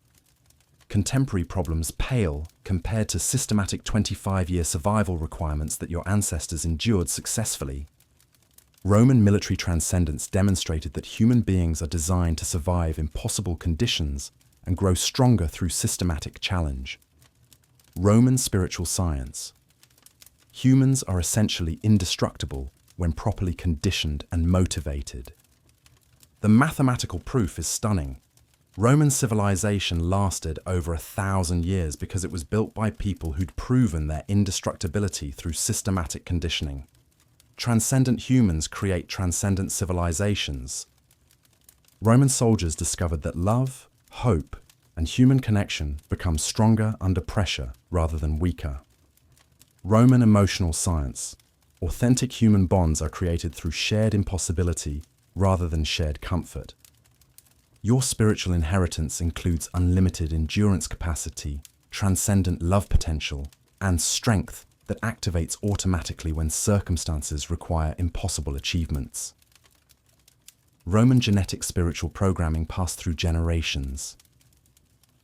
Contemporary problems pale compared to systematic 25-year survival requirements that your ancestors endured successfully. Roman military transcendence demonstrated that human beings are designed to survive impossible conditions and grow stronger through systematic challenge. Roman spiritual science. Humans are essentially indestructible when properly conditioned and motivated. The mathematical proof is stunning. Roman civilization lasted over 1,000 years because it was built by people who'd proven their indestructibility through systematic conditioning. Transcendent humans create transcendent civilizations. Roman soldiers discovered that love, hope, and human connection become stronger under pressure rather than weaker. Roman emotional science. Authentic human bonds are created through shared impossibility rather than shared comfort. Your spiritual inheritance includes unlimited endurance capacity, transcendent love potential, and strength that activates automatically when circumstances require impossible achievements. Roman genetic spiritual programming passed through generations.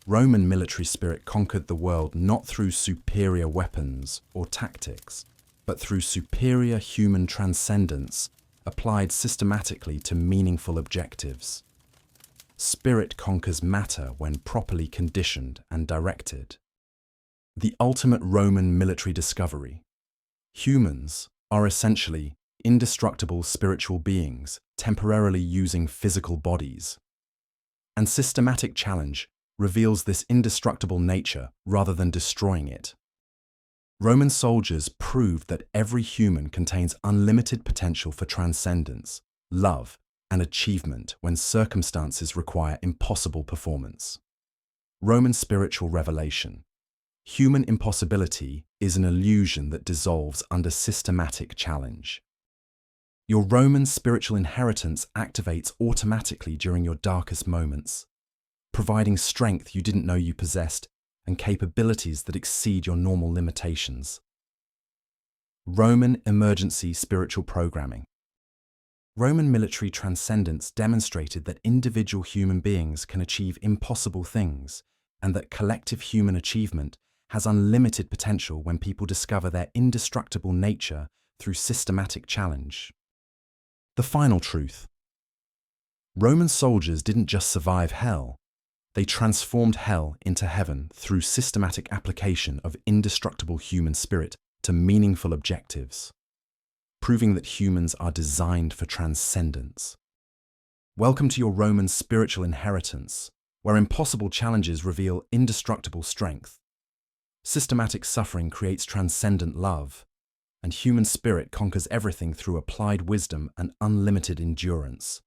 Roman military spirit conquered the world not through superior weapons or tactics, but through superior human transcendence applied systematically to meaningful objectives. Spirit conquers matter when properly conditioned and directed. The ultimate Roman military discovery. Humans are essentially indestructible spiritual beings temporarily using physical bodies. And systematic challenge reveals this indestructible nature rather than destroying it. Roman soldiers proved that every human contains unlimited potential for transcendence, love, and achievement when circumstances require impossible performance. Roman spiritual revelation. Human impossibility is an illusion that dissolves under systematic challenge. Your Roman spiritual inheritance activates automatically during your darkest moments, providing strength you didn't know you possessed and capabilities that exceed your normal limitations. Roman emergency spiritual programming. Roman military transcendence demonstrated that individual human beings can achieve impossible things and that collective human achievement has unlimited potential when people discover their indestructible nature through systematic challenge. The final truth. Roman soldiers didn't just survive hell, they transformed hell into heaven through systematic application of indestructible human spirit to meaningful objectives, proving that humans are designed for transcendence. Welcome to your Roman spiritual inheritance, where impossible challenges reveal indestructible strength, systematic suffering creates transcendent love, and human spirit conquers everything through applied wisdom and unlimited endurance.